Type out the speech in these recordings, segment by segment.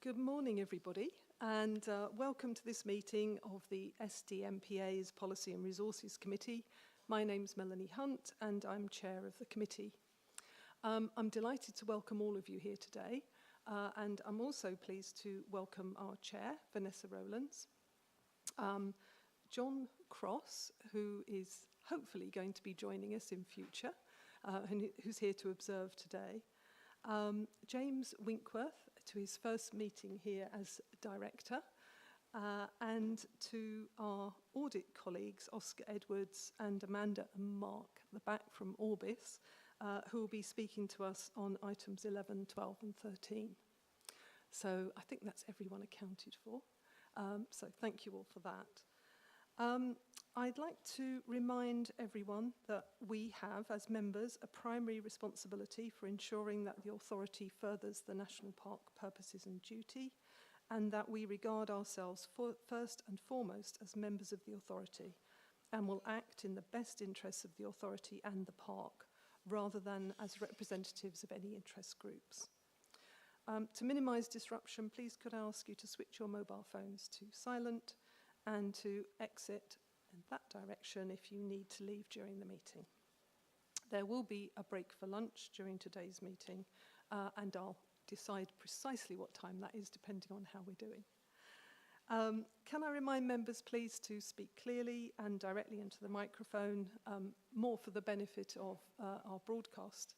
Good morning, everybody, and welcome to this meeting of the SDNPA's Policy and Resources Committee. My name's Melanie Hunt, and I'm chair of the committee. I'm delighted to welcome all of you here today, and I'm also pleased to welcome our chair, Vanessa Rowlands, John Cross, who is hopefully going to be joining us in future, and who's here to observe today, James Winkworth, to his first meeting here as director, and to our audit colleagues, Oscar Edwards and Amanda and Mark at the back from Orbis, who will be speaking to us on items 11, 12 and 13. So I think that's everyone accounted for. So thank you all for that. I'd like to remind everyone that we have, as members, a primary responsibility for ensuring that the authority furthers the national park purposes and duty, and that we regard ourselves first and foremost as members of the authority and will act in the best interests of the authority and the park, rather than as representatives of any interest groups. To minimise disruption, please could I ask you to switch your mobile phones to silent and to exit in that direction if you need to leave during the meeting. There will be a break for lunch during today's meeting, and I'll decide precisely what time that is depending on how we're doing. Can I remind members please to speak clearly and directly into the microphone, more for the benefit of our broadcast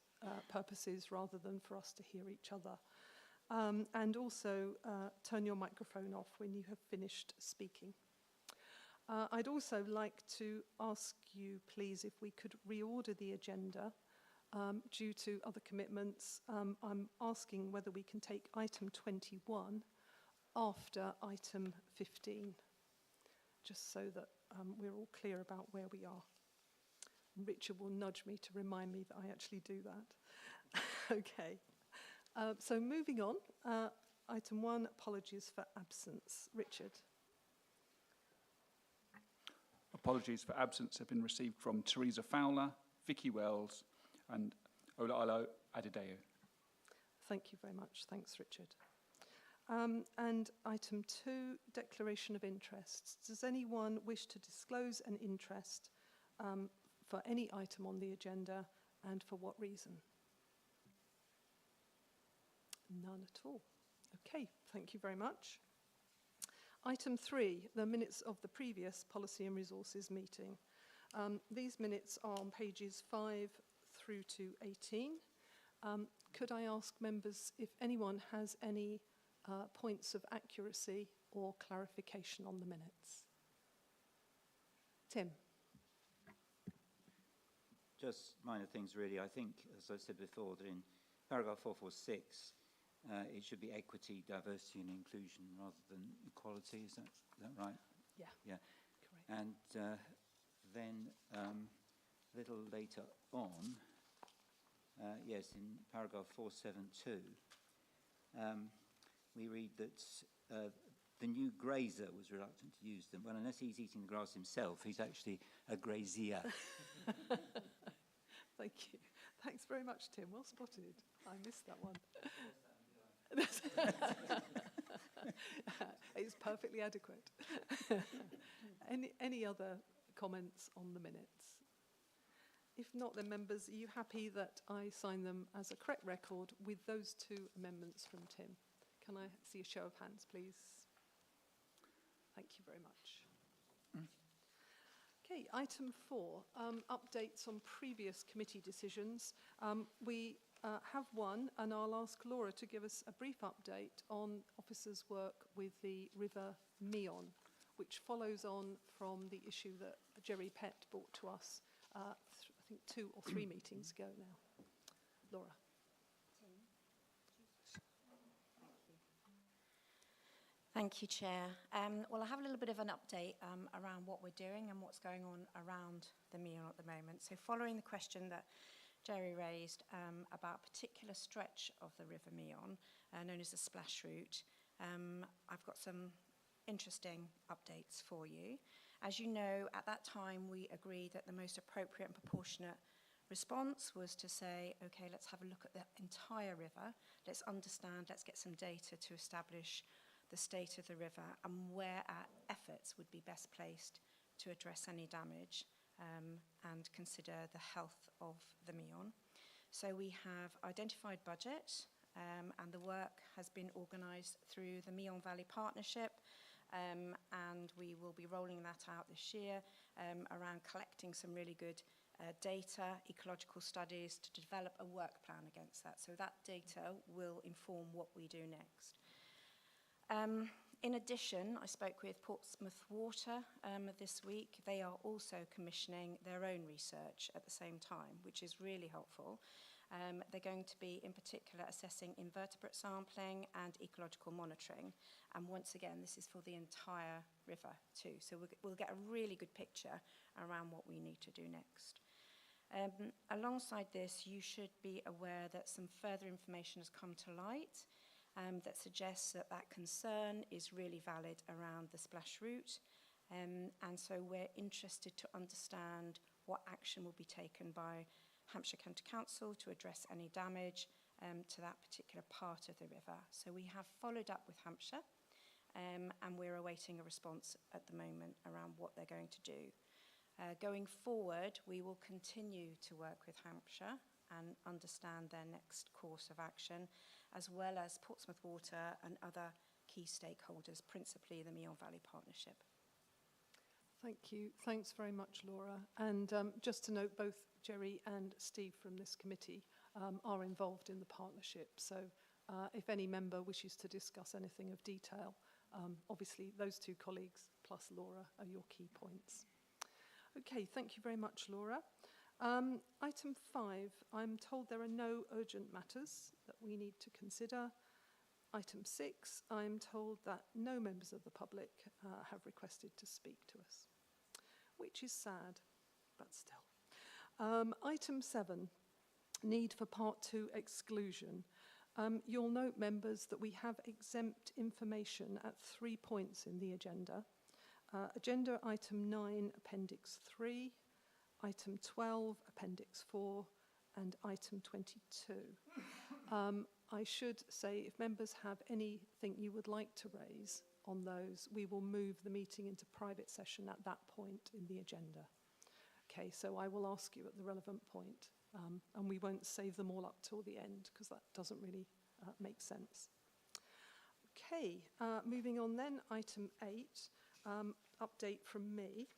purposes rather than for us to hear each other. And also turn your microphone off when you have finished speaking. I'd also like to ask you, please, if we could reorder the agenda due to other commitments. I'm asking whether we can take item 21 after item 15, just so that we're all clear about where we are. Richard will nudge me to remind me that I actually do that. Okay. So moving on, item 1, apologies for absence. Richard. Apologies for absence have been received from Teresa Fowler, Vicky Wells and Olalo Adedeo. Thank you very much. Thanks, Richard. And item 2, declaration of interests. Does anyone wish to disclose an interest for any item on the agenda, and for what reason? None at all. Okay, thank you very much. Item 3, the minutes of the previous Policy and Resources meeting. These minutes are on pages 5 through to 18. Could I ask members if anyone has any points of accuracy or clarification on the minutes? Tim. Just minor things, really. I think, as I said before, that in paragraph 446, it should be equity, diversity and inclusion rather than equality. Is that right? Yeah. Yeah. Correct. And then a little later on, yes, in paragraph 472, we read that the new grazer was reluctant to use them. Well, unless he's eating the grass himself, he's actually a grazier. Thank you. Thanks very much, Tim. Well spotted. I missed that one. It's perfectly adequate. Any other comments on the minutes? If not, then members, are you happy that I sign them as a correct record with those 2 amendments from Tim? Can I see a show of hands, please? Thank you very much. Okay, item 4, updates on previous committee decisions. We have one, and I'll ask Laura to give us a brief update on officers' work with the River Meon, which follows on from the issue that Jerry Pett brought to us, I think 2 or 3 meetings ago now. Laura. Thank you, Chair. Well, I have a little bit of an update around what we're doing and what's going on around the Meon at the moment. So following the question that Jerry raised about a particular stretch of the River Meon, known as the Splash Route, I've got some interesting updates for you. As you know, at that time we agreed that the most appropriate and proportionate response was to say, okay, let's have a look at the entire river. Let's understand, let's get some data to establish the state of the river and where our efforts would be best placed to address any damage and consider the health of the Meon. So we have identified budget, and the work has been organised through the Meon Valley Partnership, and we will be rolling that out this year around collecting some really good data, ecological studies to develop a work plan against that. So that data will inform what we do next. In addition, I spoke with Portsmouth Water this week. They are also commissioning their own research at the same time, which is really helpful. They're going to be, in particular, assessing invertebrate sampling and ecological monitoring. And once again, this is for the entire river too. So we'll get a really good picture around what we need to do next. Alongside this, you should be aware that some further information has come to light that suggests that that concern is really valid around the splash route. And so we're interested to understand what action will be taken by Hampshire County Council to address any damage to that particular part of the river. So we have followed up with Hampshire and we're awaiting a response at the moment around what they're going to do. Going forward, we will continue to work with Hampshire and understand their next course of action, as well as Portsmouth Water and other key stakeholders, principally the Meon Valley Partnership. Thank you. Thanks very much, Laura. And just to note, both Jerry and Steve from this committee are involved in the partnership. So if any member wishes to discuss anything of detail, obviously those two colleagues plus Laura are your key points. Okay, thank you very much, Laura. Item 5, I'm told there are no urgent matters that we need to consider. Item 6, I'm told that no members of the public have requested to speak to us, which is sad, but still. Item 7, need for Part 2 exclusion. You'll note, members, that we have exempt information at 3 points in the agenda. Agenda item 9, appendix 3, item 12, appendix 4, and item 22. I should say, if members have anything you would like to raise on those, we will move the meeting into private session at that point in the agenda. Okay, so I will ask you at the relevant point, and we won't save them all up till the end, because that doesn't really make sense. Okay, moving on then, item 8. Update from me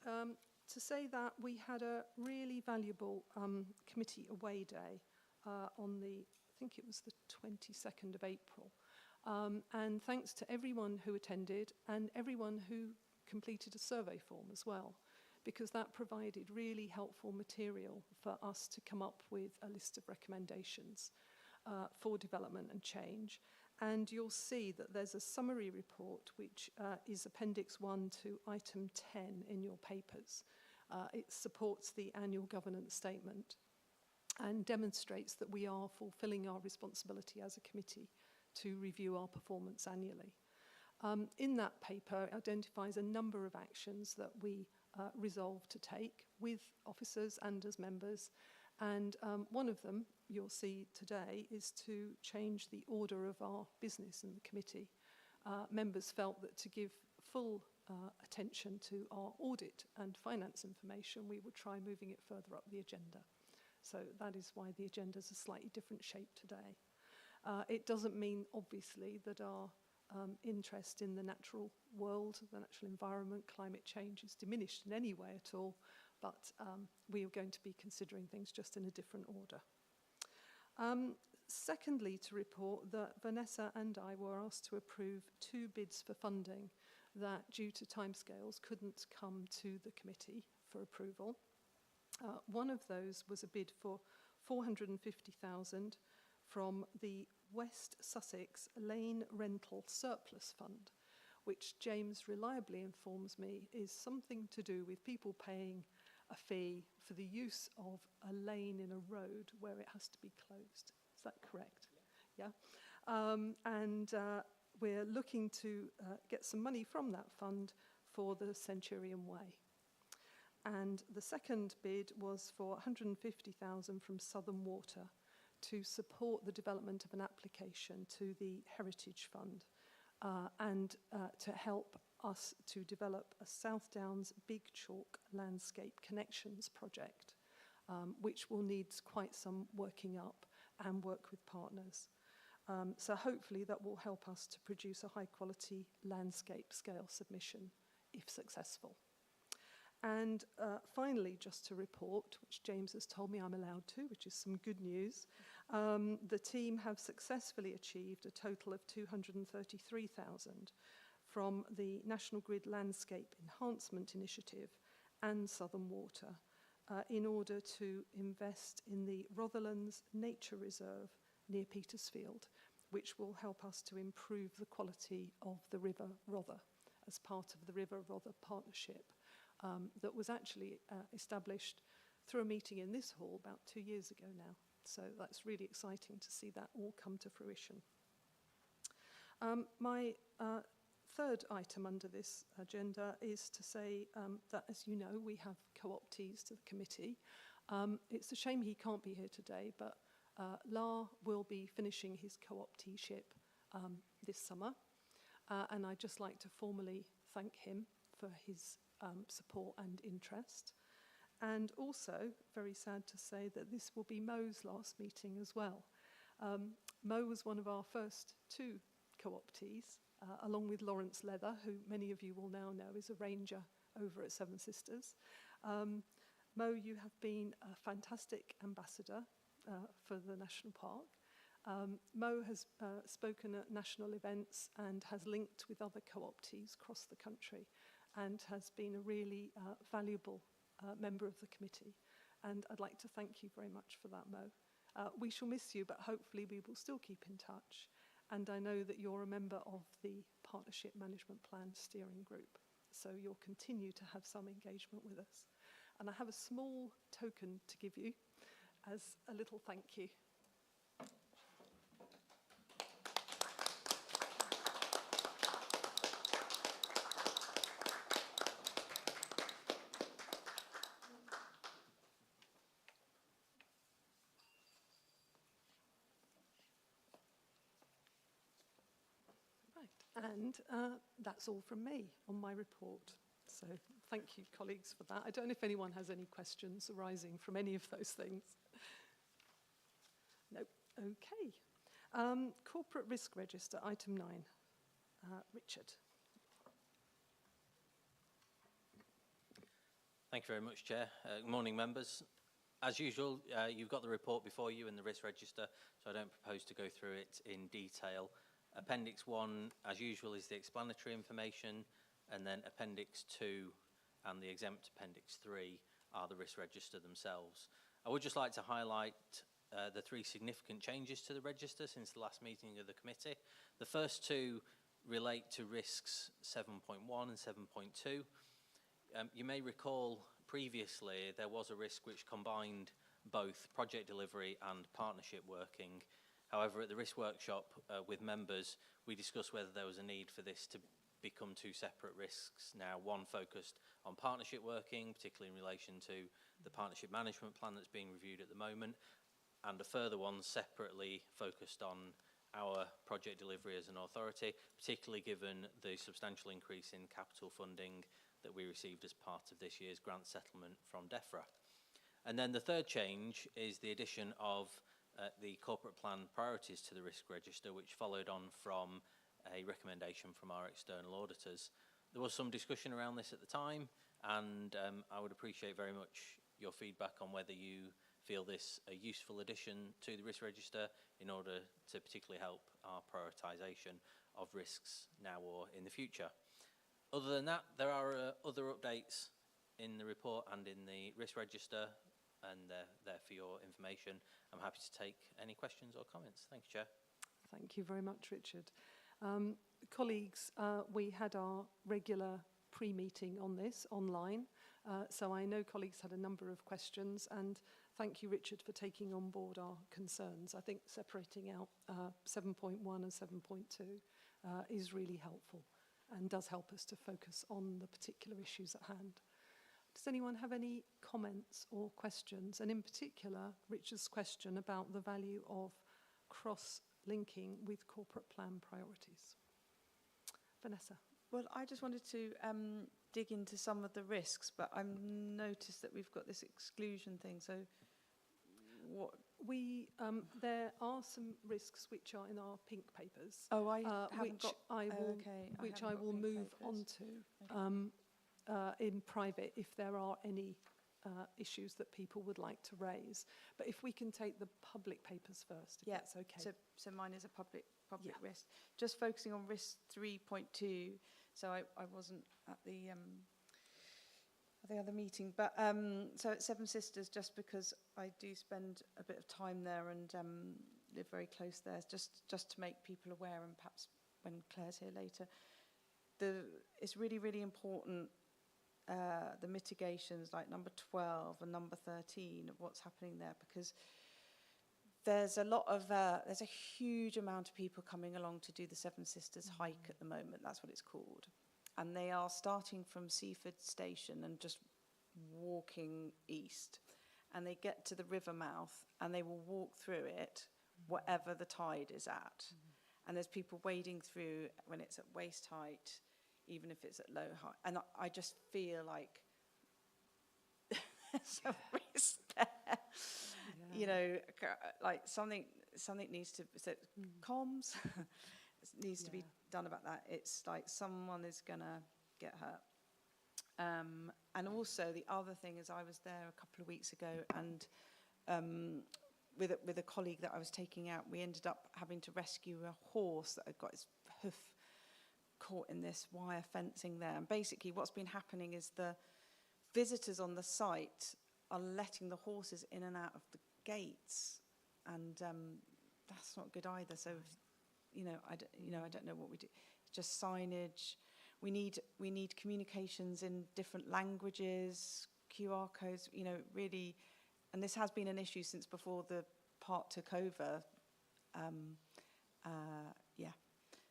to say that we had a really valuable committee away day on the, I think it was the 22nd of April. And thanks to everyone who attended and everyone who completed a survey form as well, because that provided really helpful material for us to come up with a list of recommendations for development and change. And you'll see that there's a summary report which is Appendix 1 to Item 10 in your papers. It supports the annual governance statement and demonstrates that we are fulfilling our responsibility as a committee to review our performance annually. In that paper, it identifies a number of actions that we resolve to take with officers and as members. And one of them, you'll see today, is to change the order of our business in the committee. Members felt that to give full attention to our audit and finance information, we would try moving it further up the agenda. So that is why the agenda is a slightly different shape today. It doesn't mean, obviously, that our interest in the natural world, the natural environment, climate change is diminished in any way at all, but we are going to be considering things just in a different order. Secondly, to report that Vanessa and I were asked to approve 2 bids for funding that, due to timescales, couldn't come to the committee for approval. One of those was a bid for £450,000 from the West Sussex Lane Rental Surplus Fund, which James reliably informs me is something to do with people paying a fee for the use of a lane in a road where it has to be closed. Is that correct? Yeah. We're looking to get some money from that fund for the Centurion Way. And the second bid was for 150,000 from Southern Water to support the development of an application to the Heritage Fund and to help us to develop a South Downs Big Chalk Landscape Connections project, which will need quite some working up and work with partners. So hopefully that will help us to produce a high quality landscape scale submission if successful. And finally, just to report, which James has told me I'm allowed to, which is some good news, the team have successfully achieved a total of 233,000 from the National Grid Landscape Enhancement Initiative and Southern Water in order to invest in the Rotherlands Nature Reserve near Petersfield, which will help us to improve the quality of the River Rother as part of the River Rother Partnership that was actually established through a meeting in this hall about 2 years ago now. So that's really exciting to see that all come to fruition. My third item under this agenda is to say that, as you know, we have co-optees to the committee. It's a shame he can't be here today, but La will be finishing his co-opteeship this summer. And I'd just like to formally thank him for his support and interest. And also, very sad to say that this will be Mo's last meeting as well. Mo was one of our first two co-optees, along with Lawrence Leather, who many of you will now know is a ranger over at Seven Sisters. Mo, you have been a fantastic ambassador for the National Park. Mo has spoken at national events and has linked with other co-optees across the country and has been a really valuable member of the committee. And I'd like to thank you very much for that, Mo. We shall miss you, but hopefully we will still keep in touch. And I know that you're a member of the Partnership Management Plan Steering Group, so you'll continue to have some engagement with us. And I have a small token to give you as a little thank you. And that's all from me on my report. So thank you, colleagues, for that. I don't know if anyone has any questions arising from any of those things. No. Okay. Corporate Risk Register, item 9. Richard. Thank you very much, Chair. Good morning, members. As usual, you've got the report before you in the risk register, so I don't propose to go through it in detail. Appendix 1, as usual, is the explanatory information, and then Appendix 2 and the exempt Appendix 3 are the risk register themselves. I would just like to highlight the 3 significant changes to the register since the last meeting of the committee. The first 2 relate to risks 7.1 and 7.2. You may recall previously there was a risk which combined both project delivery and partnership working. However, at the risk workshop with members, we discussed whether there was a need for this to become 2 separate risks now, one focused on partnership working, particularly in relation to the partnership management plan that's being reviewed at the moment, and a further one separately focused on our project delivery as an authority, particularly given the substantial increase in capital funding that we received as part of this year's grant settlement from DEFRA. And then the third change is the addition of the corporate plan priorities to the risk register, which followed on from a recommendation from our external auditors. There was some discussion around this at the time, and I would appreciate very much your feedback on whether you feel this a useful addition to the risk register in order to particularly help our prioritisation of risks now or in the future. Other than that, there are other updates in the report and in the risk register, and they're there for your information. I'm happy to take any questions or comments. Thank you, Chair. Thank you very much, Richard. Colleagues, we had our regular pre-meeting on this online, so I know colleagues had a number of questions, and thank you, Richard, for taking on board our concerns. I think separating out 7.1 and 7.2 is really helpful and does help us to focus on the particular issues at hand. Does anyone have any comments or questions? And in particular, Richard's question about the value of cross-linking with corporate plan priorities. Vanessa. Well, I just wanted to dig into some of the risks, but I've noticed that we've got this exclusion thing. So what? There are some risks which are in our pink papers. Oh, I haven't got... Which I will move on to in private if there are any issues that people would like to raise. But if we can take the public papers first, if that's okay. So mine is a public risk. Just focusing on risk 3.2. So I wasn't at the other meeting, but so at Seven Sisters, just because I do spend a bit of time there and live very close there, just to make people aware, and perhaps when Claire's here later, it's really, really important, the mitigations like number 12 and number 13 of what's happening there, because there's a huge amount of people coming along to do the Seven Sisters hike at the moment. That's what it's called. And they are starting from Seaford Station and just walking east. And they get to the river mouth and they will walk through it, whatever the tide is at. And there's people wading through when it's at waist height, even if it's at low height. And I just feel like there's a risk there. Yeah. You know, like something needs to, so comms needs to be done about that. It's like someone is gonna get hurt. And also the other thing is, I was there a couple of weeks ago, and with a colleague that I was taking out, we ended up having to rescue a horse that had got its hoof caught in this wire fencing there. And basically what's been happening is the visitors on the site are letting the horses in and out of the gates, and that's not good either. So, I don't know what we do. It's just signage. We need communications in different languages, QR codes. Really, and this has been an issue since before the park took over.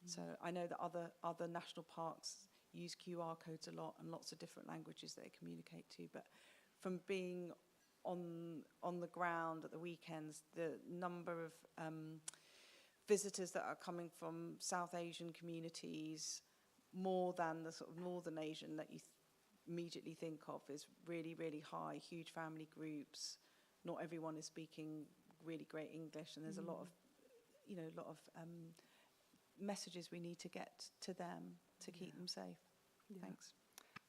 So I know that other national parks use QR codes a lot and lots of different languages they communicate to. But from being on the ground at the weekends, the number of visitors that are coming from South Asian communities, more than the sort of Northern Asian that you immediately think of, is really, really high. Huge family groups. Not everyone is speaking really great English, and there's a lot of messages we need to get to them to keep them safe. Yeah. Thanks.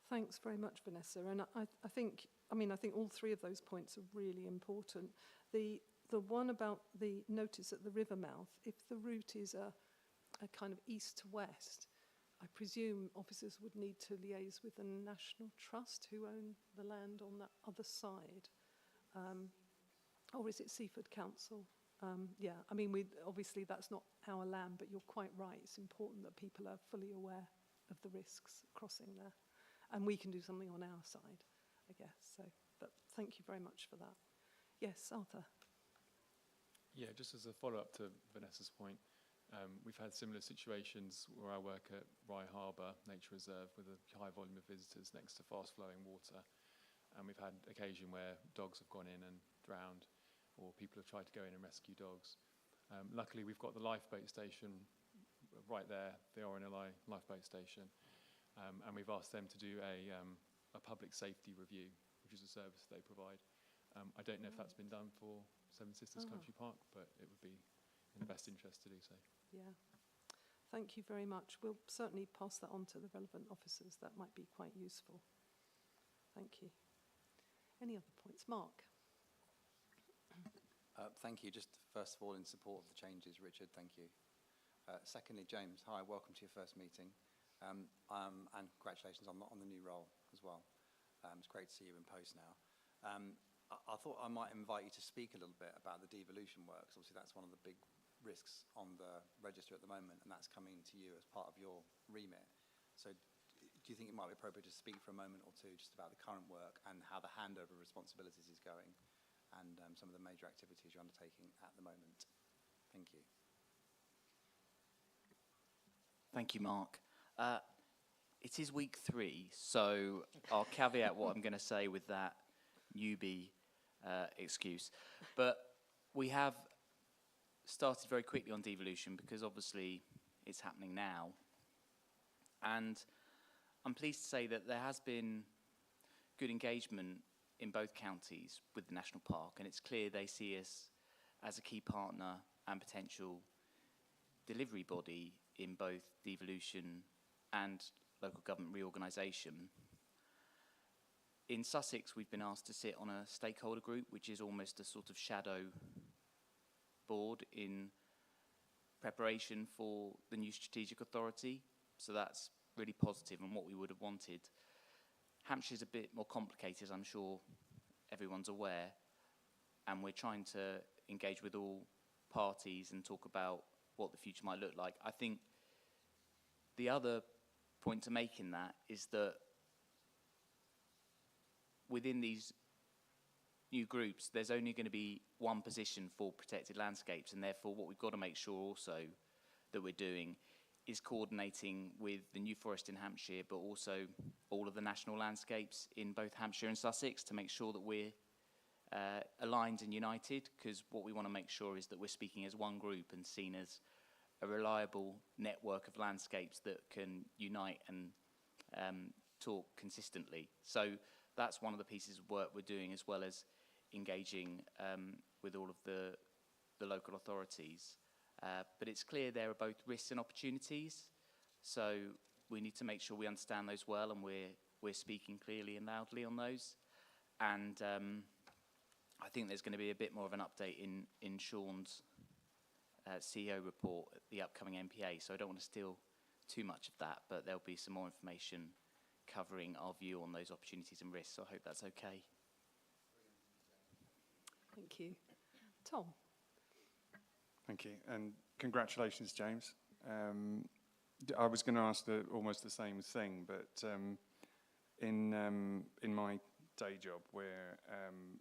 Thanks very much, Vanessa. And I think all three of those points are really important. The one about the notice at the river mouth, if the route is a kind of east to west, I presume officers would need to liaise with the National Trust, who own the land on that other side. Or is it Seaford Council? Obviously that's not our land, but you're quite right. It's important that people are fully aware of the risks crossing there. And we can do something on our side, I guess. So, but thank you very much for that. Yes, Arthur. Yeah, just as a follow-up to Vanessa's point, we've had similar situations where I work at Rye Harbour Nature Reserve with a high volume of visitors next to fast-flowing water. And we've had occasion where dogs have gone in and drowned, or people have tried to go in and rescue dogs. Luckily, we've got the lifeboat station right there, the RNLI lifeboat station, and we've asked them to do a public safety review, which is a service they provide. I don't know if that's been done for Seven Sisters Country Park, but it would be in the best interest to do so. Yeah. Thank you very much. We'll certainly pass that on to the relevant officers. That might be quite useful. Thank you. Any other points? Mark? Thank you. Just first of all, in support of the changes, Richard, thank you. Secondly, James, hi, welcome to your first meeting. And congratulations on the new role as well. It's great to see you in post now. I thought I might invite you to speak a little bit about the devolution works. Obviously, that's one of the big risks on the register at the moment, and that's coming to you as part of your remit. So do you think it might be appropriate to speak for a moment or two just about the current work and how the handover of responsibilities is going, and some of the major activities you're undertaking at the moment? Thank you. Thank you, Mark. It is week 3, so I'll caveat what I'm going to say with that newbie excuse. But we have started very quickly on devolution because obviously it's happening now. And I'm pleased to say that there has been good engagement in both counties with the National Park, and it's clear they see us as a key partner and potential delivery body in both devolution and local government reorganisation. In Sussex, we've been asked to sit on a stakeholder group, which is almost a sort of shadow board in preparation for the new strategic authority. So that's really positive and what we would have wanted. Hampshire's a bit more complicated, I'm sure everyone's aware, and we're trying to engage with all parties and talk about what the future might look like. I think the other point to make in that is that within these new groups, there's only going to be one position for protected landscapes, and therefore what we've got to make sure also that we're doing is coordinating with the New Forest in Hampshire, but also all of the national landscapes in both Hampshire and Sussex to make sure that we're aligned and united, because what we want to make sure is that we're speaking as one group and seen as a reliable network of landscapes that can unite and talk consistently. So that's one of the pieces of work we're doing, as well as engaging with all of the local authorities. But it's clear there are both risks and opportunities, so we need to make sure we understand those well, and we're speaking clearly and loudly on those. And I think there's going to be a bit more of an update in Sean's CEO report at the upcoming NPA, so I don't want to steal too much of that, but there'll be some more information covering our view on those opportunities and risks, so I hope that's okay. Thank you. Tom. Thank you, and congratulations, James. I was going to ask almost the same thing, but in my day job, we're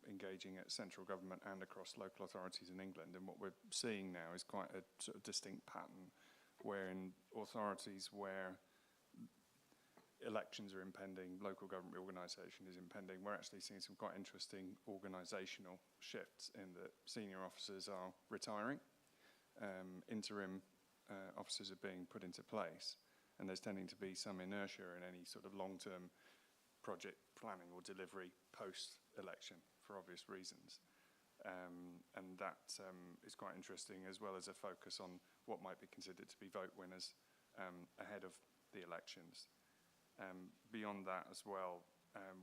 engaging at central government and across local authorities in England, and what we're seeing now is quite a sort of distinct pattern, where in authorities where elections are impending, local government reorganisation is impending, we're actually seeing some quite interesting organisational shifts in that senior officers are retiring. Interim officers are being put into place, and there's tending to be some inertia in any sort of long-term project planning or delivery post-election for obvious reasons. And that is quite interesting, as well as a focus on what might be considered to be vote winners ahead of the elections. Beyond that as well,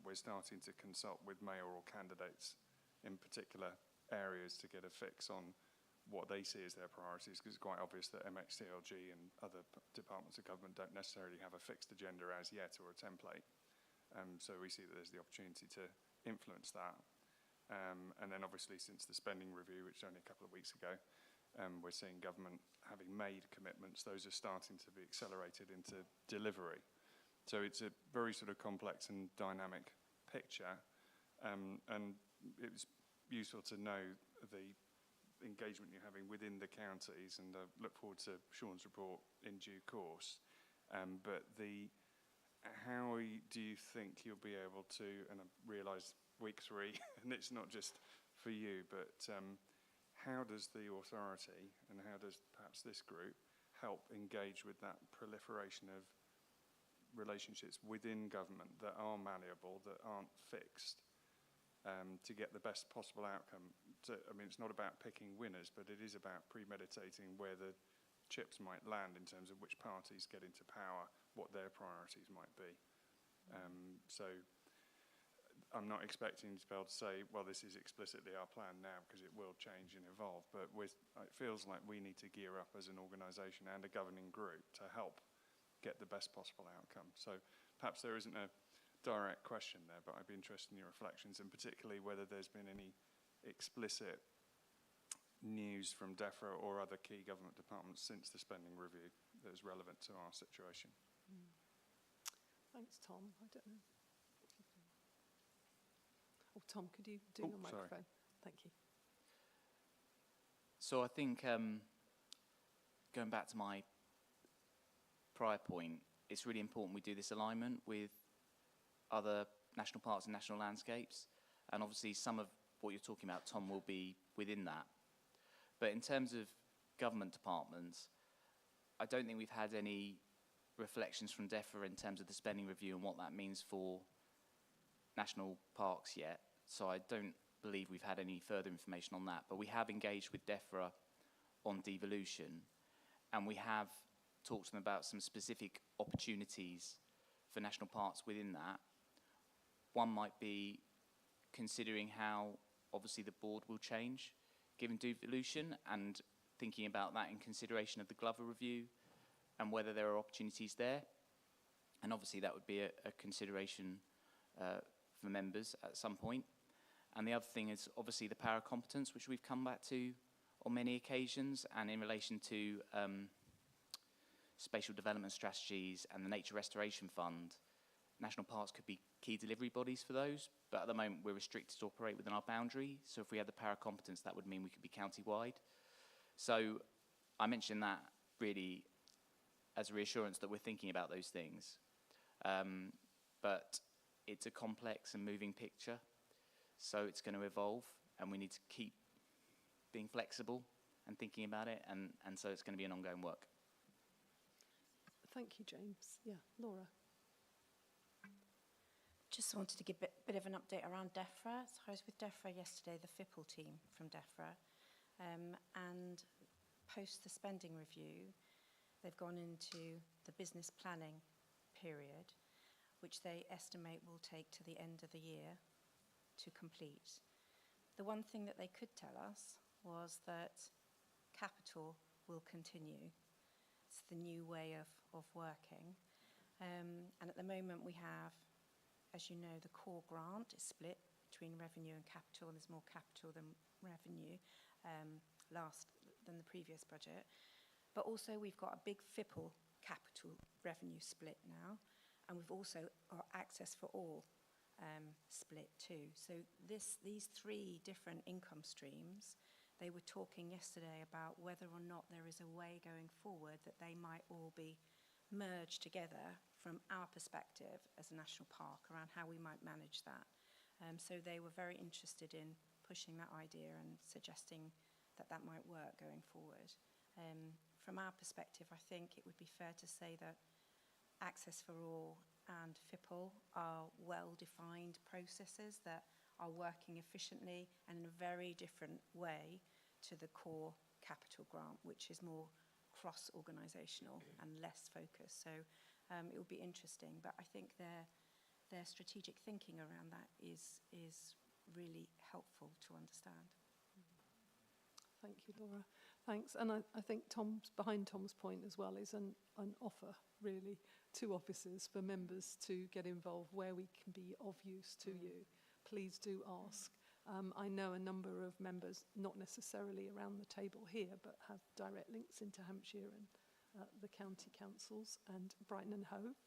we're starting to consult with mayoral candidates in particular areas to get a fix on what they see as their priorities, because it's quite obvious that MHCLG and other departments of government don't necessarily have a fixed agenda as yet or a template. So we see that there's the opportunity to influence that. And then obviously since the spending review, which was only a couple of weeks ago, we're seeing government having made commitments. Those are starting to be accelerated into delivery. So it's a very sort of complex and dynamic picture. And it's useful to know the engagement you're having within the counties, and I look forward to Sean's report in due course. But how do you think you'll be able to, and I realise week 3, and it's not just for you, but how does the authority and how does perhaps this group help engage with that proliferation of relationships within government that are malleable, that aren't fixed, to get the best possible outcome? I mean, it's not about picking winners, but it is about premeditating where the chips might land in terms of which parties get into power, what their priorities might be. So I'm not expecting to be able to say, well, this is explicitly our plan now, because it will change and evolve, but it feels like we need to gear up as an organisation and a governing group to help get the best possible outcome. So perhaps there isn't a direct question there, but I'd be interested in your reflections, and particularly whether there's been any explicit news from DEFRA or other key government departments since the spending review that is relevant to our situation. Thanks, Tom. I don't know. Oh, Tom, could you do your microphone? Sorry. Thank you. So I think, going back to my prior point, it's really important we do this alignment with other national parks and national landscapes. And obviously some of what you're talking about, Tom, will be within that. But in terms of government departments, I don't think we've had any reflections from DEFRA in terms of the spending review and what that means for national parks yet. So I don't believe we've had any further information on that. But we have engaged with DEFRA on devolution, and we have talked to them about some specific opportunities for national parks within that. One might be considering how obviously the board will change given devolution, and thinking about that in consideration of the Glover review and whether there are opportunities there. And obviously that would be a consideration for members at some point. And the other thing is obviously the power of competence, which we've come back to on many occasions, and in relation to spatial development strategies and the Nature Restoration Fund, national parks could be key delivery bodies for those, but at the moment we're restricted to operate within our boundary. So if we had the power of competence, that would mean we could be county-wide. So I mentioned that really as a reassurance that we're thinking about those things. But it's a complex and moving picture, so it's going to evolve, and we need to keep being flexible and thinking about it, and so it's going to be an ongoing work. Thank you, James. Yeah, Laura. Just wanted to give a bit of an update around DEFRA. So I was with DEFRA yesterday, the FIPL team from DEFRA, and post the spending review, they've gone into the business planning period, which they estimate will take to the end of the year to complete. The one thing that they could tell us was that capital will continue. It's the new way of working. And at the moment we have, as you know, the core grant is split between revenue and capital, and there's more capital than revenue than the previous budget. But also we've got a big FIPL capital revenue split now, and we've also got access for all split too. So these three different income streams, they were talking yesterday about whether or not there is a way going forward that they might all be merged together from our perspective as a national park around how we might manage that. So they were very interested in pushing that idea and suggesting that that might work going forward. From our perspective, I think it would be fair to say that Access for All and FIPL are well-defined processes that are working efficiently and in a very different way to the core capital grant, which is more cross-organisational and less focused. So it will be interesting, but I think their strategic thinking around that is really helpful to understand. Thank you, Laura. Thanks. And I think behind Tom's point as well is an offer, really, to officers for members to get involved where we can be of use to you. Please do ask. I know a number of members, not necessarily around the table here, but have direct links into Hampshire and the county councils and Brighton and Hove.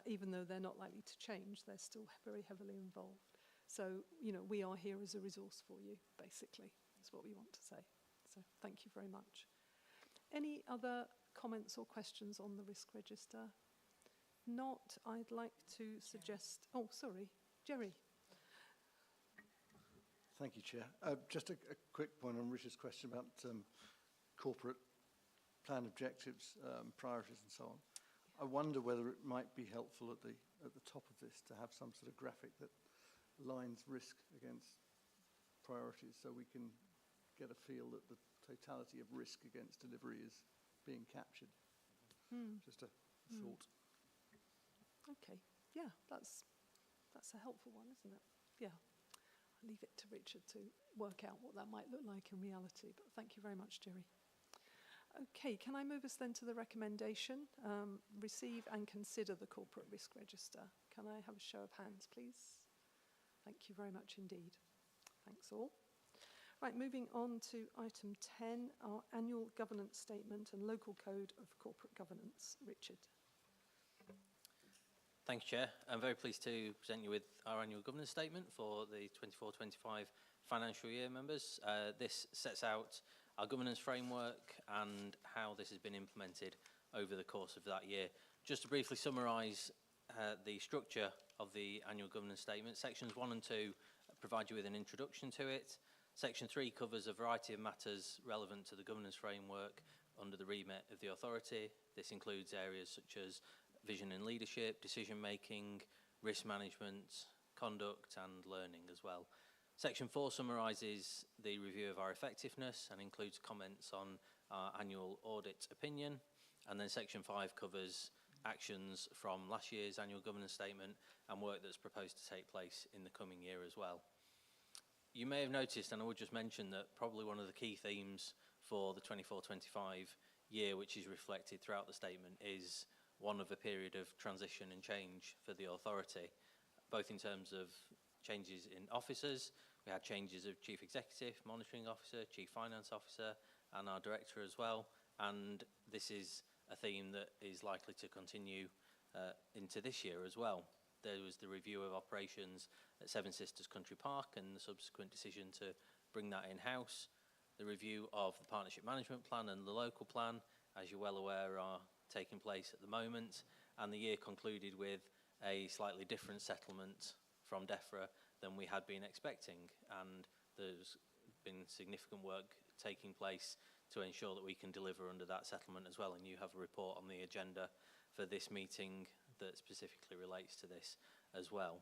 Even though they're not likely to change, they're still very heavily involved. So, we are here as a resource for you, basically, is what we want to say. So thank you very much. Any other comments or questions on the risk register? Not, I'd like to suggest... Oh, sorry, Jerry. Thank you, Chair. Just a quick point on Richard's question about corporate plan objectives, priorities and so on. I wonder whether it might be helpful at the top of this to have some sort of graphic that lines risk against priorities, so we can get a feel that the totality of risk against delivery is being captured. Just a thought. Okay, yeah, that's a helpful one, isn't it? Yeah, I'll leave it to Richard to work out what that might look like in reality, but thank you very much, Jerry. Okay, can I move us then to the recommendation? Receive and consider the corporate risk register. Can I have a show of hands, please? Thank you very much indeed. Thanks all. Right, moving on to item 10, our annual governance statement and local code of corporate governance. Richard. Thank you, Chair. I'm very pleased to present you with our annual governance statement for the 24-25 financial year, members. This sets out our governance framework and how this has been implemented over the course of that year. Just to briefly summarise the structure of the annual governance statement, sections 1 and 2 provide you with an introduction to it. Section 3 covers a variety of matters relevant to the governance framework under the remit of the authority. This includes areas such as vision and leadership, decision making, risk management, conduct and learning as well. Section 4 summarises the review of our effectiveness and includes comments on our annual audit opinion. And then Section 5 covers actions from last year's annual governance statement and work that's proposed to take place in the coming year as well. You may have noticed, and I would just mention that probably one of the key themes for the 24-25 year, which is reflected throughout the statement, is one of a period of transition and change for the authority, both in terms of changes in officers. We had changes of Chief Executive, Monitoring Officer, Chief Finance Officer, and our Director as well. And this is a theme that is likely to continue into this year as well. There was the review of operations at Seven Sisters Country Park and the subsequent decision to bring that in-house. The review of the Partnership Management Plan and the Local Plan, as you're well aware, are taking place at the moment. And the year concluded with a slightly different settlement from DEFRA than we had been expecting. And there's been significant work taking place to ensure that we can deliver under that settlement as well. And you have a report on the agenda for this meeting that specifically relates to this as well.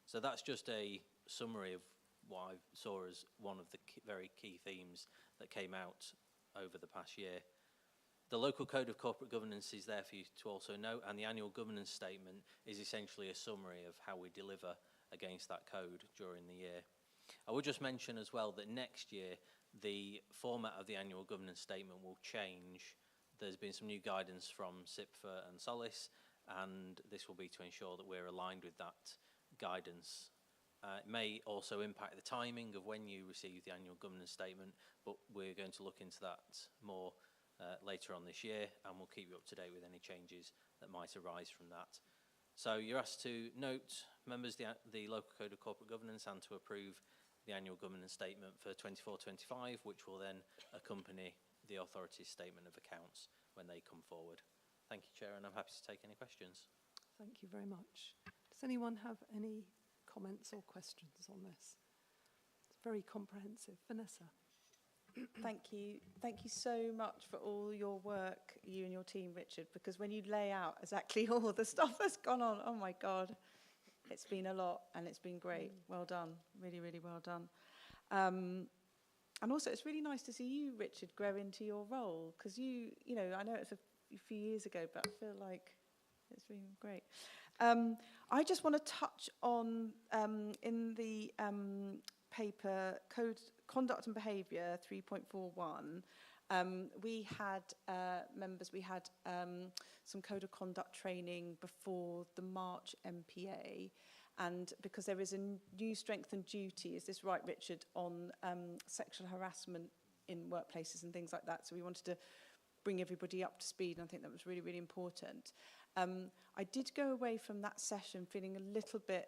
So that's just a summary of what I saw as one of the very key themes that came out over the past year. The local code of corporate governance is there for you to also know, and the annual governance statement is essentially a summary of how we deliver against that code during the year. I would just mention as well that next year the format of the annual governance statement will change. There's been some new guidance from SIPFA and Solis, and this will be to ensure that we're aligned with that guidance. It may also impact the timing of when you receive the annual governance statement, but we're going to look into that more later on this year, and we'll keep you up to date with any changes that might arise from that. So you're asked to note, members, the local code of corporate governance and to approve the annual governance statement for 24-25, which will then accompany the authority's statement of accounts when they come forward. Thank you, Chair, and I'm happy to take any questions. Thank you very much. Does anyone have any comments or questions on this? It's very comprehensive. Vanessa. Thank you. Thank you so much for all your work, you and your team, Richard, because when you lay out exactly all the stuff that's gone on, oh my God, it's been a lot and it's been great. Well done. Really, really well done. And also it's really nice to see you, Richard, grow into your role, because you know, I know it's a few years ago, but I feel like it's been great. I just want to touch on, in the paper, Conduct and Behaviour 3.41, we had members, we had some code of conduct training before the March MPA, and because there is a new strength and duty, is this right, Richard, on sexual harassment in workplaces and things like that, so we wanted to bring everybody up to speed, and I think that was really, really important. I did go away from that session feeling a little bit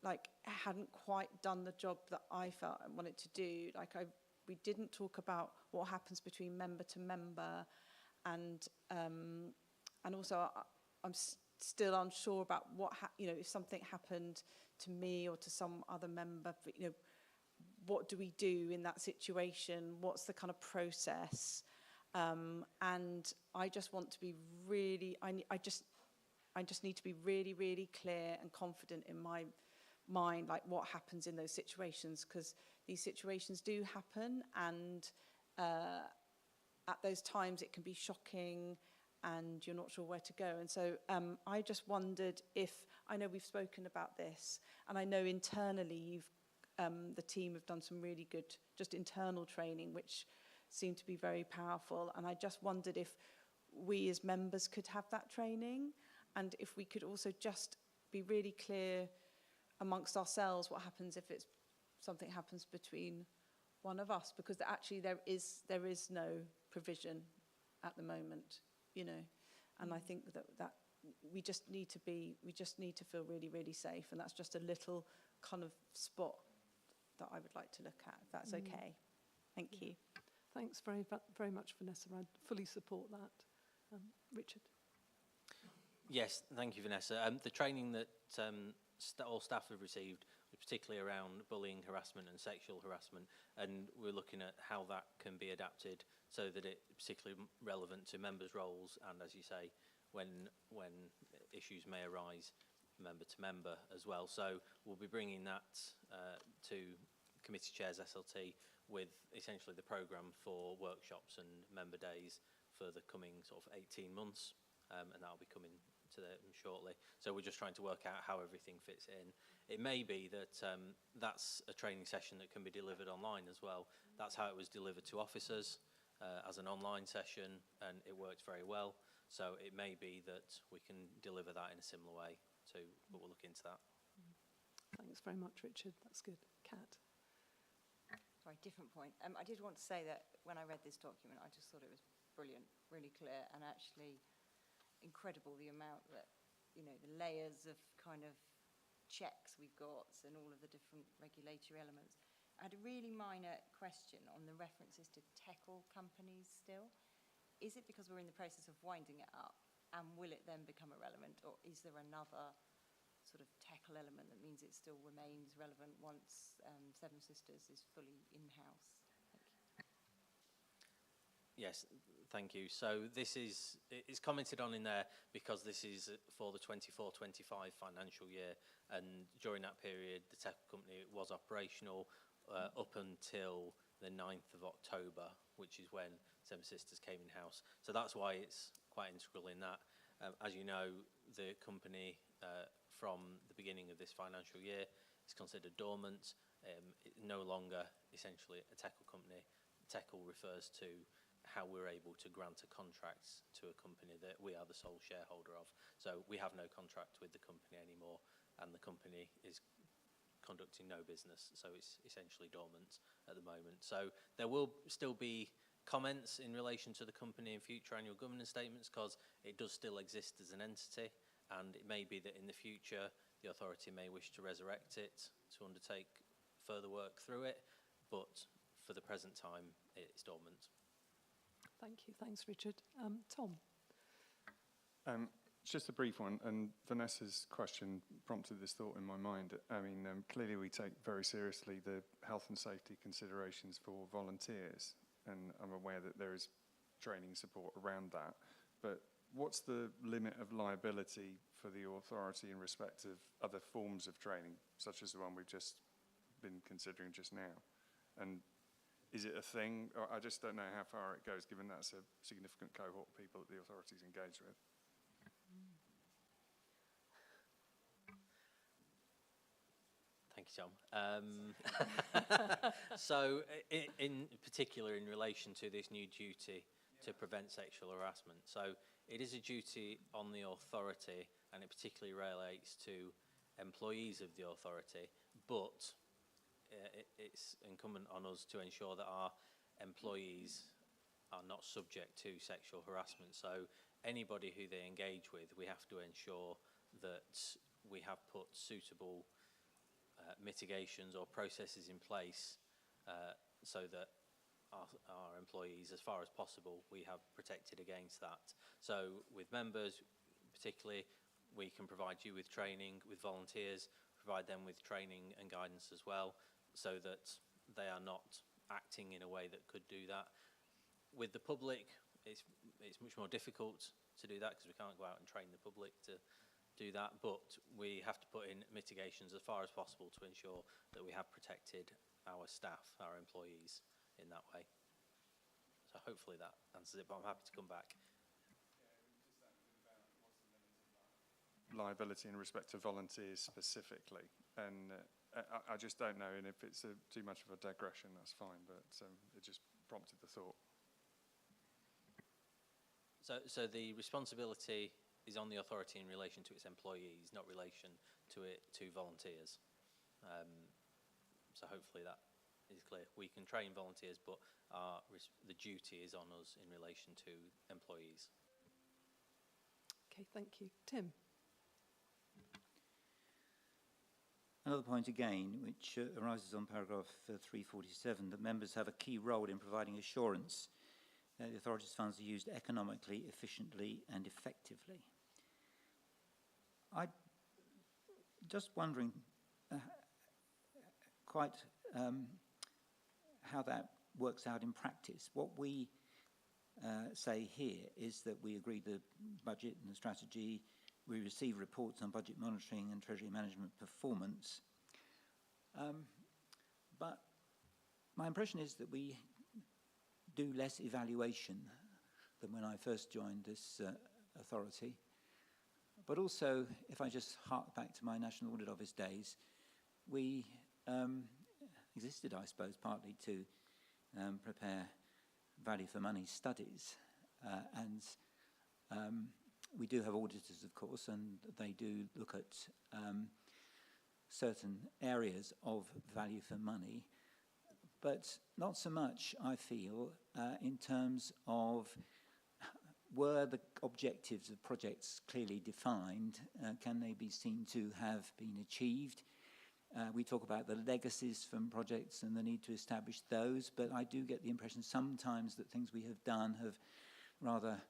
like I hadn't quite done the job that I felt I wanted to do. Like we didn't talk about what happens between member to member, and also I'm still unsure about what if something happened to me or to some other member. You know, what do we do in that situation? What's the kind of process? And I just want to be really. I just need to be really, really clear and confident in my mind, like what happens in those situations, because these situations do happen, and at those times it can be shocking and you're not sure where to go. And so I just wondered if, I know we've spoken about this, and I know internally you've the team have done some really good just internal training which seemed to be very powerful, and I just wondered if we as members could have that training, and if we could also just be really clear amongst ourselves what happens if something happens between one of us, because actually there is no provision at the moment, you know, and I think that we just need to feel really, really safe, and that's just a little kind of spot that I would like to look at, if that's okay. Thank you. Thanks very much, Vanessa. I fully support that. Richard. Yes, thank you, Vanessa. The training that all staff have received was particularly around bullying, harassment and sexual harassment, and we're looking at how that can be adapted so that it's particularly relevant to members' roles and, as you say, when issues may arise member to member as well. So we'll be bringing that to committee chairs SLT with essentially the programme for workshops and member days for the coming sort of 18 months, and that'll be coming to them shortly. So we're just trying to work out how everything fits in. It may be that that's a training session that can be delivered online as well. That's how it was delivered to officers as an online session, and it worked very well. So it may be that we can deliver that in a similar way too, but we'll look into that. Thanks very much, Richard. That's good. Kat? Sorry, different point. I did want to say that when I read this document, I just thought it was brilliant, really clear, and actually incredible the amount that, you know, the layers of kind of checks we've got and all of the different regulatory elements. I had a really minor question on the references to tackle companies still. Is it because we're in the process of winding it up, and will it then become irrelevant, or is there another sort of tackle element that means it still remains relevant once Seven Sisters is fully in-house? Yes, thank you. So this is, it's commented on in there because this is for the 24-25 financial year, and during that period the tech company was operational up until the 9th of October, which is when Seven Sisters came in-house. So that's why it's quite integral in that. As you know, the company from the beginning of this financial year is considered dormant. It's no longer essentially a TECL company. TECL refers to how we're able to grant a contract to a company that we are the sole shareholder of. So we have no contract with the company anymore, and the company is conducting no business, so it's essentially dormant at the moment. So there will still be comments in relation to the company in future annual governance statements, because it does still exist as an entity, and it may be that in the future the authority may wish to resurrect it to undertake further work through it, but for the present time it's dormant. Thank you. Thanks, Richard. Tom? Just a brief one, and Vanessa's question prompted this thought in my mind. I mean, clearly we take very seriously the health and safety considerations for volunteers, and I'm aware that there is training support around that. But what's the limit of liability for the authority in respect of other forms of training, such as the one we've just been considering just now? And is it a thing? Or I just don't know how far it goes, given that's a significant cohort of people that the authority's engaged with. Thank you, Tom. So in particular in relation to this new duty to prevent sexual harassment, so it is a duty on the authority, and it particularly relates to employees of the authority, but it's incumbent on us to ensure that our employees are not subject to sexual harassment. So anybody who they engage with, we have to ensure that we have put suitable mitigations or processes in place so that our employees, as far as possible, we have protected against that. So with members particularly, we can provide you with training, with volunteers, provide them with training and guidance as well, so that they are not acting in a way that could do that. With the public, it's much more difficult to do that because we can't go out and train the public to do that, but we have to put in mitigations as far as possible to ensure that we have protected our staff, our employees, in that way. So hopefully that answers it, but I'm happy to come back. Liability in respect to volunteers specifically, and I just don't know, and if it's too much of a digression, that's fine, but it just prompted the thought. So the responsibility is on the authority in relation to its employees, not relation to volunteers. So hopefully that is clear. We can train volunteers, but the duty is on us in relation to employees. Okay, thank you. Tim? Another point again, which arises on paragraph 347, that members have a key role in providing assurance that the authority's funds are used economically, efficiently and effectively. I just wondering quite how that works out in practice. What we say here is that we agree the budget and the strategy, we receive reports on budget monitoring and treasury management performance, but my impression is that we do less evaluation than when I first joined this authority. But also, if I just hark back to my National Audit Office days, we existed, I suppose, partly to prepare value for money studies. And we do have auditors, of course, and they do look at certain areas of value for money, but not so much, I feel, in terms of were the objectives of projects clearly defined? Can they be seen to have been achieved? We talk about the legacies from projects and the need to establish those, but I do get the impression sometimes that things we have done have rather,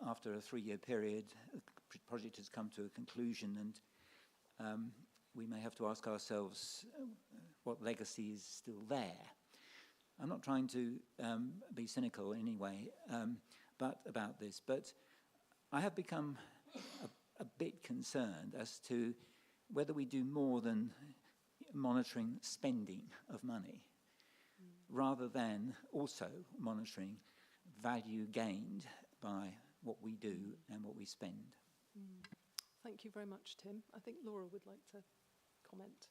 after a 3-year period, the project has come to a conclusion, and we may have to ask ourselves what legacy is still there. I'm not trying to be cynical in any way but about this, but I have become a bit concerned as to whether we do more than monitoring spending of money, rather than also monitoring value gained by what we do and what we spend. Thank you very much, Tim. I think Laura would like to comment.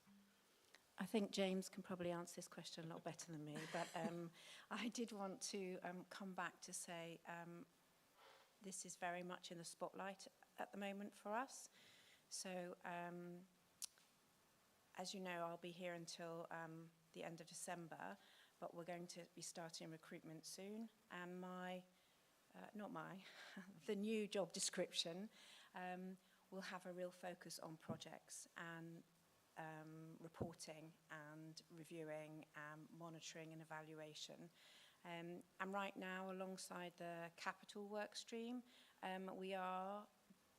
I think James can probably answer this question a lot better than me, but I did want to come back to say this is very much in the spotlight at the moment for us. So as you know, I'll be here until the end of December, but we're going to be starting recruitment soon, and the new job description will have a real focus on projects and reporting and reviewing, monitoring and evaluation. And right now, alongside the capital work stream, we are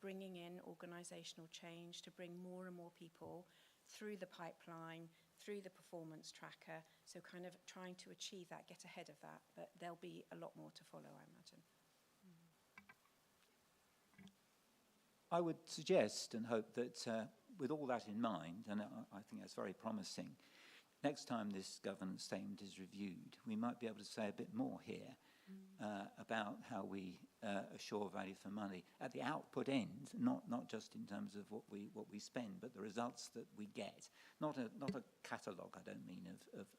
bringing in organisational change to bring more and more people through the pipeline, through the performance tracker, so kind of trying to achieve that, get ahead of that, but there'll be a lot more to follow, I imagine. I would suggest and hope that with all that in mind, and I think that's very promising, next time this governance statement is reviewed, we might be able to say a bit more here about how we assure value for money at the output end, not just in terms of what we spend, but the results that we get. Not a catalogue, I don't mean,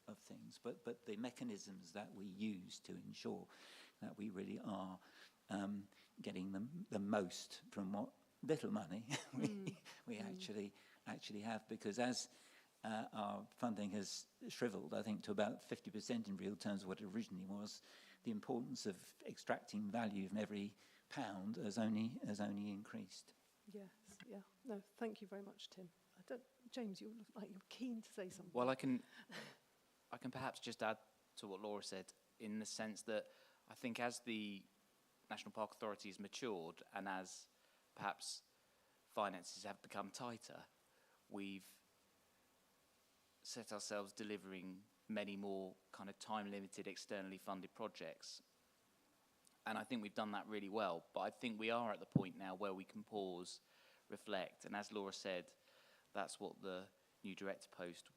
of things, but the mechanisms that we use to ensure that we really are getting the most from what little money we actually have, because as our funding has shriveled, I think, to about 50% in real terms of what it originally was, the importance of extracting value from every pound has only increased. Yes, yeah. No, thank you very much, Tim. James, you look like you're keen to say something. Well, I can perhaps just add to what Laura said, in the sense that I think as the National Park Authority has matured and as perhaps finances have become tighter, we've set ourselves delivering many more kind of time-limited, externally funded projects. And I think we've done that really well. But I think we are at the point now where we can pause, reflect, and as Laura said, that's what the new director post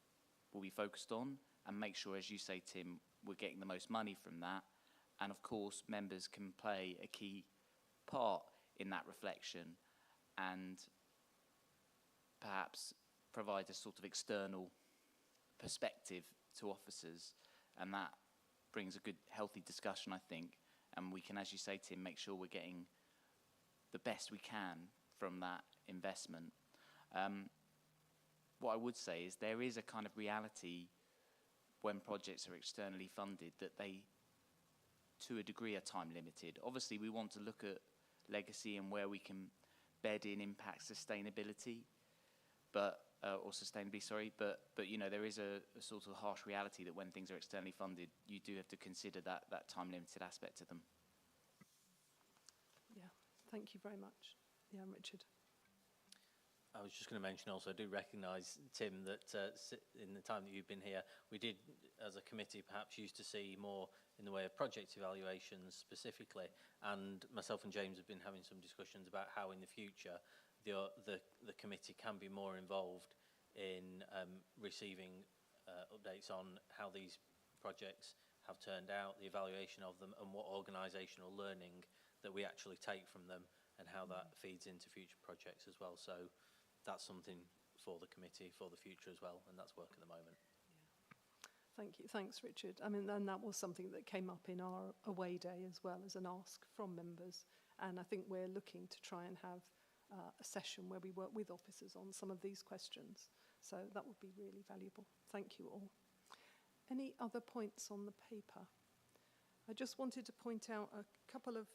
will be focused on, and make sure, as you say, Tim, we're getting the most money from that. And of course, members can play a key part in that reflection and perhaps provide a sort of external perspective to officers, and that brings a good, healthy discussion, I think, and we can, as you say, Tim, make sure we're getting the best we can from that investment. What I would say is there is a kind of reality when projects are externally funded that they, to a degree, are time limited. Obviously, we want to look at legacy and where we can bed in impact sustainability, but you know, there is a sort of harsh reality that when things are externally funded, you do have to consider that time limited aspect to them. Yeah, thank you very much. Yeah, Richard. I was just going to mention also, I do recognise, Tim, that in the time that you've been here, we did, as a committee, perhaps used to see more in the way of project evaluations specifically, and myself and James have been having some discussions about how in the future the committee can be more involved in receiving updates on how these projects have turned out, the evaluation of them, and what organisational learning that we actually take from them, and how that feeds into future projects as well. So that's something for the committee for the future as well, and that's work at the moment. Thank you. Thanks, Richard. I mean, and that was something that came up in our away day as well as an ask from members. And I think we're looking to try and have a session where we work with officers on some of these questions. So that would be really valuable. Thank you all. Any other points on the paper? I just wanted to point out a couple of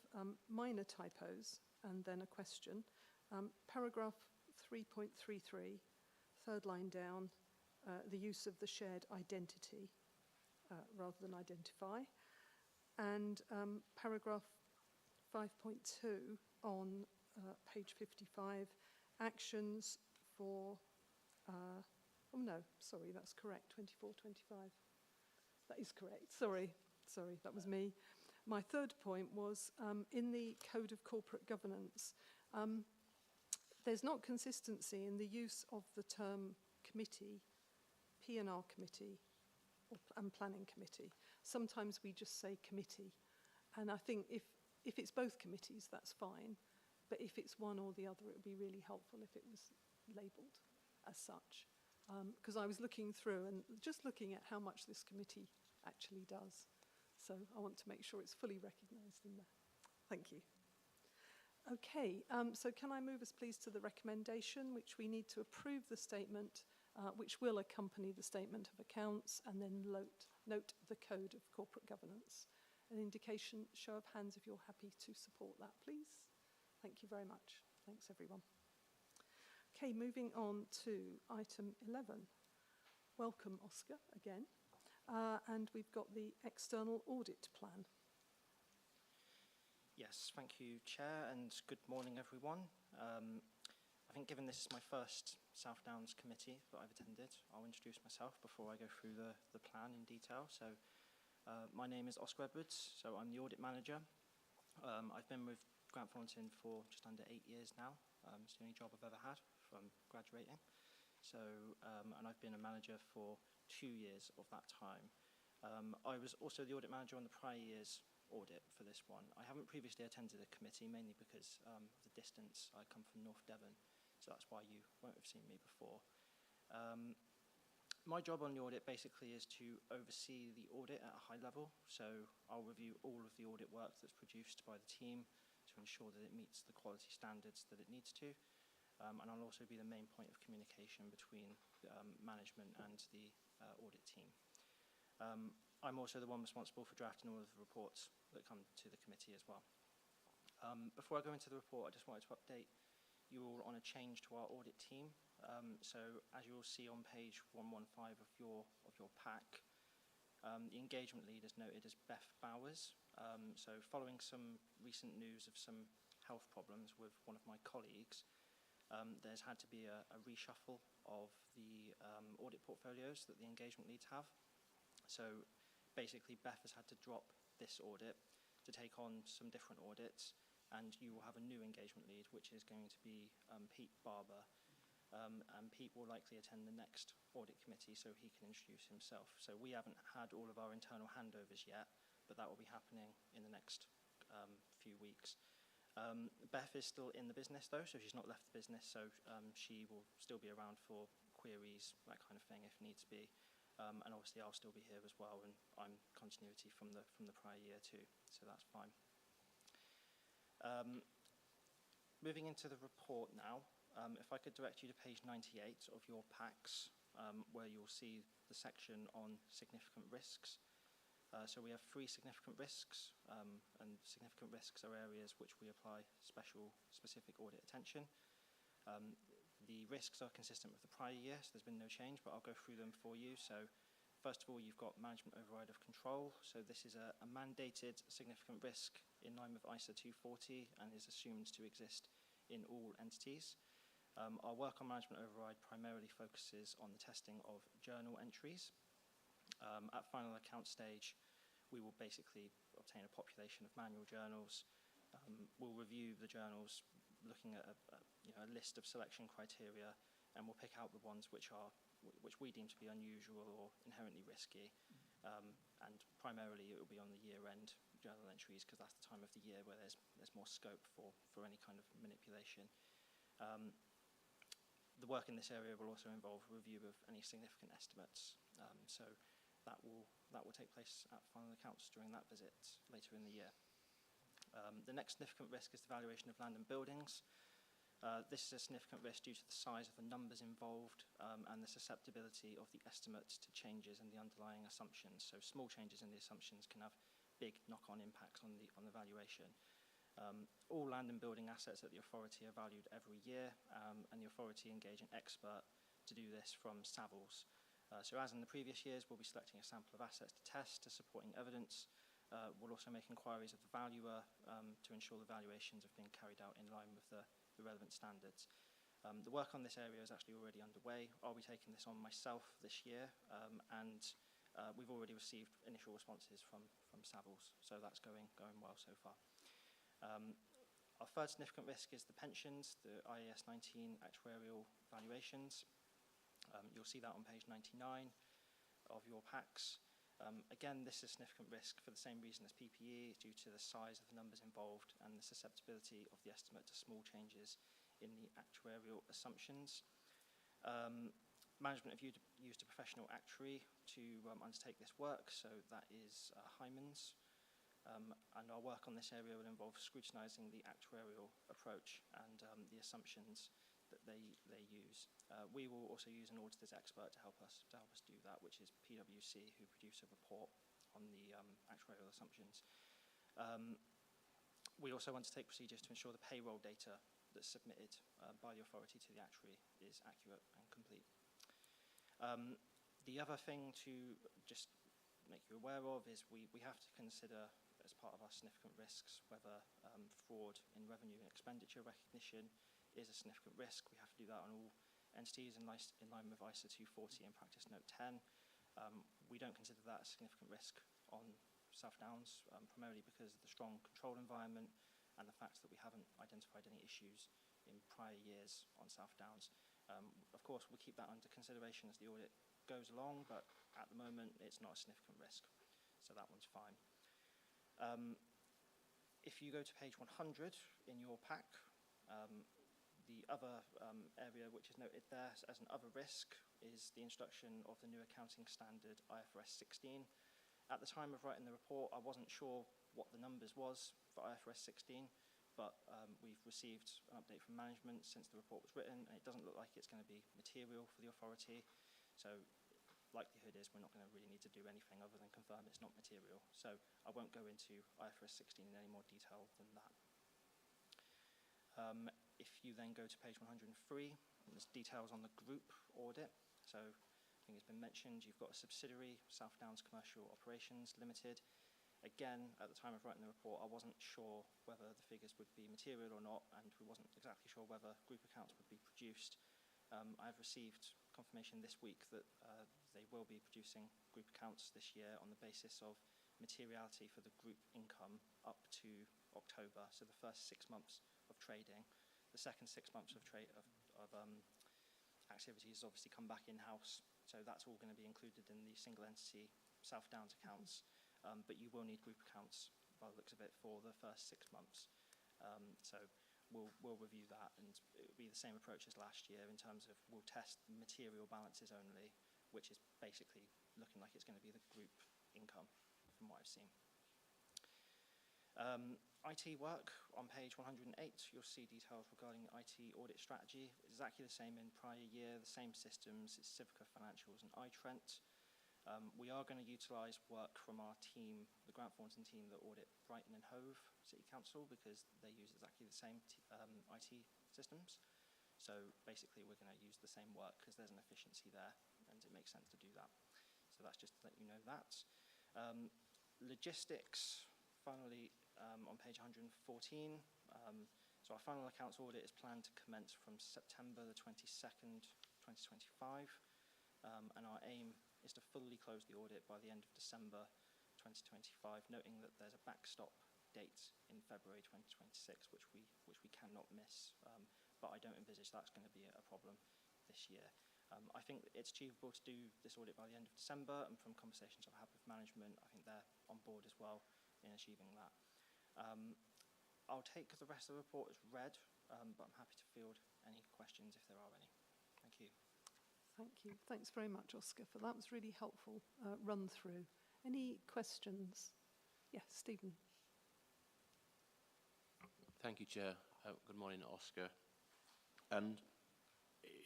minor typos and then a question. Paragraph 3.33, third line down, the use of the shared identity rather than identify. And paragraph 5.2 on page 55, actions for, oh no, sorry, that's correct, 24, 25. That is correct, sorry, that was me. My third point was in the Code of Corporate Governance, there's not consistency in the use of the term committee, P&R committee, and planning committee. Sometimes we just say committee. And I think if it's both committees, that's fine. But if it's one or the other, it would be really helpful if it was labelled as such. Because I was looking through and just looking at how much this committee actually does. So I want to make sure it's fully recognised in there. Thank you. Okay, so can I move us please to the recommendation, which we need to approve the statement, which will accompany the statement of accounts, and then note the Code of Corporate Governance. An indication, show of hands if you're happy to support that, please. Thank you very much. Thanks, everyone. Okay, moving on to item 11. Welcome, Oscar, again. And we've got the external audit plan. Yes, thank you, Chair, and good morning, everyone. I think given this is my first South Downs committee that I've attended, I'll introduce myself before I go through the plan in detail. So my name is Oscar Edwards, so I'm the audit manager. I've been with Grant Thornton for just under 8 years now. It's the only job I've ever had from graduating. So, and I've been a manager for 2 years of that time. I was also the audit manager on the prior year's audit for this one. I haven't previously attended a committee, mainly because of the distance. I come from North Devon, so that's why you won't have seen me before. My job on the audit basically is to oversee the audit at a high level, so I'll review all of the audit work that's produced by the team to ensure that it meets the quality standards that it needs to, and I'll also be the main point of communication between management and the audit team. I'm also the one responsible for drafting all of the reports that come to the committee as well. Before I go into the report, I just wanted to update you all on a change to our audit team. So as you will see on page 115 of your pack, the engagement lead is noted as Beth Bowers. So following some recent news of some health problems with one of my colleagues, there's had to be a reshuffle of the audit portfolios that the engagement leads have. So basically, Beth has had to drop this audit to take on some different audits, and you will have a new engagement lead, which is going to be Pete Barber. And Pete will likely attend the next audit committee so he can introduce himself. So we haven't had all of our internal handovers yet, but that will be happening in the next few weeks. Beth is still in the business though, so she's not left the business, so she will still be around for queries, that kind of thing if needs be. And obviously I'll still be here as well, and I'm continuity from the prior year too, so that's fine. Moving into the report now, if I could direct you to page 98 of your packs, where you'll see the section on significant risks. So we have 3 significant risks, and significant risks are areas which we apply specific audit attention. The risks are consistent with the prior year, so there's been no change, but I'll go through them for you. So first of all, you've got management override of control. So this is a mandated significant risk in line with ISA 240 and is assumed to exist in all entities. Our work on management override primarily focuses on the testing of journal entries. At final account stage, we will basically obtain a population of manual journals. We'll review the journals looking at a list of selection criteria, and we'll pick out the ones which we deem to be unusual or inherently risky. And primarily it will be on the year-end journal entries, because that's the time of the year where there's more scope for any kind of manipulation. The work in this area will also involve review of any significant estimates. So that will take place at final accounts during that visit later in the year. The next significant risk is the valuation of land and buildings. This is a significant risk due to the size of the numbers involved and the susceptibility of the estimates to changes in the underlying assumptions. So small changes in the assumptions can have big knock-on impacts on the valuation. All land and building assets at the authority are valued every year, and the authority engage an expert to do this from Savills. So as in the previous years, we'll be selecting a sample of assets to test to supporting evidence. We'll also make inquiries of the valuer to ensure the valuations have been carried out in line with the relevant standards. The work on this area is actually already underway. I'll be taking this on myself this year, and we've already received initial responses from Savills, so that's going well so far. Our third significant risk is the pensions, the IAS 19 actuarial valuations. You'll see that on page 99 of your packs. Again, this is a significant risk for the same reason as PPE, due to the size of the numbers involved and the susceptibility of the estimate to small changes in the actuarial assumptions. Management have used a professional actuary to undertake this work, so that is Hyman's. And our work on this area will involve scrutinising the actuarial approach and the assumptions that they use. We will also use an auditor's expert to help us do that, which is PwC, who produce a report on the actuarial assumptions. We also want to take procedures to ensure the payroll data that's submitted by the authority to the actuary is accurate and complete. The other thing to just make you aware of is we have to consider, as part of our significant risks, whether fraud in revenue and expenditure recognition is a significant risk. We have to do that on all entities in line with ISA 240 and Practice Note 10. We don't consider that a significant risk on South Downs, primarily because of the strong control environment and the fact that we haven't identified any issues in prior years on South Downs. Of course, we'll keep that under consideration as the audit goes along, but at the moment, it's not a significant risk, so that one's fine. If you go to page 100 in your pack, the other area which is noted there as an other risk is the introduction of the new accounting standard IFRS 16. At the time of writing the report, I wasn't sure what the numbers was for IFRS 16, but we've received an update from management since the report was written, and it doesn't look like it's going to be material for the authority. So likelihood is we're not going to really need to do anything other than confirm it's not material. So I won't go into IFRS 16 in any more detail than that. If you then go to page 103, there's details on the group audit. So I think it's been mentioned, you've got a subsidiary, South Downs Commercial Operations Limited. Again, at the time of writing the report, I wasn't sure whether the figures would be material or not, and we wasn't exactly sure whether group accounts would be produced. I've received confirmation this week that they will be producing group accounts this year on the basis of materiality for the group income up to October, so the first 6 months of trading. The second 6 months of activities obviously come back in-house, so that's all going to be included in the single entity South Downs accounts, but you will need group accounts by the looks of it for the first 6 months. So we'll review that, and it will be the same approach as last year in terms of we'll test material balances only, which is basically looking like it's going to be the group income from what I've seen. IT work, on page 108, you'll see details regarding IT audit strategy. Exactly the same in prior year, the same systems, it's Civica Financials and iTrent. We are going to utilise work from our team, the Grant Thornton team that audit Brighton and Hove City Council, because they use exactly the same IT systems. So basically we're going to use the same work because there's an efficiency there and it makes sense to do that. So that's just to let you know that. Logistics, finally, on page 114. So So our final accounts audit is planned to commence from September the 22nd, 2025, and our aim is to fully close the audit by the end of December 2025, noting that there's a backstop date in February 2026, which we cannot miss, but I don't envisage that's going to be a problem this year. I think it's achievable to do this audit by the end of December, and from conversations I've had with management, I think they're on board as well in achieving that. I'll take the rest of the report as read, but I'm happy to field any questions if there are any. Thank you. Thank you. Thanks very much, Oscar, for that. Was really helpful run through. Any questions? Yes, Stephen. Thank you, Chair. Good morning, Oscar. And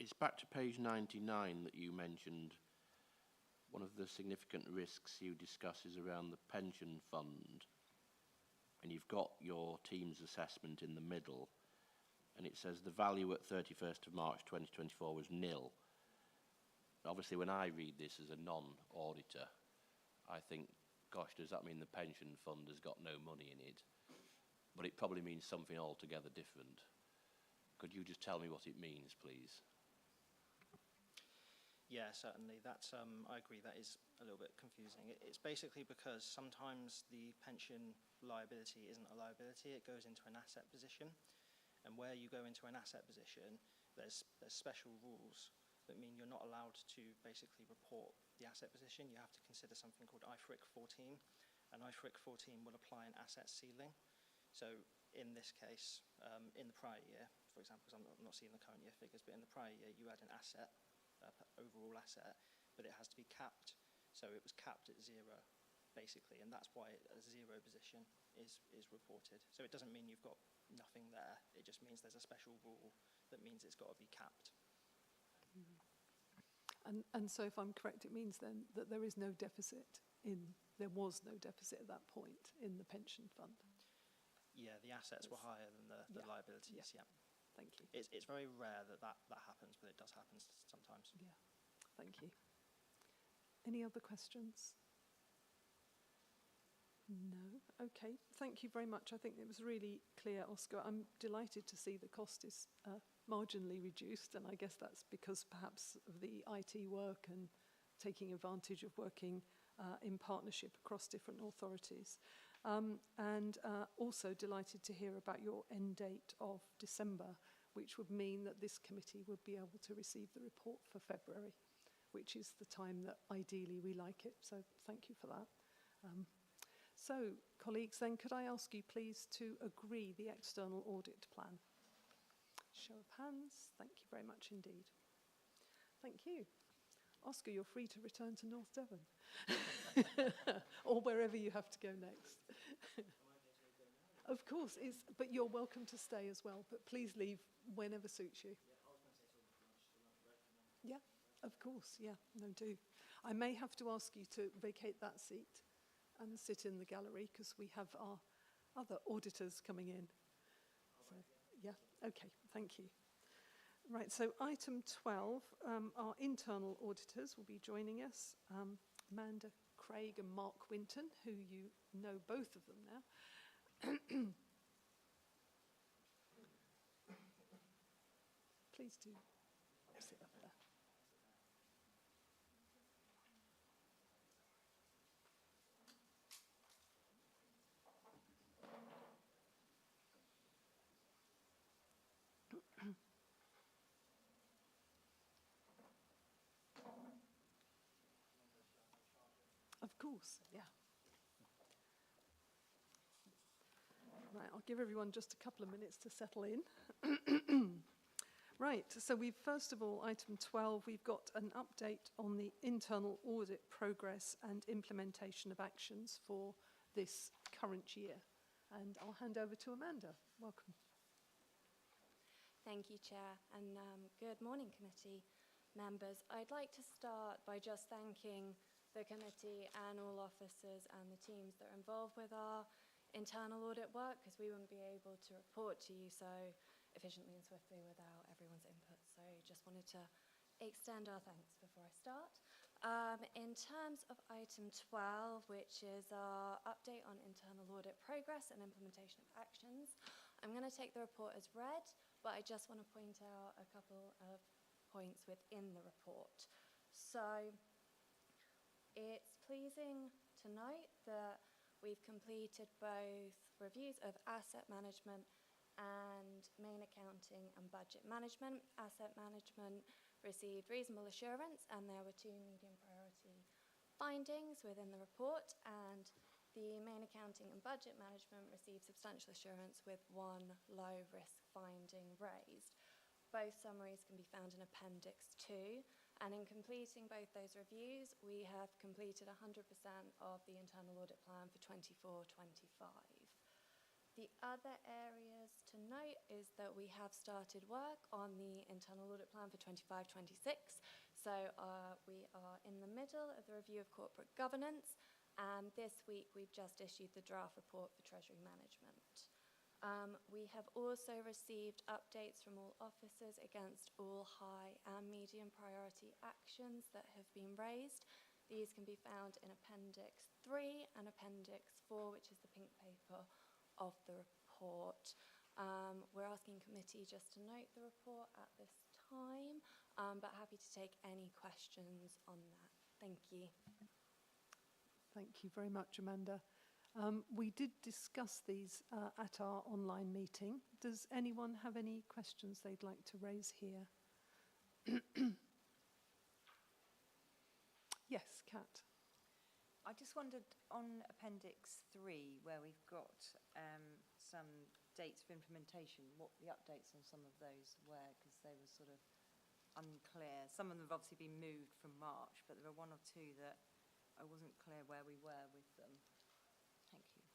it's back to page 99 that you mentioned. One of the significant risks you discuss is around the pension fund. And you've got your team's assessment in the middle. And it says the value at 31st of March 2024 was nil. Obviously, when I read this as a non-auditor, I think, gosh, does that mean the pension fund has got no money in it? But it probably means something altogether different. Could you just tell me what it means, please? Yeah, certainly. That's, I agree, that is a little bit confusing. It's basically because sometimes the pension liability isn't a liability, it goes into an asset position. And where you go into an asset position, there's special rules that mean you're not allowed to basically report the asset position. You have to consider something called IFRIC 14. And IFRIC 14 will apply an asset ceiling. So in this case, in the prior year, for example, because I'm not seeing the current year figures, but in the prior year, you had an asset, overall asset, but it has to be capped. So it was capped at 0, basically, and that's why a 0 position is reported. So it doesn't mean you've got nothing there. It just means there's a special rule that means it's got to be capped. And so if I'm correct, it means then that there was no deficit at that point in the pension fund. Yeah, the assets were higher than the liabilities, yeah. Thank you. It's very rare that happens, but it does happen sometimes. Yeah, thank you. Any other questions? No? Okay, thank you very much. I think it was really clear, Oscar. I'm delighted to see the cost is marginally reduced, and I guess that's because perhaps of the IT work and taking advantage of working in partnership across different authorities. And also delighted to hear about your end date of December, which would mean that this committee would be able to receive the report for February, which is the time that ideally we like it. So thank you for that. So, colleagues, then could I ask you please to agree the external audit plan? Show of hands. Thank you very much indeed. Thank you. Oscar, you're free to return to North Devon or wherever you have to go next. Of course, but you're welcome to stay as well, but please leave whenever suits you. Yeah, of course, yeah, no, do. I may have to ask you to vacate that seat and sit in the gallery because we have our other auditors coming in. So, yeah, okay, thank you. Right, so item 12, our internal auditors will be joining us, Amanda Craig and Mark Winton, who you know both of them now. Please do sit up there. Of course, yeah. Right, I'll give everyone just a couple of minutes to settle in. Right, so we've first of all, item 12, we've got an update on the internal audit progress and implementation of actions for this current year. And I'll hand over to Amanda. Welcome. Thank you, Chair, and good morning, committee members. I'd like to start by just thanking the committee and all officers and the teams that are involved with our internal audit work, because we wouldn't be able to report to you so efficiently and swiftly without everyone's input. So just wanted to extend our thanks before I start. In terms of item 12, which is our update on internal audit progress and implementation of actions, I'm going to take the report as read, but I just want to point out a couple of points within the report. So it's pleasing to note that we've completed both reviews of asset management and main accounting and budget management. Asset management received reasonable assurance, and there were 2 medium priority findings within the report, and the main accounting and budget management received substantial assurance with 1 low risk finding raised. Both summaries can be found in Appendix 2, and in completing both those reviews, we have completed 100% of the internal audit plan for 24-25. The other areas to note is that we have started work on the internal audit plan for 25-26. So we are in the middle of the review of corporate governance, and this week we've just issued the draft report for Treasury Management. We have also received updates from all officers against all high and medium priority actions that have been raised. These can be found in Appendix 3 and Appendix 4, which is the pink paper of the report. We're asking committee just to note the report at this time, but happy to take any questions on that. Thank you. Thank you very much, Amanda. We did discuss these at our online meeting. Does anyone have any questions they'd like to raise here? Yes, Kat. I just wondered on Appendix 3, where we've got some dates for implementation, what the updates on some of those were, because they were sort of unclear. Some of them have obviously been moved from March, but there were 1 or 2 that I wasn't clear where we were with them. Thank you.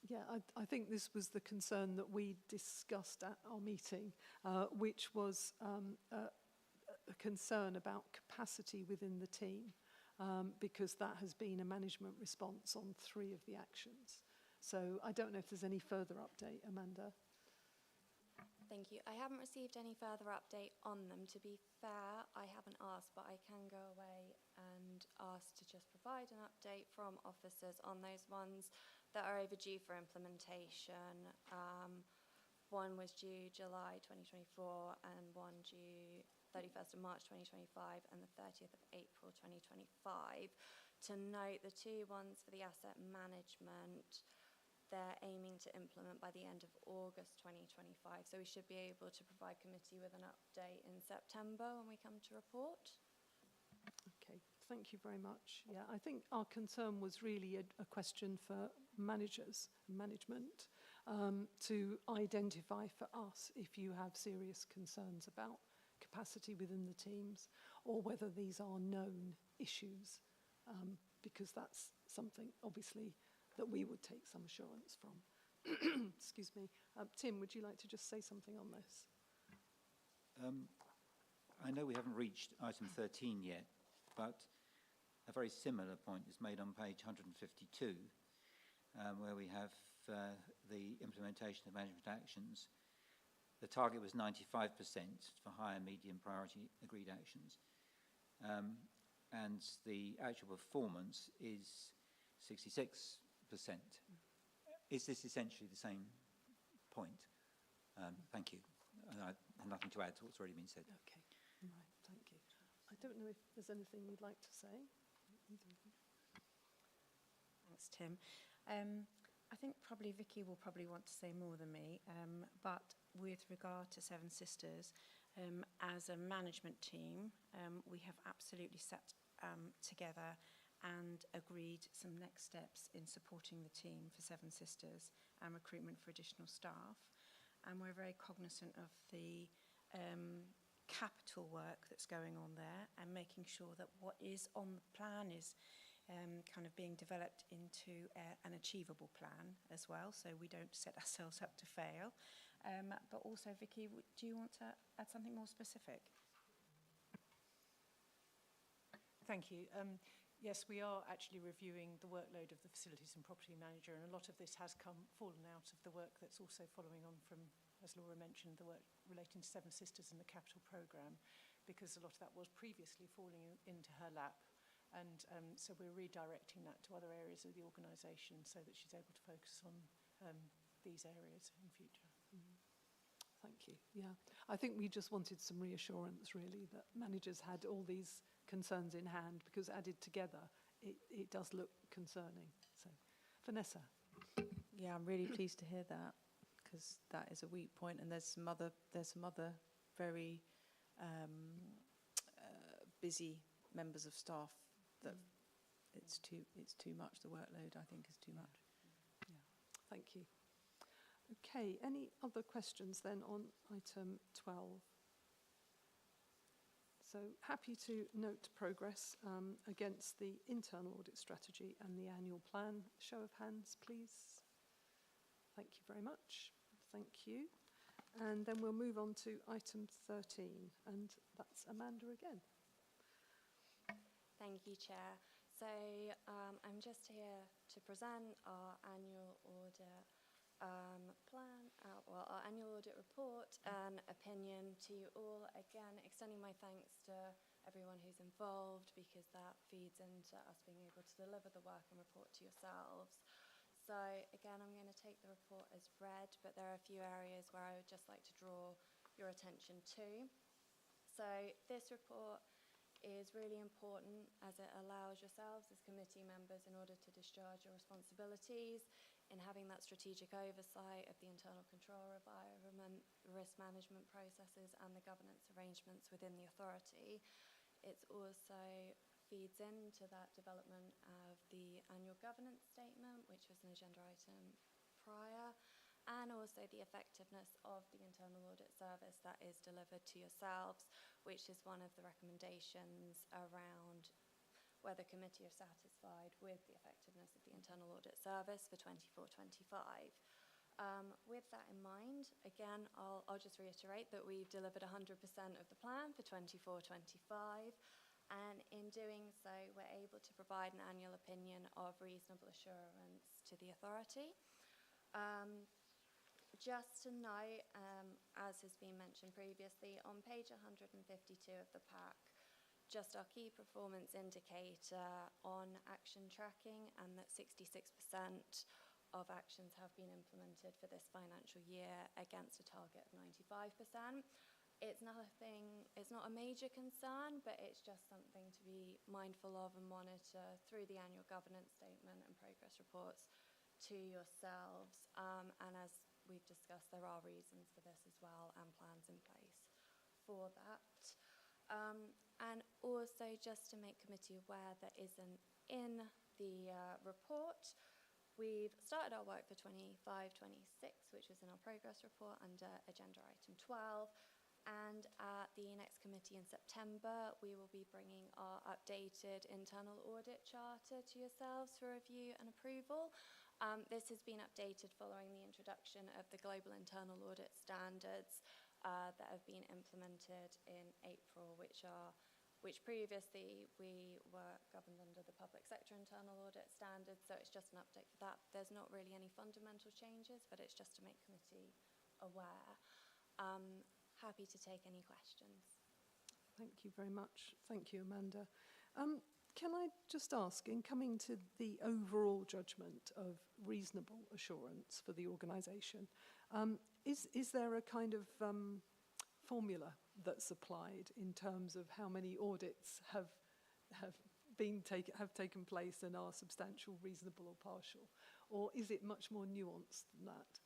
Yeah, I think this was the concern that we discussed at our meeting, which was a concern about capacity within the team, because that has been a management response on 3 of the actions. So I don't know if there's any further update, Amanda. Thank you. I haven't received any further update on them. To be fair, I haven't asked, but I can go away and ask to just provide an update from officers on those ones that are overdue for implementation. 1 was due July 2024 and 1 due 31st of March 2025 and the 30th of April 2025. To note, the 2 ones for the asset management, they're aiming to implement by the end of August 2025. So we should be able to provide committee with an update in September when we come to report. Okay, thank you very much. Yeah, I think our concern was really a question for managers and management to identify for us if you have serious concerns about capacity within the teams or whether these are known issues, because that's something obviously that we would take some assurance from. Excuse me. Tim, would you like to just say something on this? I know we haven't reached item 13 yet, but a very similar point is made on page 152, where we have the implementation of management actions. The target was 95% for high and medium priority agreed actions. And the actual performance is 66%. Is this essentially the same point? Thank you. And I have nothing to add to what's already been said. Okay, right, thank you. I don't know if there's anything you'd like to say. Thanks, Tim. I think probably Vicky will probably want to say more than me, but with regard to Seven Sisters, as a management team, we have absolutely sat together and agreed some next steps in supporting the team for Seven Sisters and recruitment for additional staff. And we're very cognizant of the capital work that's going on there and making sure that what is on the plan is kind of being developed into an achievable plan as well, so we don't set ourselves up to fail. But also, Vicky, do you want to add something more specific? Thank you. Yes, we are actually reviewing the workload of the facilities and property manager, and a lot of this has fallen out of the work that's also following on from, as Laura mentioned, the work relating to Seven Sisters and the capital programme, because a lot of that was previously falling into her lap. And so we're redirecting that to other areas of the organisation so that she's able to focus on these areas in future. Thank you. Yeah, I think we just wanted some reassurance, really, that managers had all these concerns in hand, because added together, it does look concerning. So, Vanessa. Yeah, I'm really pleased to hear that, because that is a weak point, and there's some other very busy members of staff that it's too much. The workload, I think, is too much. Yeah, thank you. Okay, any other questions then on item 12? So happy to note progress against the internal audit strategy and the annual plan. Show of hands, please. Thank you very much. Thank you. And then we'll move on to item 13, and that's Amanda again. Thank you, Chair. So I'm just here to present our annual audit our annual audit report and opinion to you all. Again, extending my thanks to everyone who's involved, because that feeds into us being able to deliver the work and report to yourselves. So again, I'm going to take the report as read, but there are a few areas where I would just like to draw your attention to. So this report is really important as it allows yourselves as committee members, in order to discharge your responsibilities in having that strategic oversight of the internal control environment, risk management processes and the governance arrangements within the authority. It also feeds into that development of the annual governance statement, which was an agenda item prior, and also the effectiveness of the internal audit service that is delivered to yourselves, which is one of the recommendations around whether committee are satisfied with the effectiveness of the internal audit service for 24-25. With that in mind, again, I'll just reiterate that we've delivered 100% of the plan for 24-25, and in doing so, we're able to provide an annual opinion of reasonable assurance to the authority. Just to note, as has been mentioned previously, on page 152 of the pack, just our key performance indicator on action tracking, and that 66% of actions have been implemented for this financial year against a target of 95%. It's not a major concern, but it's just something to be mindful of and monitor through the annual governance statement and progress reports to yourselves. And as we've discussed, there are reasons for this as well, and plans in place for that. And also, just to make committee aware that isn't in the report, we've started our work for 25-26, which is in our progress report under agenda item 12. And at the next committee in September, we will be bringing our updated internal audit charter to yourselves for review and approval. This has been updated following the introduction of the global internal audit standards that have been implemented in April, which previously we were governed under the public sector internal audit standards. So it's just an update for that. There's not really any fundamental changes, but it's just to make committee aware. Happy to take any questions. Thank you very much. Thank you, Amanda. Can I just ask, in coming to the overall judgment of reasonable assurance for the organisation, is there a kind of formula that's applied in terms of how many audits have taken place and are substantial, reasonable or partial? Or is it much more nuanced than that?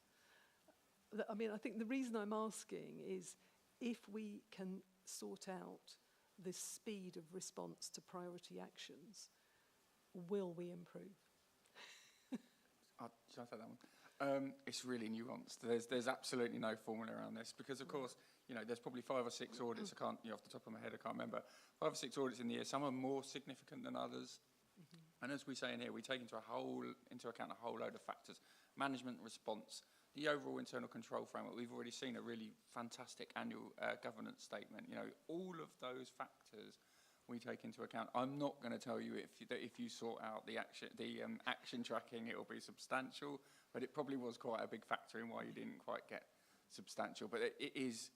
I mean, I think the reason I'm asking is if we can sort out the speed of response to priority actions, will we improve? Shall I take that one? It's really nuanced. There's absolutely no formula around this, because of course, you know, there's probably 5 or 6 audits. I can't, off the top of my head, I can't remember. 5 or 6 audits in the year. Some are more significant than others. And as we say in here, we take into account a whole load of factors: management response, the overall internal control framework. We've already seen a really fantastic annual governance statement. You know, all of those factors we take into account. I'm not going to tell you if you sort out the action tracking, it will be substantial, but it probably was quite a big factor in why you didn't quite get substantial. But it is,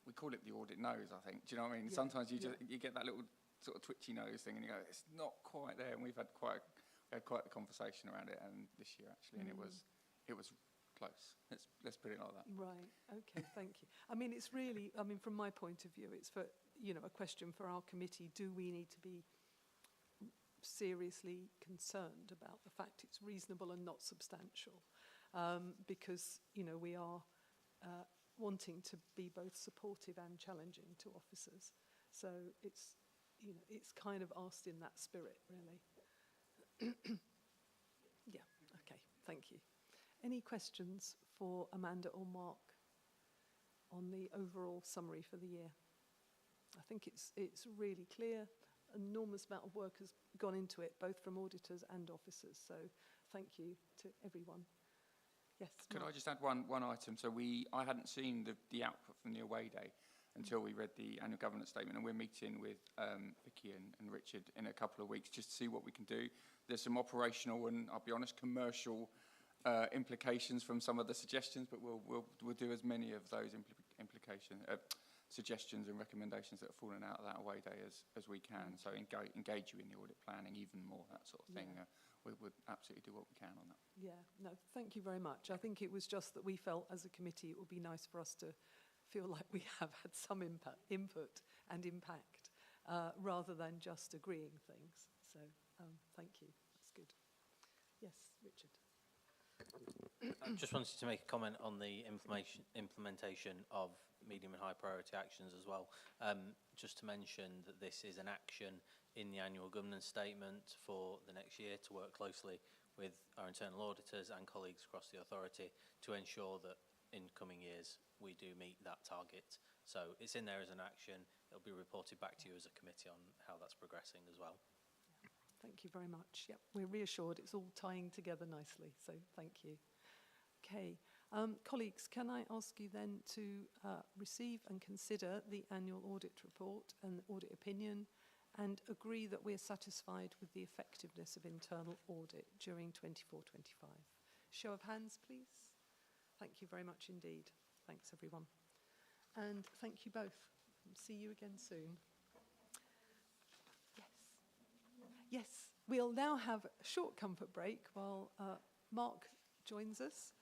we call it the audit nose, I think. Do you know what I mean? Yeah. Sometimes you get that little sort of twitchy nose thing, and you go, it's not quite there. And we had quite a conversation around it, and this year actually, and it was close. let's put it like that. Right, okay, thank you. I mean, it's really, I mean, from my point of view, it's for, you know, a question for our committee. Do we need to be seriously concerned about the fact it's reasonable and not substantial? Because, you know, we are wanting to be both supportive and challenging to officers. So it's, you know, it's kind of asked in that spirit, really. Yeah, okay, thank you. Any questions for Amanda or Mark on the overall summary for the year? I think it's really clear. An enormous amount of work has gone into it, both from auditors and officers. So thank you to everyone. Yes. Could Mark? I just add one item? So I hadn't seen the output from the away day until we read the annual governance statement, and we're meeting with Vicky and Richard in a couple of weeks just to see what we can do. There's some operational and, I'll be honest, commercial implications from some of the suggestions, but we'll do as many of those suggestions and recommendations that have fallen out of that away day as we can. So engage you in the audit planning even more, that sort of thing. Yeah. We would absolutely do what we can on that. Yeah, no, thank you very much. I think it was just that we felt as a committee it would be nice for us to feel like we have had some input and impact rather than just agreeing things. So thank you, that's good. Yes, Richard. I just wanted to make a comment on the implementation of medium and high priority actions as well. Just to mention that this is an action in the annual governance statement for the next year to work closely with our internal auditors and colleagues across the authority to ensure that in coming years we do meet that target. So it's in there as an action. It'll be reported back to you as a committee on how that's progressing as well. Yeah, thank you very much. Yep, we're reassured it's all tying together nicely, so thank you. Okay, colleagues, can I ask you then to receive and consider the annual audit report and audit opinion and agree that we're satisfied with the effectiveness of internal audit during 24-25. Show of hands, please. Thank you very much indeed. Thanks, everyone. And thank you both. See you again soon. Yes. Yes, we'll now have a short comfort break while Mark joins us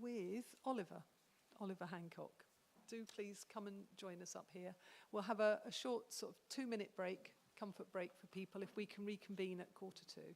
with Oliver Hancock. Do please come and join us up here. We'll have a short sort of 2-minute break, comfort break for people, if we can reconvene at 1:45.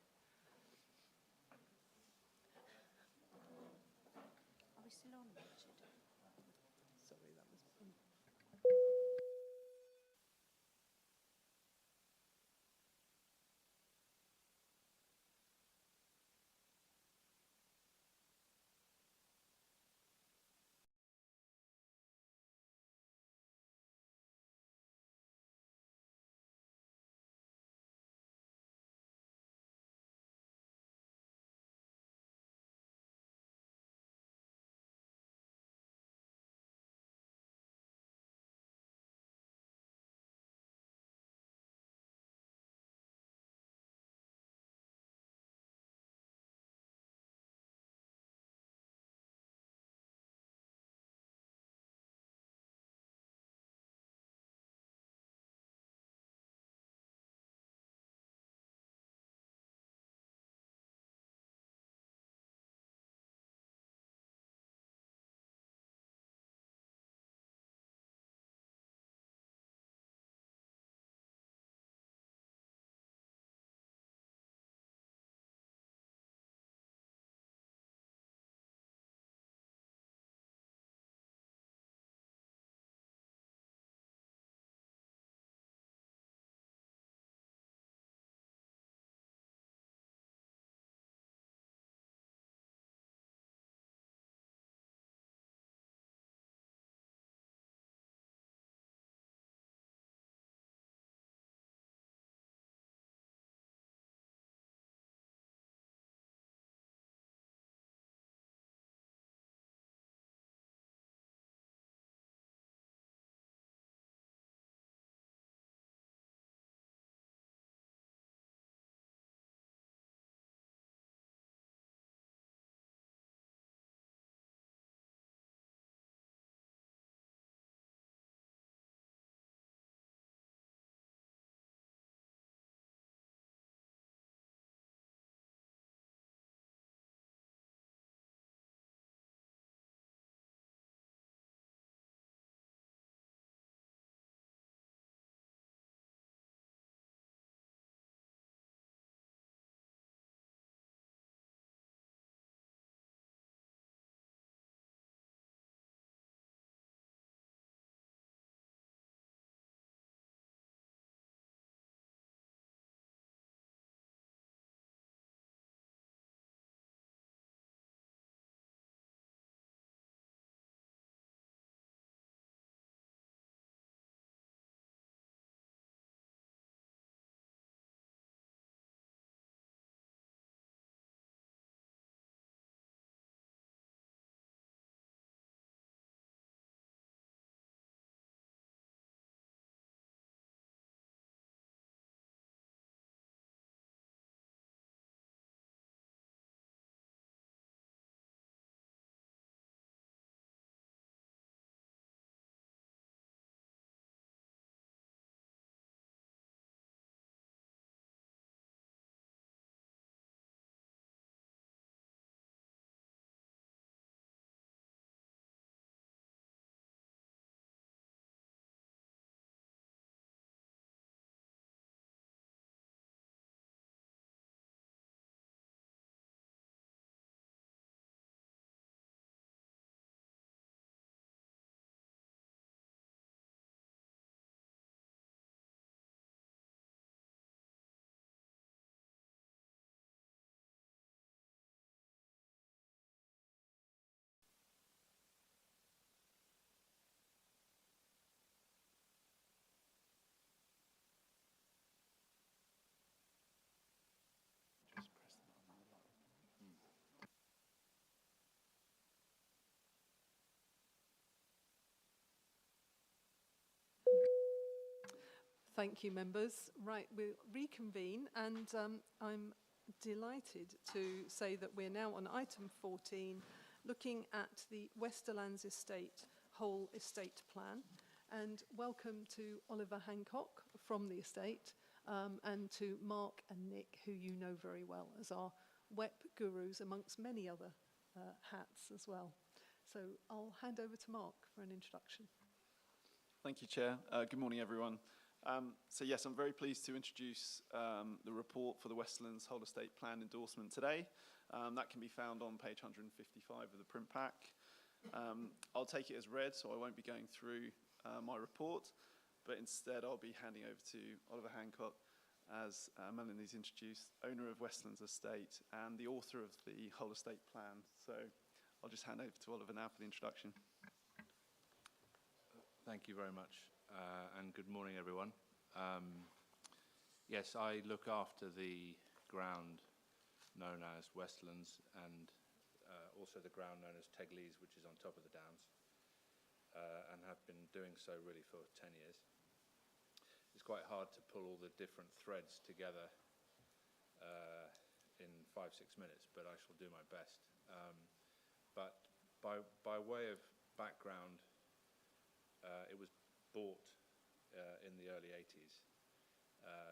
Thank you, members. Right, we'll reconvene, and I'm delighted to say that we're now on item 14, looking at the Westerlands Estate whole estate plan. And welcome to Oliver Hancock from the estate, and to Mark and Nick, who you know very well as our WEP gurus, amongst many other hats as well. So I'll hand over to Mark for an introduction. Thank you, Chair. Good morning, everyone. So yes, I'm very pleased to introduce the report for the Westerlands Whole Estate Plan endorsement today. That can be found on page 155 of the print pack. I'll take it as read, so I won't be going through my report, but instead I'll be handing over to Oliver Hancock, as Melanie's introduced, owner of Westerlands Estate and the author of the Whole Estate Plan. So I'll just hand over to Oliver now for the introduction. Thank you very much, and good morning, everyone. Yes, I look after the ground known as Westerlands and also the ground known as Tegleys, which is on top of the downs, and have been doing so really for 10 years. It's quite hard to pull all the different threads together in 5-6 minutes, but I shall do my best. But by way of background, it was bought in the early 80s.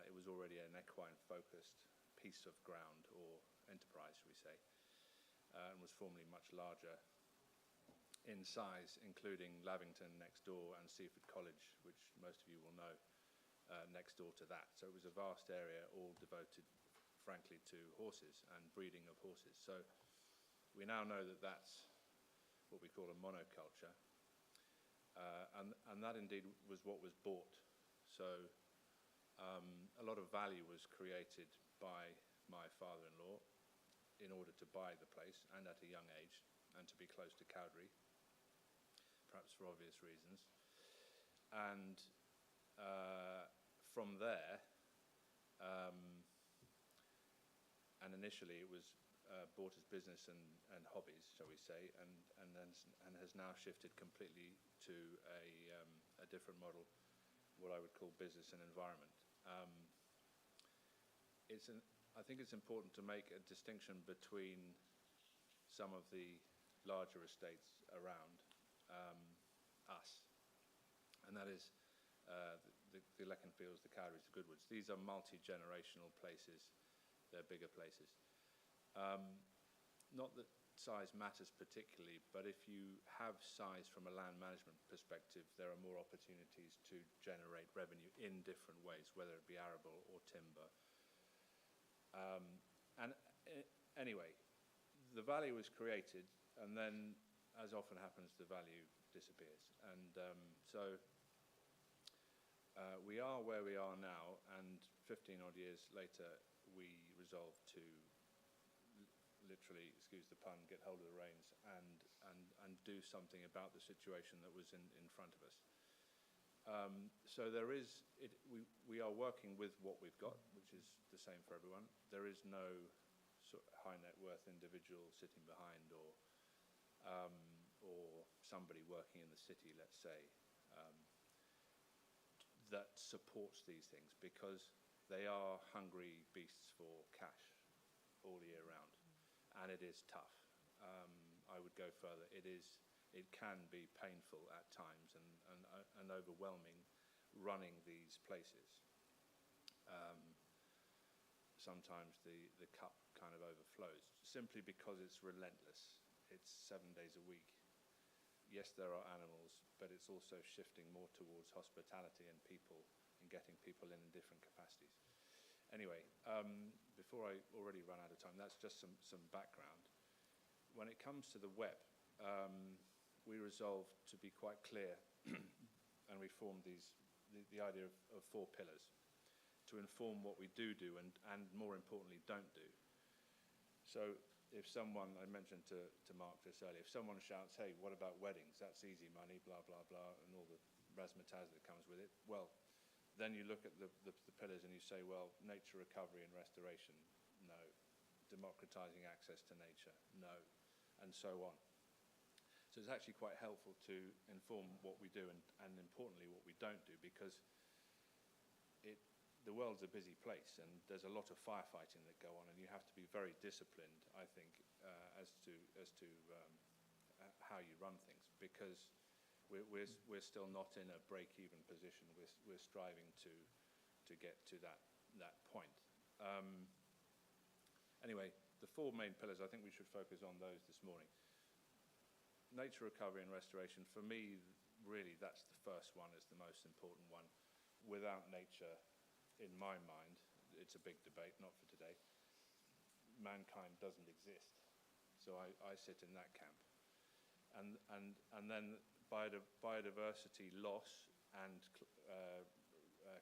It was already an equine-focused piece of ground, or enterprise, shall we say, and was formerly much larger in size, including Lavington next door and Seaford College, which most of you will know, next door to that. So it was a vast area, all devoted, frankly, to horses and breeding of horses. So we now know that that's what we call a monoculture. And that indeed was what was bought. So a lot of value was created by my father-in-law in order to buy the place, and at a young age, and to be close to Cowdray, perhaps for obvious reasons. And from there, and initially it was bought as business and hobbies, shall we say, and has now shifted completely to a different model, what I would call business and environment. I think it's important to make a distinction between some of the larger estates around us, and that is the Leconfields, the Cowdrays, the Goodwoods. These are multi-generational places. They're bigger places. Not that size matters particularly, but if you have size from a land management perspective, there are more opportunities to generate revenue in different ways, whether it be arable or timber. Anyway, the value is created, and then, as often happens, the value disappears. And so we are where we are now, and 15 odd years later, we resolved to literally, excuse the pun, get hold of the reins and do something about the situation that was in front of us. So there is, we are working with what we've got, which is the same for everyone. There is no sort of high net worth individual sitting behind, or somebody working in the city, let's say, that supports these things, because they are hungry beasts for cash all year round, and it is tough. I would go further. It can be painful at times and overwhelming running these places. Sometimes the cup kind of overflows, simply because it's relentless. It's 7 days a week. Yes, there are animals, but it's also shifting more towards hospitality and people, and getting people in different capacities. Anyway, before I already run out of time, that's just some background. When it comes to the WEP, we resolved to be quite clear, and we formed the idea of 4 pillars to inform what we do and more importantly, don't do. So if someone, I mentioned to Mark just earlier, if someone shouts, hey, what about weddings? That's easy money, blah, blah, blah, and all the razzmatazz that comes with it. Well, then you look at the pillars and you say, well, nature recovery and restoration, no. Democratizing access to nature, no, and so on. So it's actually quite helpful to inform what we do and importantly what we don't do, because the world's a busy place, and there's a lot of firefighting that go on, and you have to be very disciplined, I think, as to how you run things, because we're still not in a break-even position. We're striving to get to that point. Anyway, the 4 main pillars, I think we should focus on those this morning. Nature recovery and restoration, for me, really that's the first one, is the most important one. Without nature, in my mind, it's a big debate, not for today, mankind doesn't exist. So I sit in that camp. And then biodiversity loss and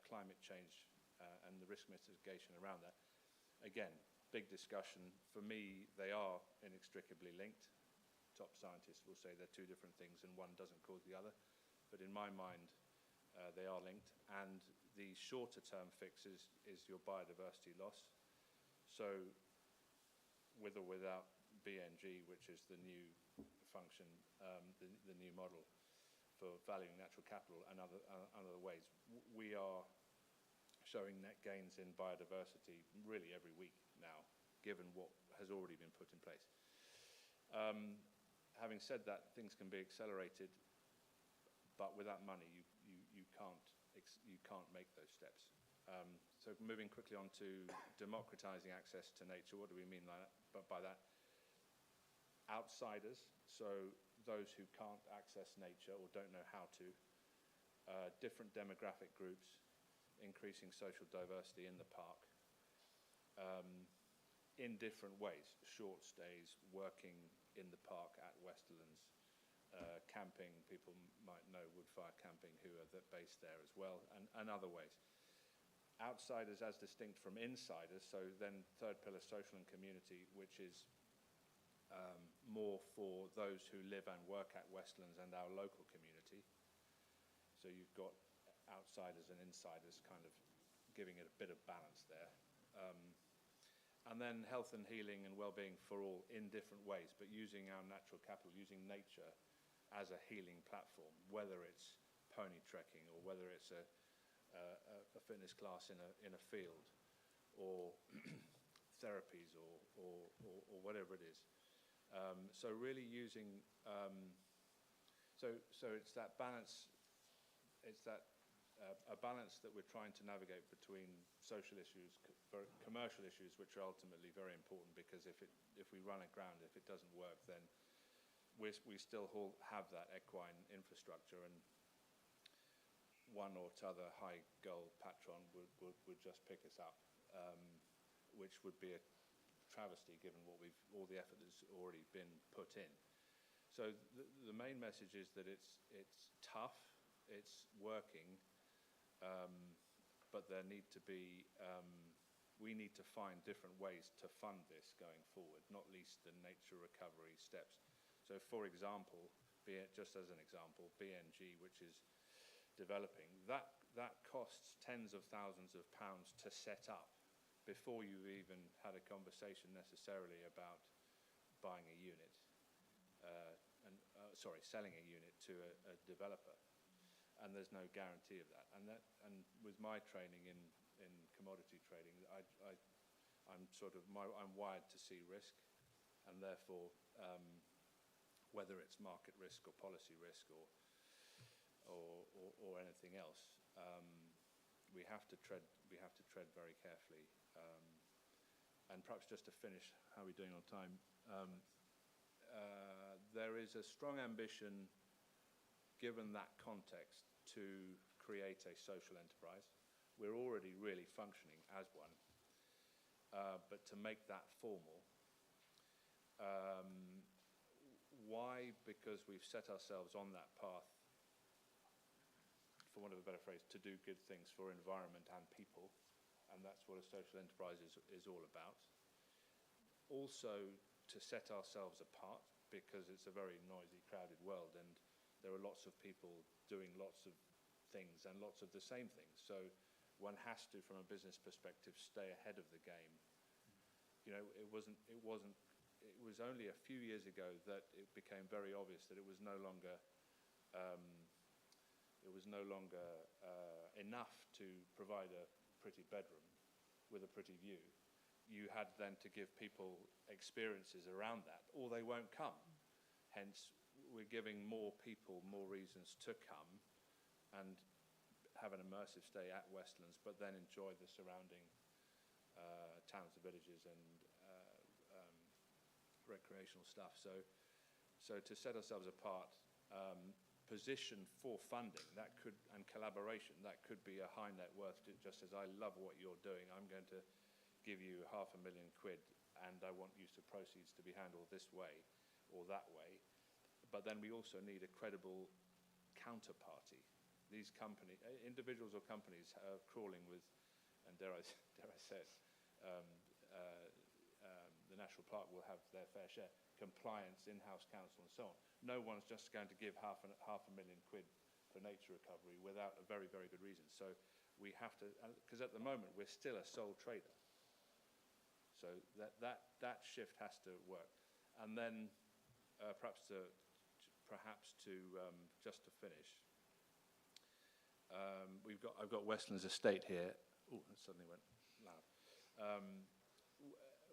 climate change and the risk mitigation around that, again, big discussion. For me, they are inextricably linked. Top scientists will say they're 2 different things and one doesn't cause the other. But in my mind, they are linked. And the shorter term fix is your biodiversity loss. So with or without BNG, which is the new function, the new model for valuing natural capital and other ways, we are showing net gains in biodiversity really every week now, given what has already been put in place. Having said that, things can be accelerated, but without money, you can't make those steps. So moving quickly on to democratizing access to nature, what do we mean by that? Outsiders, so those who can't access nature or don't know how to, different demographic groups, increasing social diversity in the park, in different ways, short stays, working in the park at Westerlands, camping, people might know Woodfire Camping who are based there as well, and other ways. Outsiders as distinct from insiders, so then 3rd pillar, social and community, which is more for those who live and work at Westlands and our local community. So you've got outsiders and insiders kind of giving it a bit of balance there. And then health and healing and well-being for all in different ways, but using our natural capital, using nature as a healing platform, whether it's pony trekking or whether it's a fitness class in a field or therapies or whatever it is. So really using, so it's that balance, it's that a balance that we're trying to navigate between social issues, commercial issues, which are ultimately very important, because if we run aground, if it doesn't work, then we still have that equine infrastructure, and one or t'other high goal patron would just pick us up, which would be a travesty given all the effort that's already been put in. So the main message is that it's tough, it's working, but there need to be, we need to find different ways to fund this going forward, not least the nature recovery steps. So for example, just as an example, BNG, which is developing, that costs tens of thousands of pounds to set up before you've even had a conversation necessarily about buying a unit, selling a unit to a developer. And there's no guarantee of that. And with my training in commodity trading, I'm wired to see risk, and therefore, whether it's market risk or policy risk or anything else, we have to tread very carefully. And perhaps just to finish, how are we doing on time? There is a strong ambition, given that context, to create a social enterprise. We're already really functioning as one, but to make that formal. Why? Because we've set ourselves on that path, for want of a better phrase, to do good things for environment and people, and that's what a social enterprise is all about. Also, to set ourselves apart, because it's a very noisy, crowded world, and there are lots of people doing lots of things and lots of the same things. So one has to, from a business perspective, stay ahead of the game. You know, it was only a few years ago that it became very obvious that it was no longer enough to provide a pretty bedroom with a pretty view. You had then to give people experiences around that, or they won't come. Hence, we're giving more people more reasons to come and have an immersive stay at Westlands, but then enjoy the surrounding towns and villages and recreational stuff. So to set ourselves apart, position for funding that could, and collaboration, that could be a high net worth. Just as I love what you're doing, I'm going to give you £500,000 and I want use of proceeds to be handled this way or that way. But then we also need a credible counterparty. These individuals or companies are crawling with, and dare I say it, the National Park will have their fair share, compliance, in-house counsel and so on. No one's just going to give £500,000 for nature recovery without a very, very good reason. So we have to, because at the moment we're still a sole trader. So that shift has to work. And then perhaps to just to finish, I've got Westlands Estate here. Oh, that suddenly went loud.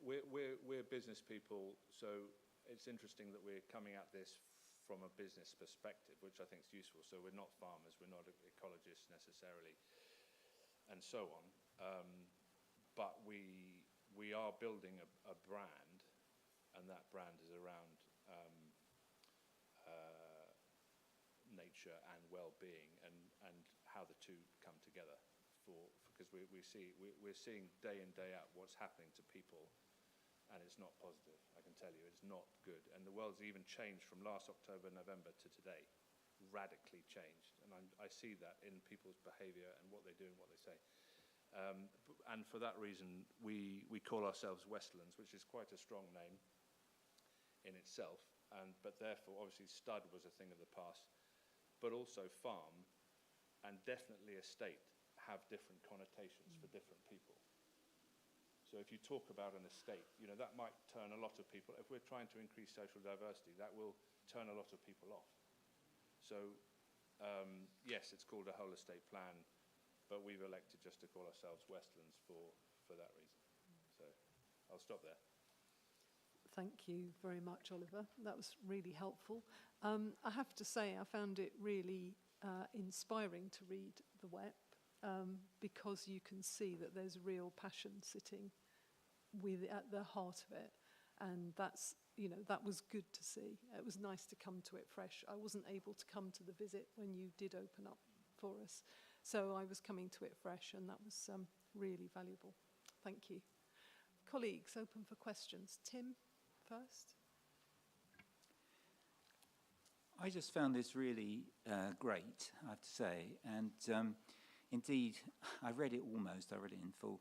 We're business people, so it's interesting that we're coming at this from a business perspective, which I think is useful. So we're not farmers, we're not ecologists necessarily, and so on. But we are building a brand, and that brand is around nature and well-being, and how the two come together. Because we're seeing day in day out what's happening to people, and it's not positive. I can tell you, it's not good. And the world's even changed from last October, November to today, radically changed. And I see that in people's behaviour and what they do and what they say. And for that reason, we call ourselves Westlands, which is quite a strong name in itself. But therefore, obviously, stud was a thing of the past, but also farm and definitely estate have different connotations for different people. So if you talk about an estate, that might turn a lot of people. If we're trying to increase social diversity, that will turn a lot of people off. So yes, it's called a whole estate plan, but we've elected just to call ourselves Westlands for that reason. So I'll stop there. Thank you very much, Oliver. That was really helpful. I have to say, I found it really inspiring to read the WEP, because you can see that there's real passion sitting at the heart of it. And that's, that was good to see. It was nice to come to it fresh. I wasn't able to come to the visit when you did open up for us. So I was coming to it fresh, and that was really valuable. Thank you. Colleagues, open for questions. Tim, first. I just found this really great, I have to say. And indeed, I read it in full,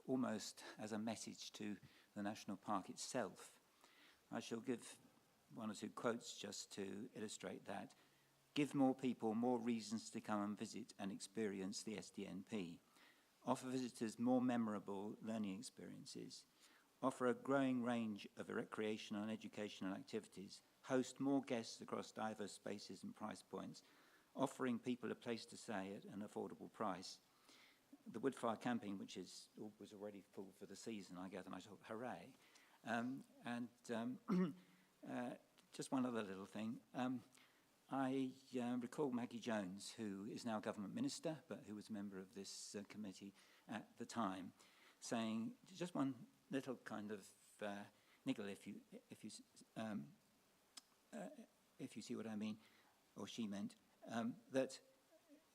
almost as a message to the National Park itself. I shall give one or two quotes just to illustrate that. Give more people more reasons to come and visit and experience the SDNP. Offer visitors more memorable learning experiences. Offer a growing range of recreational and educational activities. Host more guests across diverse spaces and price points. Offering people a place to stay at an affordable price. The woodfire camping, which was already full for the season, I gather, and I thought, hooray. Just one other little thing. I recall Maggie Jones, who is now government minister, but who was a member of this committee at the time, saying just one little kind of niggle, if you see what I mean, or she meant, that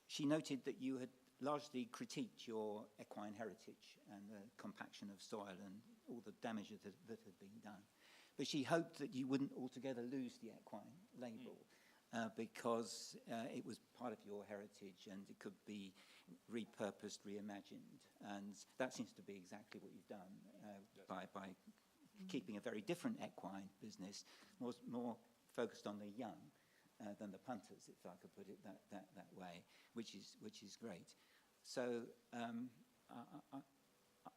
she noted that you had largely critiqued your equine heritage and the compaction of soil and all the damage that had been done. But she hoped that you wouldn't altogether lose the equine label, because it was part of your heritage and it could be repurposed, reimagined. And that seems to be exactly what you've done by keeping a very different equine business, more focused on the young than the punters, if I could put it that way, which is great. So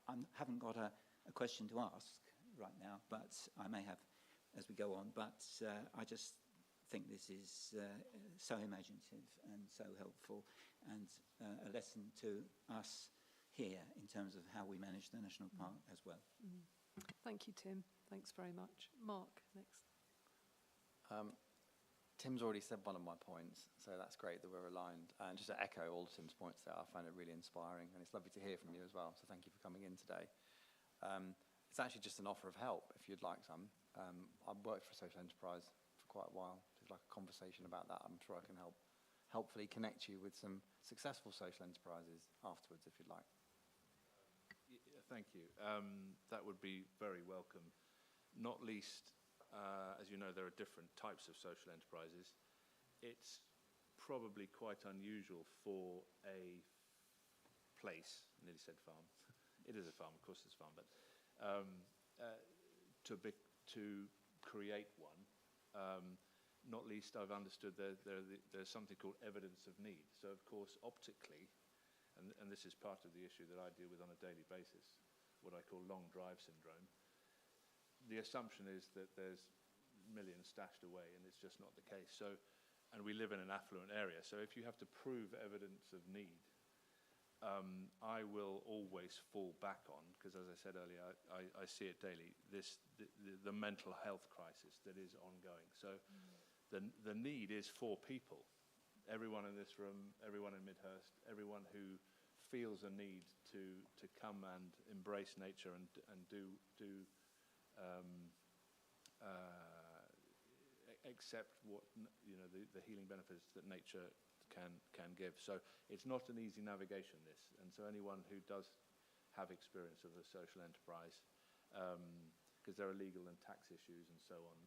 I haven't got a question to ask right now, but I may have as we go on. But I just think this is so imaginative and so helpful, and a lesson to us here in terms of how we manage the national park as well. Thank you, Tim. Thanks very much. Mark, next. Tim's already said one of my points, so that's great that we're aligned. And just to echo all of Tim's points there, I find it really inspiring, and it's lovely to hear from you as well, so thank you for coming in today. It's actually just an offer of help, if you'd like some. I've worked for a social enterprise for quite a while. If you'd like a conversation about that, I'm sure I can helpfully connect you with some successful social enterprises afterwards, if you'd like. Thank you. That would be very welcome. Not least, as you know, there are different types of social enterprises. It's probably quite unusual for a place, I nearly said farm, it is a farm, of course it's a farm, but to create one. Not least, I've understood there's something called evidence of need. So, of course, optically, and this is part of the issue that I deal with on a daily basis, what I call long drive syndrome, the assumption is that there's millions stashed away, and it's just not the case. So, and we live in an affluent area, so if you have to prove evidence of need, I will always fall back on, because as I said earlier, I see it daily, the mental health crisis that is ongoing. So the need is for people. Everyone in this room, everyone in Midhurst, everyone who feels a need to come and embrace nature and accept what, you know, the healing benefits that nature can give. So it's not an easy navigation, this, and so anyone who does have experience of a social enterprise, because there are legal and tax issues and so on,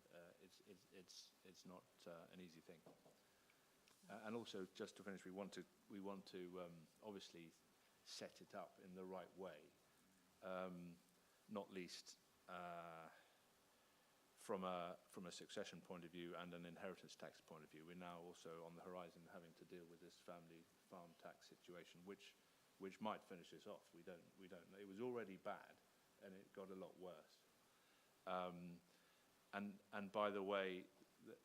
it's not an easy thing. And also, just to finish, we want to obviously set it up in the right way, not least from a succession point of view and an inheritance tax point of view. We're now also on the horizon having to deal with this family farm tax situation, which might finish us off. We don't know. It was already bad, and it got a lot worse. And by the way,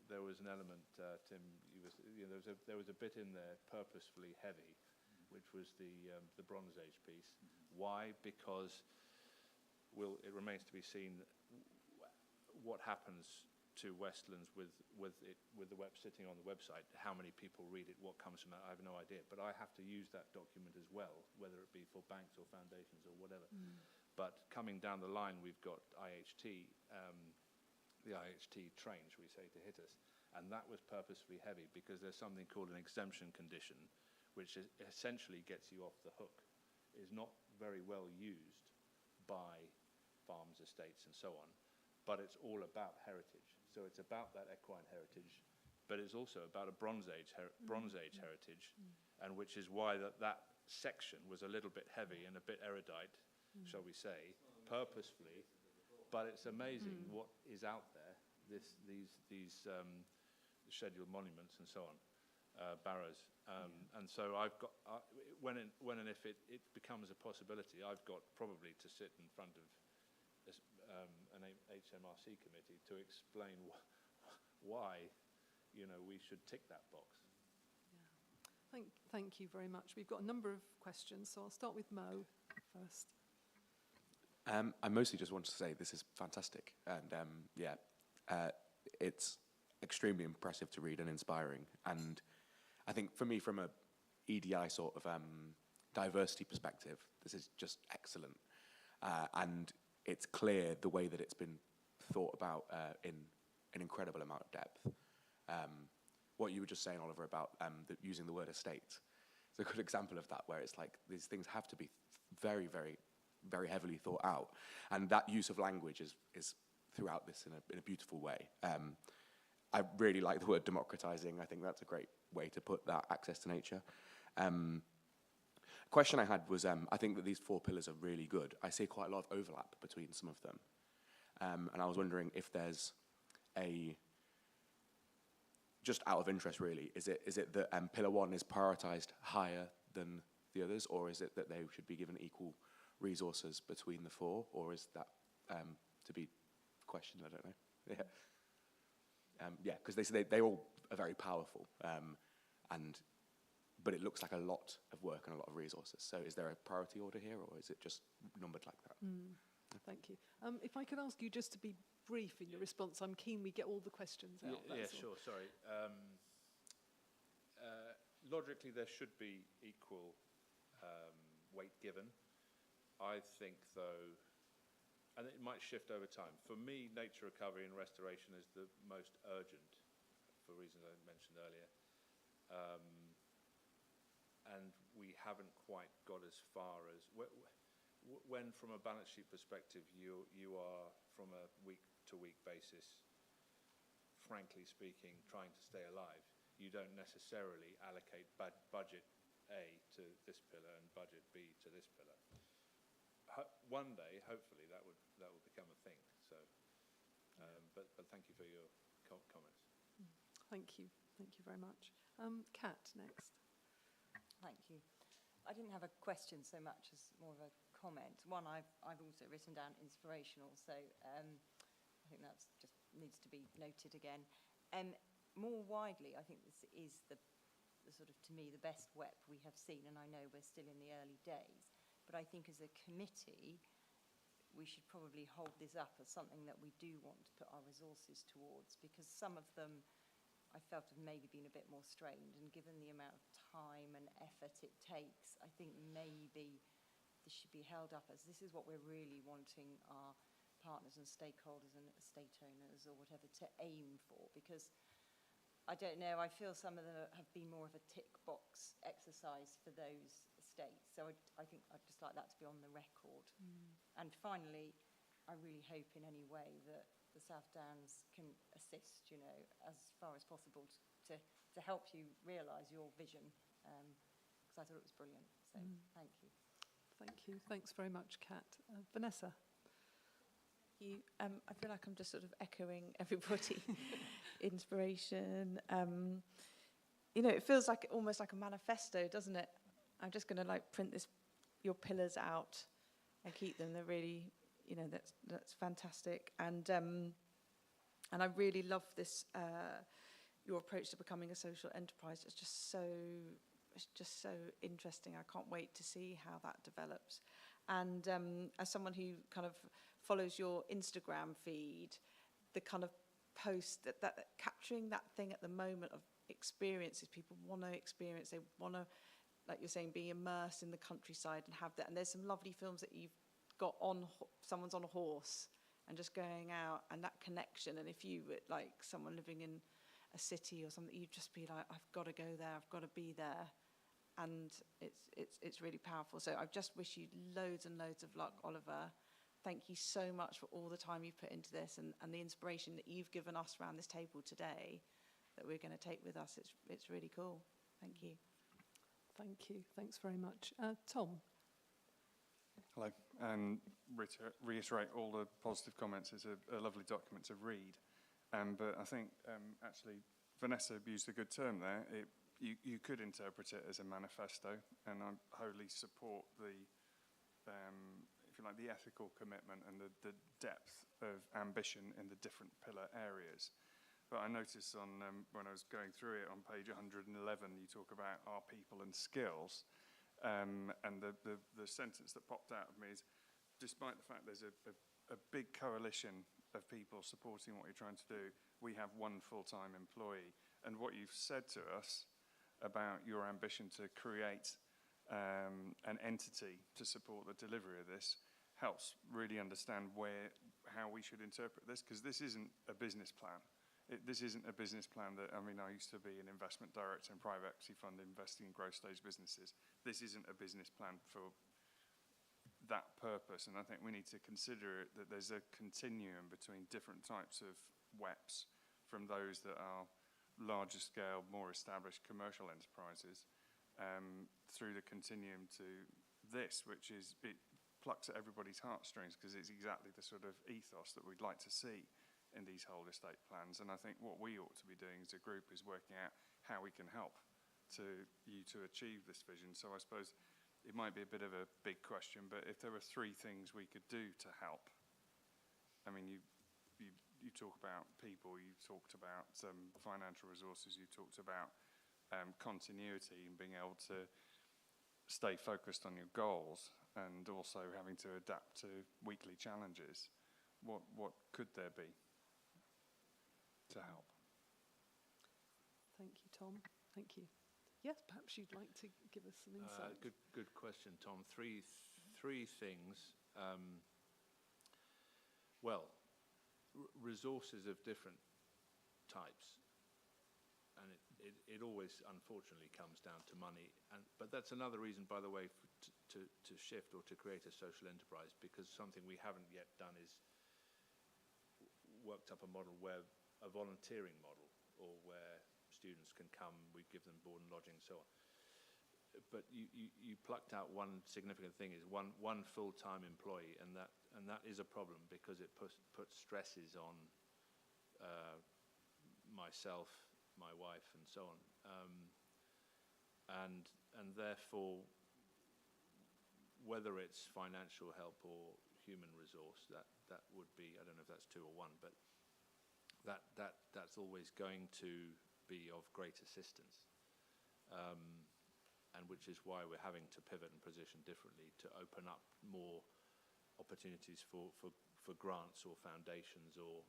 there was an element, Tim. There was a bit in there purposefully heavy, which was the Bronze Age piece. Why? Because it remains to be seen what happens to Westlands with the web sitting on the website. How many people read it? What comes from that? I have no idea. But I have to use that document as well, whether it be for banks or foundations or whatever. But coming down the line, we've got IHT, the IHT train, shall we say, to hit us. And that was purposefully heavy because there's something called an exemption condition, which essentially gets you off the hook, is not very well used by farms, estates, and so on. But it's all about heritage. So it's about that equine heritage, but it's also about a Bronze Age heritage, and which is why that section was a little bit heavy and a bit erudite, shall we say, purposefully. But it's amazing what is out there. These scheduled monuments and so on, barrows, and so I've got when and if it becomes a possibility, I've got probably to sit in front of an HMRC committee to explain why, you know, we should tick that box. Yeah. Thank you very much. We've got a number of questions, so I'll start with Mo first. I mostly just want to say this is fantastic, and it's extremely impressive to read and inspiring. And I think for me, from a EDI sort of diversity perspective, this is just excellent. And it's clear the way that it's been thought about in an incredible amount of depth. What you were just saying, Oliver, about using the word estate, it's a good example of that, where it's like these things have to be very, very, very heavily thought out. And that use of language is throughout this in a beautiful way. I really like the word democratizing. I think that's a great way to put that access to nature. Question I had was, I think that these 4 pillars are really good. I see quite a lot of overlap between some of them. And I was wondering if there's just out of interest really, is it that pillar 1 is prioritized higher than the others, or is it that they should be given equal resources between the 4, or is that to be questioned? I don't know. Yeah, because they all are very powerful, and but it looks like a lot of work and a lot of resources. So is there a priority order here, or is it just numbered like that? Thank you. If I could ask you just to be brief in your response, I'm keen we get all the questions out. Yeah, that's all. sure, sorry. Logically, there should be equal weight given. I think, though, and it might shift over time. For me, nature recovery and restoration is the most urgent, for reasons I mentioned earlier. And we haven't quite got as far as... When, from a balance sheet perspective, you are, from a week-to-week basis, frankly speaking, trying to stay alive, you don't necessarily allocate budget A to this pillar and budget B to this pillar. One day, hopefully, that would become a thing. So, but thank you for your comments. Thank you very much. Kat, next. Thank you. I didn't have a question so much as more of a comment. One, I've also written down inspirational, so I think that just needs to be noted again. More widely, I think this is the sort of, to me, the best WEP we have seen, and I know we're still in the early days, but I think as a committee, we should probably hold this up as something that we do want to put our resources towards, because some of them I felt have maybe been a bit more strained, and given the amount of time and effort it takes, I think maybe this should be held up as this is what we're really wanting our partners and stakeholders and estate owners or whatever to aim for, because I don't know, I feel some of them have been more of a tick box exercise for those estates, so I think I'd just like that to be on the record. And finally, I really hope in any way that the South Downs can assist, you know, as far as possible to help you realise your vision, because I thought it was brilliant, so thank you. Thank you. Thanks very much, Kat. Vanessa. I feel like I'm just sort of echoing everybody. Inspiration. You know, it feels like almost like a manifesto, doesn't it? I'm just going to like print your pillars out and keep them. They're really, you know, that's fantastic. And I really love this your approach to becoming a social enterprise. It's just so interesting. I can't wait to see how that develops. And as someone who kind of follows your Instagram feed, the kind of post that capturing that thing at the moment of experiences people want to experience, they want to, like you're saying, be immersed in the countryside and have that. And there's some lovely films that you've got on, someone's on a horse and just going out, and that connection. And if you were like someone living in a city or something, you'd just be like, I've got to go there, I've got to be there. And it's really powerful. So I just wish you loads and loads of luck, Oliver. Thank you so much for all the time you've put into this and the inspiration that you've given us around this table today that we're going to take with us. It's really cool. Thank you. Thank you. Thanks very much. Tom. Hello. And reiterate all the positive comments. It's a lovely document to read. But I think actually Vanessa used a good term there. You could interpret it as a manifesto, and I wholly support the, if you like, the ethical commitment and the depth of ambition in the different pillar areas. But I noticed on when I was going through it on page 111, you talk about our people and skills, and the sentence that popped out of me is, despite the fact there's a big coalition of people supporting what you're trying to do, we have one full-time employee. And what you've said to us about your ambition to create an entity to support the delivery of this helps really understand how we should interpret this, because this isn't a business plan. This isn't a business plan that, I mean, I used to be an investment director in private equity fund investing in growth stage businesses. This isn't a business plan for that purpose, and I think we need to consider that there's a continuum between different types of WEPs, from those that are larger scale, more established commercial enterprises, through the continuum to this, which is, it plucks at everybody's heartstrings, because it's exactly the sort of ethos that we'd like to see in these whole estate plans. And I think what we ought to be doing as a group is working out how we can help you to achieve this vision. So I suppose it might be a bit of a big question, but if there were 3 things we could do to help, I mean, you talk about people, you talked about financial resources, you talked about continuity and being able to stay focused on your goals and also having to adapt to weekly challenges. What could there be to help? Thank you, Tom. Thank you. Yes, perhaps you'd like to give us some insight. Good question, Tom. Three things. Resources of different types, and it always unfortunately comes down to money. But that's another reason, by the way, to shift or to create a social enterprise, because something we haven't yet done is worked up a model where a volunteering model, or where students can come, we give them board and lodging, so on. But you plucked out one significant thing, is one full-time employee, and that is a problem, because it puts stresses on myself, my wife, and so on, and therefore, whether it's financial help or human resource, that would be, I don't know if that's 2 or 1, but that's always going to be of great assistance. And which is why we're having to pivot and position differently to open up more opportunities for grants or foundations or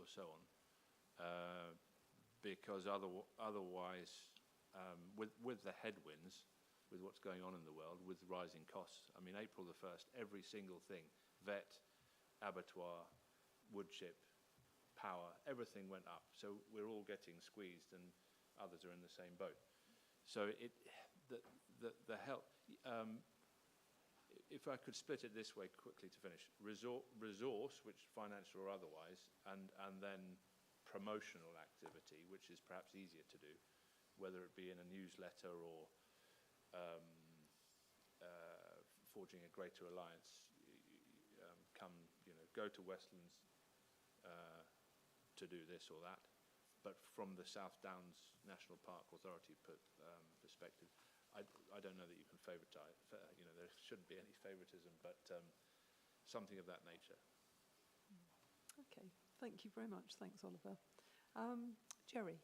so on. Because otherwise, with the headwinds, with what's going on in the world, with rising costs, I mean, April the 1st, every single thing, vet, abattoir, wood chip, power, everything went up. So we're all getting squeezed, and others are in the same boat. So the help, if I could split it this way quickly to finish, resource, which financial or otherwise, and then promotional activity, which is perhaps easier to do, whether it be in a newsletter or forging a greater alliance, go to Westlands to do this or that. But from the South Downs National Park Authority perspective, I don't know that you can favouritize. There shouldn't be any favouritism, but something of that nature. Okay, thank you very much. Thanks, Oliver. Jerry.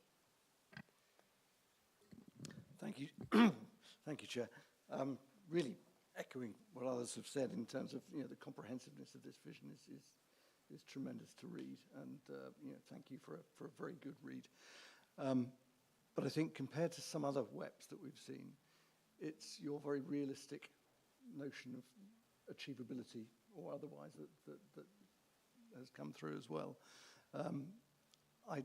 Thank you. Thank you, Chair. Really echoing what others have said in terms of the comprehensiveness of this vision is tremendous to read, and thank you for a very good read. But I think compared to some other WEPs that we've seen, it's your very realistic notion of achievability or otherwise that has come through as well. I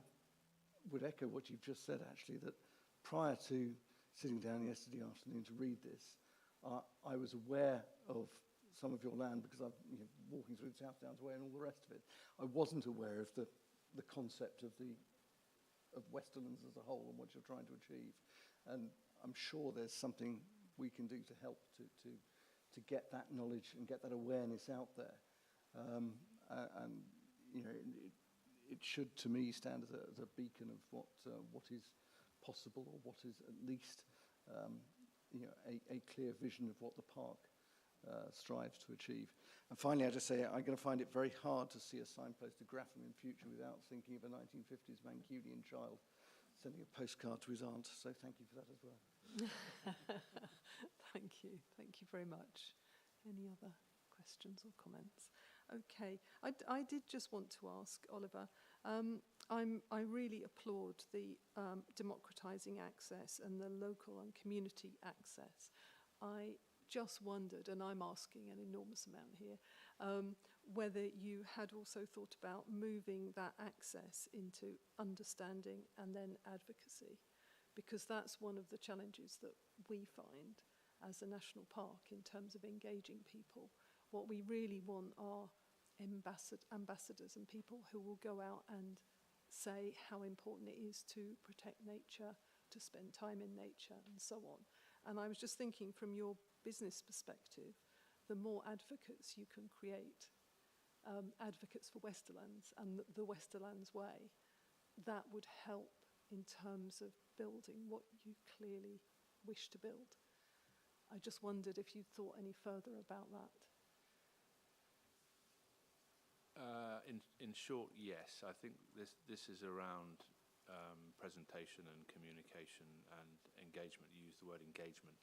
would echo what you've just said, actually, that prior to sitting down yesterday afternoon to read this, I was aware of some of your land because I'm walking through the South Downs Way and all the rest of it. I wasn't aware of the concept of Westerlands as a whole and what you're trying to achieve. And I'm sure there's something we can do to help to get that knowledge and get that awareness out there. And it should, to me, stand as a beacon of what is possible, or what is at least a clear vision of what the park strives to achieve. And finally, I just say I'm going to find it very hard to see a signpost to Grafham in future without thinking of a 1950s Mancunian child sending a postcard to his aunt. So thank you for that as well. Thank you. Thank you very much. Any other questions or comments? Okay. I did just want to ask, Oliver, I really applaud the democratising access and the local and community access. I just wondered, and I'm asking an enormous amount here, whether you had also thought about moving that access into understanding and then advocacy, because that's one of the challenges that we find as a national park in terms of engaging people. What we really want are ambassadors and people who will go out and say how important it is to protect nature, to spend time in nature, and so on. And I was just thinking, from your business perspective, the more advocates you can create, advocates for Westerlands and the Westerlands way, that would help in terms of building what you clearly wish to build. I just wondered if you thought any further about that. In short, yes. I think this is around presentation and communication and engagement. You used the word engagement.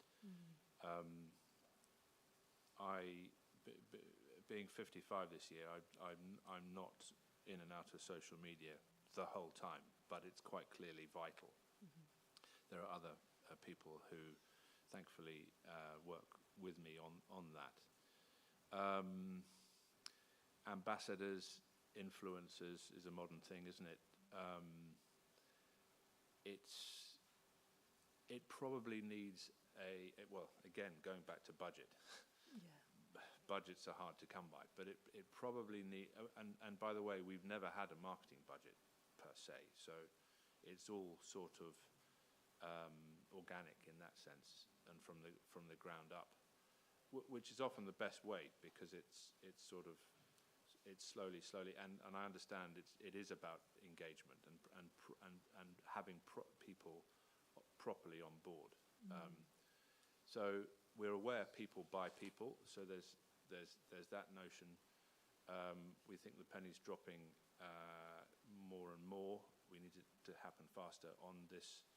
Being 55 this year, I'm not in and out of social media the whole time, but it's quite clearly vital. There are other people who thankfully work with me on that. Ambassadors, influencers is a modern thing, isn't it? It probably needs well, again, going back to budget. Budgets are hard to come by, but it probably need, and by the way, we've never had a marketing budget per se, so it's all sort of organic in that sense, and from the ground up, which is often the best way, because it's slowly, and I understand it is about engagement and having people properly on board. So we're aware people buy people, so there's that notion. We think the penny's dropping more and more. We need it to happen faster on this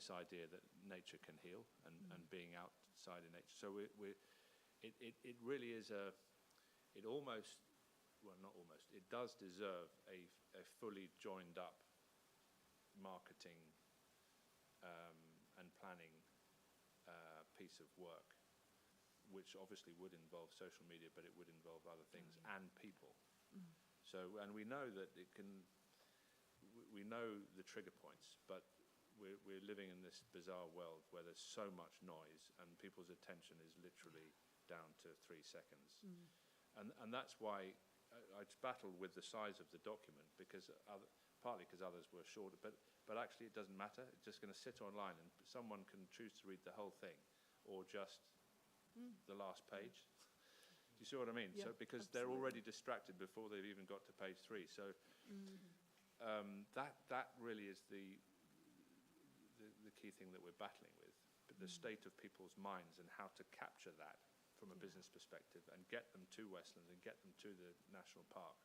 idea that nature can heal and being outside in nature. So it really is it almost, well, not almost, it does deserve a fully joined up marketing and planning piece of work, which obviously would involve social media, but it would involve other things and people. So, and we know that it can, we know the trigger points, but we're living in this bizarre world where there's so much noise and people's attention is literally down to 3 seconds. And that's why I battled with the size of the document, because partly because others were shorter, but actually it doesn't matter. It's just going to sit online and someone can choose to read the whole thing or just the last page. Do you see what I mean? Yeah, so because absolutely. they're already distracted before they've even got to page 3. So that really is the key thing that we're battling with, the state of people's minds and how to capture that from a business perspective and get them to Westlands and get them to the national park,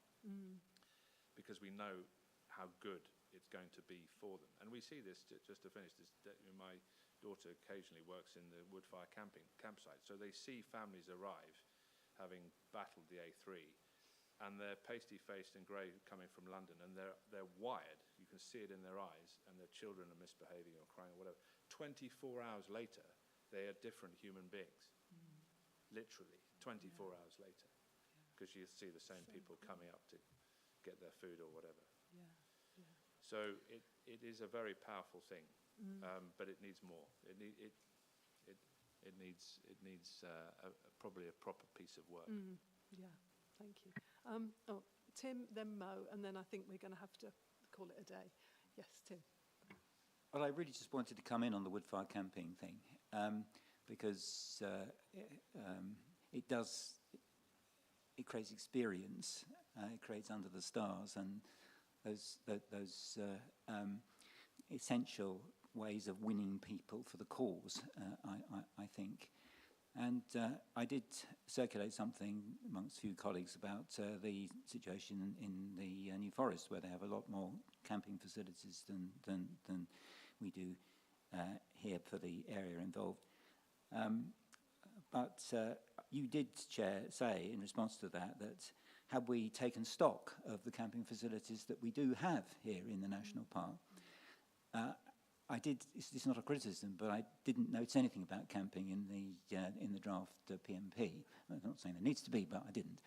because we know how good it's going to be for them. And we see this, just to finish this, my daughter occasionally works in the Woodfire campsite, so they see families arrive having battled the A3, and they're pasty-faced and grey coming from London, and they're wired. You can see it in their eyes, and their children are misbehaving or crying or whatever. 24 hours later, they are different human beings. Literally, 24 hours later, because you see the same people coming up to get their food or whatever. So it is a very powerful thing, but it needs more. It needs probably a proper piece of work. Yeah, thank you. Tim, then Mo, and then I think we're going to have to call it a day. Yes, Tim. Well, I really just wanted to come in on the woodfire camping thing, because it creates experience, it creates under the stars, and those essential ways of winning people for the cause, I think. And I did circulate something amongst a few colleagues about the situation in the New Forest, where they have a lot more camping facilities than we do here for the area involved. But you did, Chair, say in response to that have we taken stock of the camping facilities that we do have here in the National Park? I did. It's not a criticism, but I didn't notice anything about camping in the draft PMP. I'm not saying there needs to be, but I didn't.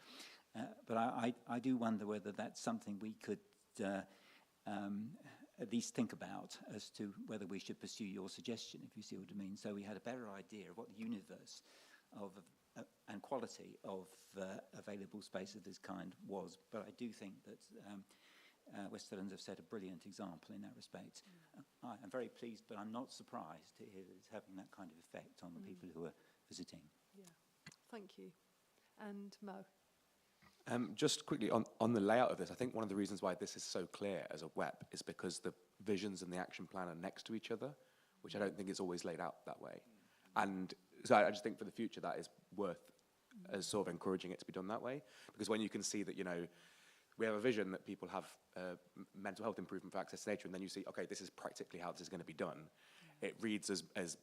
But I do wonder whether that's something we could at least think about as to whether we should pursue your suggestion, if you see what I mean. So we had a better idea of what the universe of and quality of available space of this kind was. But I do think that Westerlands have set a brilliant example in that respect. I'm very pleased, but I'm not surprised to hear that it's having that kind of effect on the people who are visiting. Yeah, thank you. And Mo? Just quickly, on the layout of this, I think one of the reasons why this is so clear as a web is because the visions and the action plan are next to each other, which I don't think is always laid out that way. And so I just think for the future that is worth as sort of encouraging it to be done that way, because when you can see that, we have a vision that people have mental health improvement for access to nature, and then you see, okay, this is practically how this is going to be done. It reads as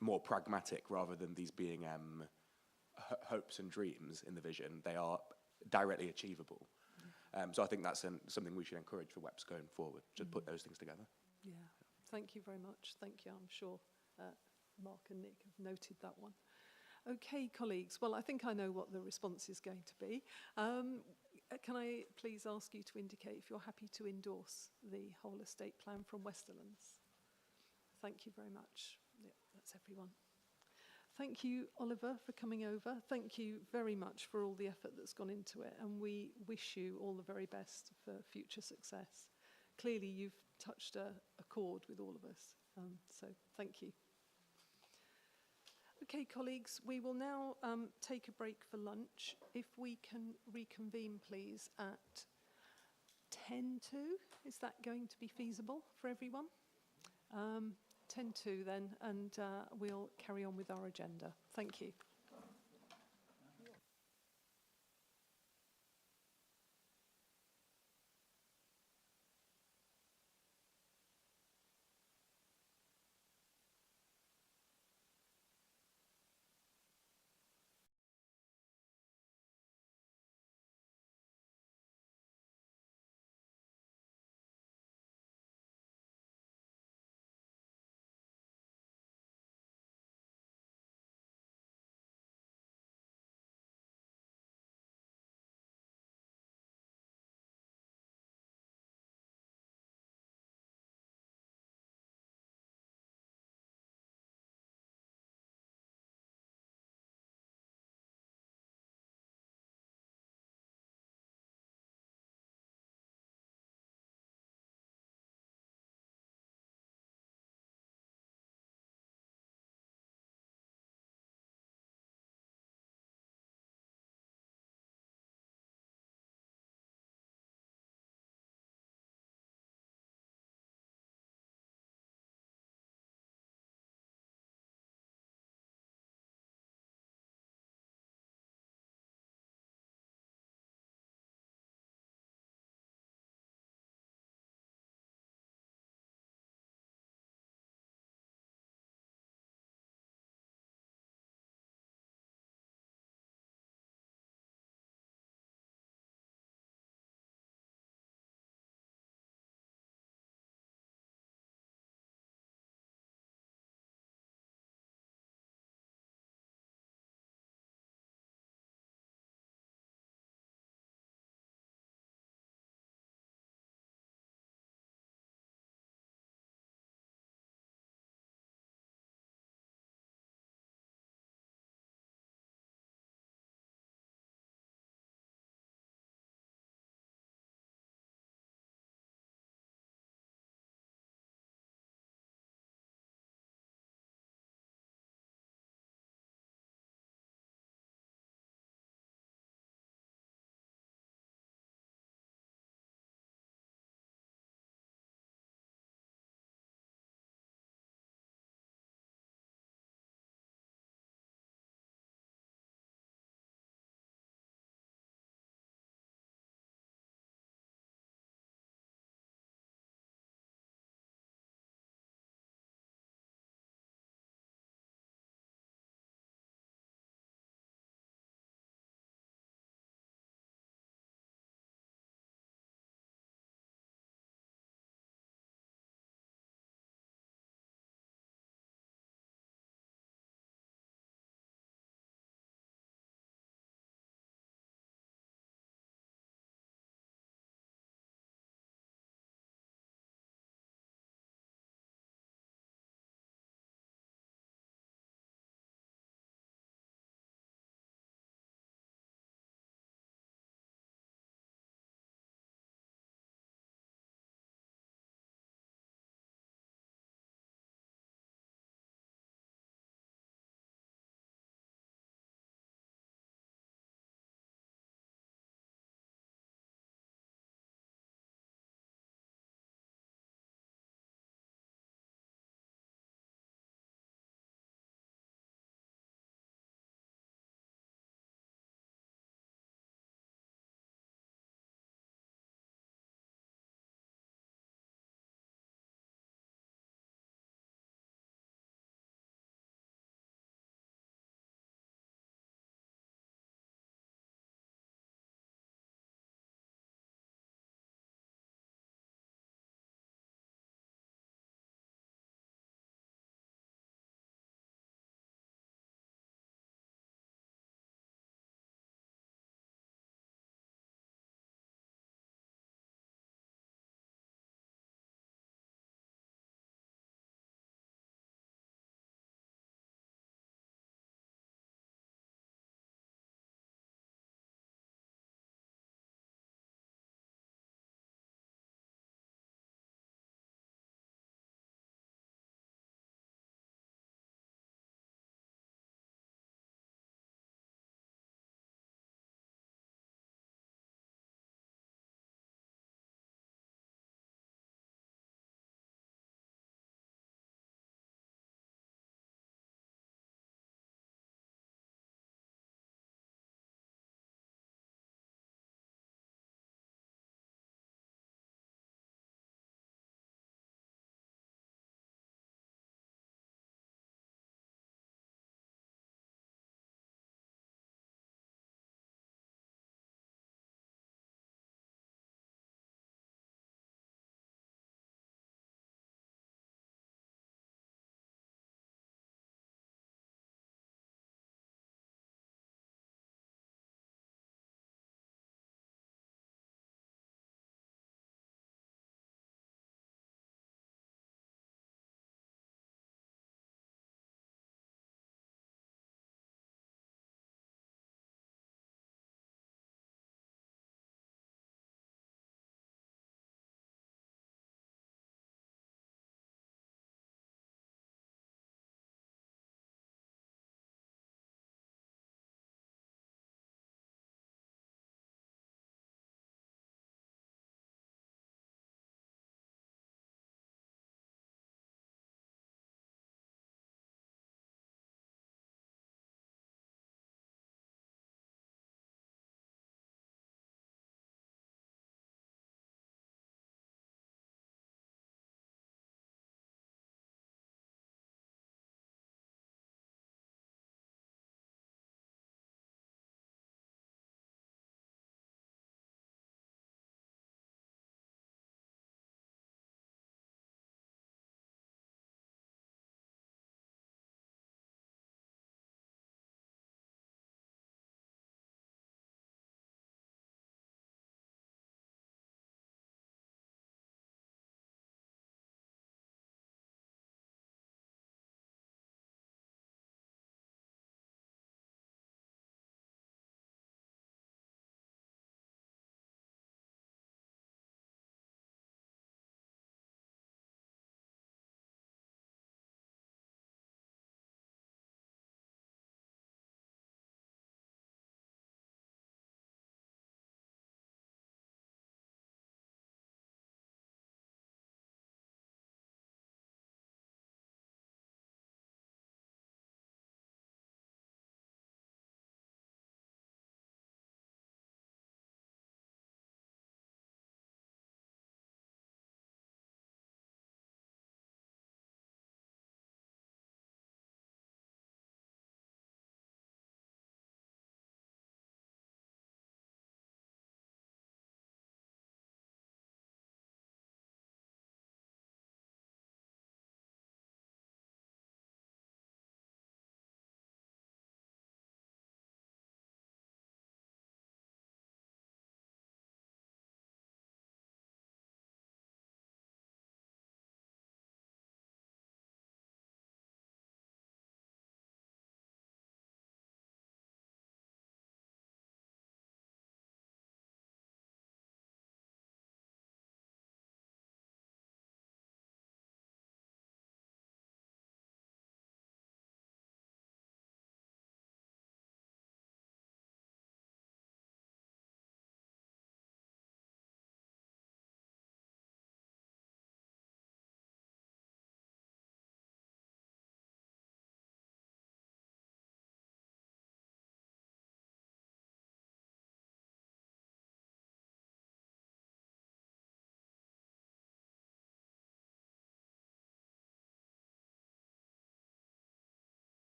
more pragmatic rather than these being hopes and dreams in the vision. They are directly achievable. So I think that's something we should encourage for WEPs going forward, to put those things together. Yeah, thank you very much. Thank you. I'm sure Mark and Nick have noted that one. Okay, colleagues. Well, I think I know what the response is going to be. Can I please ask you to indicate if you're happy to endorse the whole estate plan from Westerlands? Thank you very much. Yeah, that's everyone. Thank you, Oliver, for coming over. Thank you very much for all the effort that's gone into it, and we wish you all the very best for future success. Clearly, you've touched a chord with all of us, so thank you. Okay, colleagues, we will now take a break for lunch. If we can reconvene, please, at 10 to. Is that going to be feasible for everyone? 10 to then, and we'll carry on with our agenda. Thank you.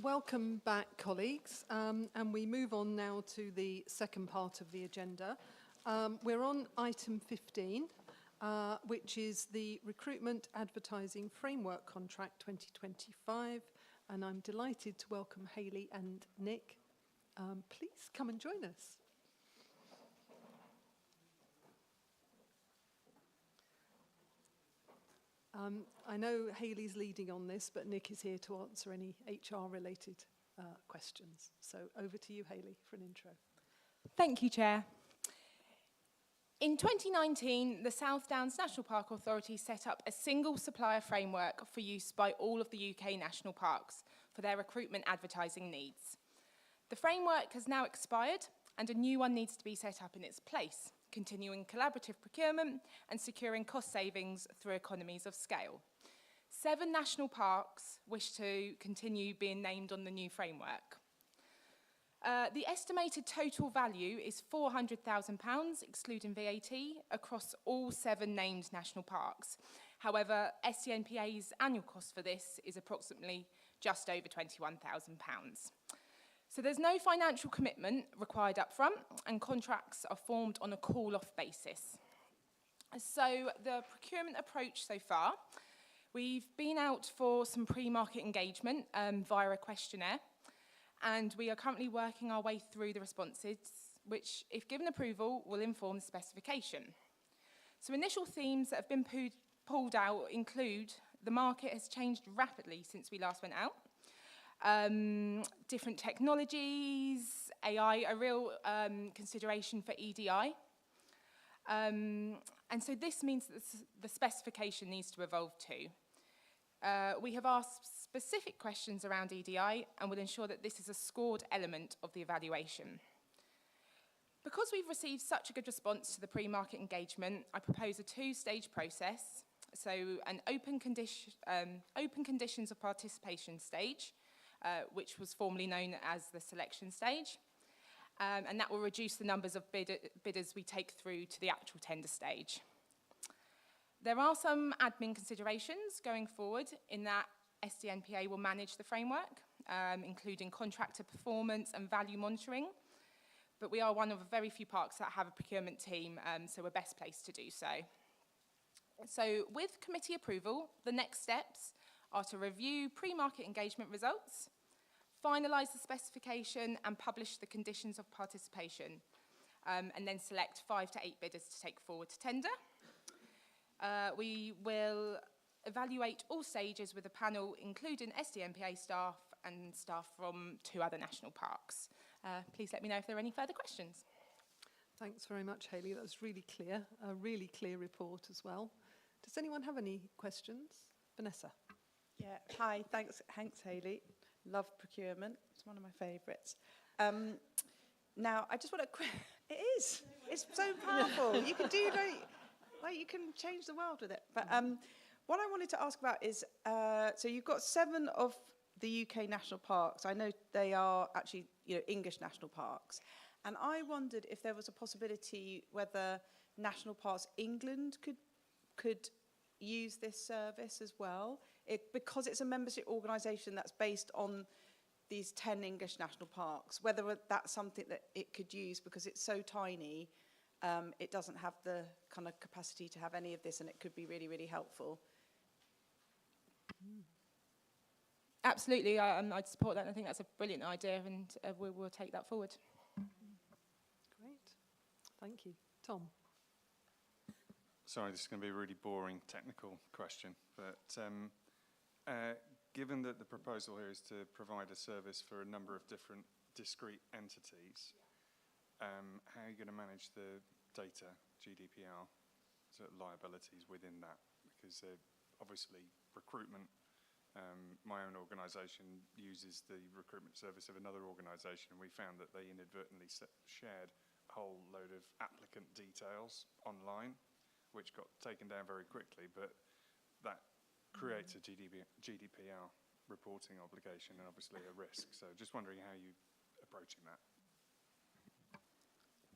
Welcome back, colleagues, and we move on now to the second part of the agenda. We're on item 15, which is the Recruitment Advertising Framework Contract 2025, and I'm delighted to welcome Hayley and Nick. Please come and join us. I know Hayley's leading on this, but Nick is here to answer any HR-related questions. So over to you, Hayley, for an intro. Thank you, Chair. In 2019, the South Downs National Park Authority set up a single supplier framework for use by all of the UK national parks for their recruitment advertising needs. The framework has now expired and a new one needs to be set up in its place, continuing collaborative procurement and securing cost savings through economies of scale. 7 national parks wish to continue being named on the new framework. The estimated total value is £400,000, excluding VAT, across all 7 named national parks. However, SDNPA's annual cost for this is approximately just over £21,000. So there's no financial commitment required up front, and contracts are formed on a call-off basis. So the procurement approach so far, we've been out for some pre-market engagement via a questionnaire, and we are currently working our way through the responses, which, if given approval, will inform the specification. So initial themes that have been pulled out include the market has changed rapidly since we last went out. Different technologies, AI, a real consideration for EDI. And so this means that the specification needs to evolve too. We have asked specific questions around EDI and will ensure that this is a scored element of the evaluation. Because we've received such a good response to the pre-market engagement, I propose a 2-stage process. So an open conditions of participation stage, which was formerly known as the selection stage, and that will reduce the numbers of bidders we take through to the actual tender stage. There are some admin considerations going forward in that SDNPA will manage the framework, including contractor performance and value monitoring, but we are one of very few parks that have a procurement team, so we're best placed to do so. So with committee approval, the next steps are to review pre-market engagement results, finalise the specification and publish the conditions of participation, and then select 5 to 8 bidders to take forward to tender. We will evaluate all stages with a panel including SDNPA staff and staff from 2 other national parks. Please let me know if there are any further questions. Thanks very much, Hayley. That was really clear, a really clear report as well. Does anyone have any questions? Vanessa. Yeah, hi, thanks Hayley. Love procurement, it's one of my favourites. Now, I just want to, it's so powerful. You can do, you can change the world with it. But what I wanted to ask about is, so you've got 7 of the UK national parks. I know they are actually, English national parks. And I wondered if there was a possibility whether National Parks England could use this service as well, because it's a membership organisation that's based on these 10 English national parks, whether that's something that it could use because it's so tiny, it doesn't have the kind of capacity to have any of this, and it could be really, really helpful. Absolutely, I'd support that. I think that's a brilliant idea, and we'll take that forward. Great, thank you. Tom. Sorry, this is going to be a really boring technical question, but given that the proposal here is to provide a service for a number of different discrete entities, how are you going to manage the data GDPR sort of liabilities within that? Because obviously recruitment, my own organisation uses the recruitment service of another organisation, and we found that they inadvertently shared a whole load of applicant details online, which got taken down very quickly, but that creates a GDPR reporting obligation and obviously a risk. So just wondering how you're approaching that.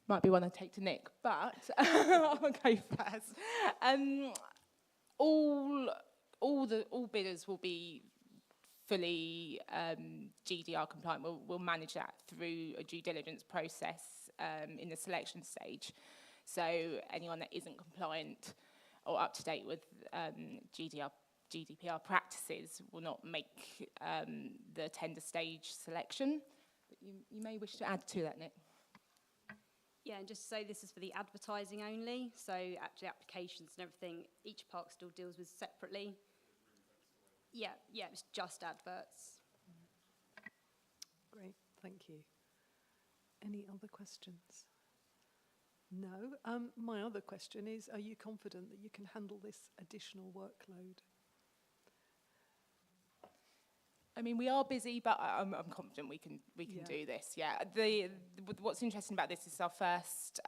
Might be one I take to Nick, but I'll go first. All bidders will be fully GDR compliant. We'll manage that through a due diligence process in the selection stage. So anyone that isn't compliant or up to date with GDPR practices will not make the tender stage selection. But you may wish to add to that, Nick. Yeah, and just to say this is for the advertising only, so actually applications and everything, each park still deals with separately. Yeah, it's just adverts. Great, thank you. Any other questions? No. My other question is, are you confident that you can handle this additional workload? I mean, we are busy, but I'm confident we can do this. Yeah. What's interesting about this is our first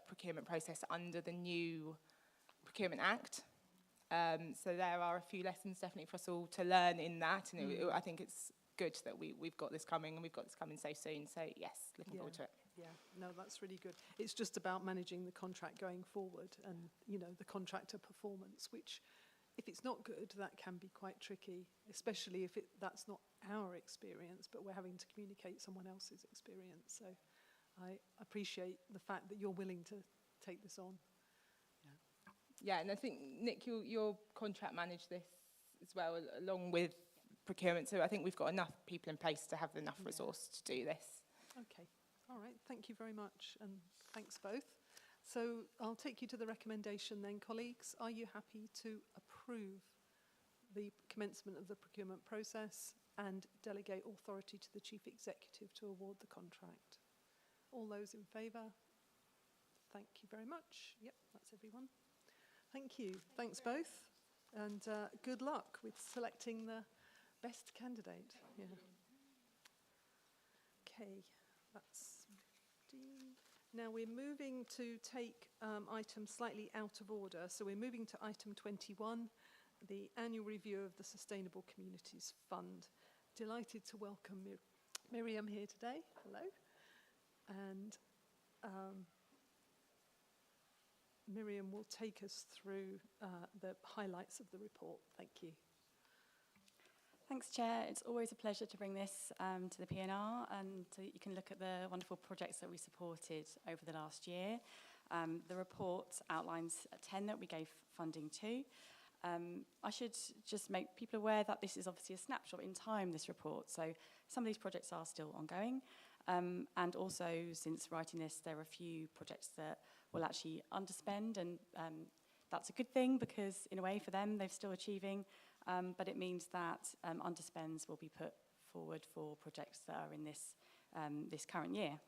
procurement process under the new Procurement Act. So there are a few lessons definitely for us all to learn in that, and I think it's good that we've got this coming, and we've got this coming so soon. So yes, looking forward to it. Yeah, no, that's really good. It's just about managing the contract going forward, and the contractor performance, which, if it's not good, that can be quite tricky, especially if that's not our experience, but we're having to communicate someone else's experience. So I appreciate the fact that you're willing to take this on. Yeah, and I think, Nick, your contract manage this as well, along with procurement. So I think we've got enough people in place to have enough resource to do this. Okay, all right, thank you very much, and thanks both. So I'll take you to the recommendation then, colleagues. Are you happy to approve the commencement of the procurement process and delegate authority to the Chief Executive to award the contract? All those in favour? Thank you very much. Yep, that's everyone. Thank you. Thanks both. And good luck with selecting the best candidate. Yeah. Okay, that's now we're moving to take items slightly out of order. So we're moving to item 21, the annual review of the Sustainable Communities Fund. Delighted to welcome Miriam here today. Hello. And Miriam will take us through the highlights of the report. Thank you. Thanks, Chair. It's always a pleasure to bring this to the PNR, and so you can look at the wonderful projects that we supported over the last year. The report outlines 10 that we gave funding to. I should just make people aware that this is obviously a snapshot in time, this report, so some of these projects are still ongoing. And also, since writing this, there are a few projects that will actually underspend, and that's a good thing because, in a way, for them, they're still achieving. But it means that underspends will be put forward for projects that are in this current year.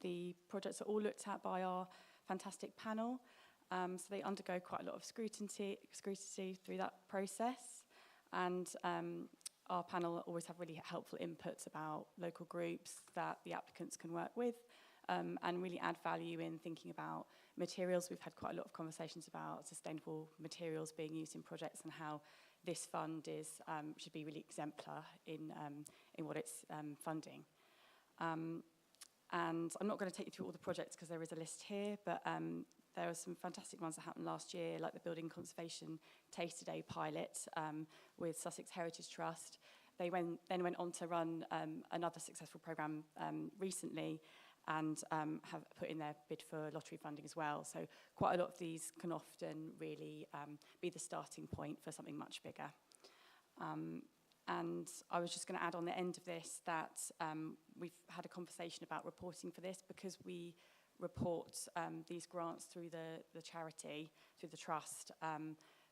The projects are all looked at by our fantastic panel, so they undergo quite a lot of scrutiny through that process. And our panel always have really helpful inputs about local groups that the applicants can work with, and really add value in thinking about materials. We've had quite a lot of conversations about sustainable materials being used in projects and how this fund should be really exemplar in what it's funding. And I'm not going to take you through all the projects because there is a list here, but there are some fantastic ones that happened last year, like the Building Conservation Taste Day pilot with Sussex Heritage Trust. They then went on to run another successful programme recently, and have put in their bid for lottery funding as well. So quite a lot of these can often really be the starting point for something much bigger. And I was just going to add on the end of this that we've had a conversation about reporting for this, because we report these grants through the charity, through the trust,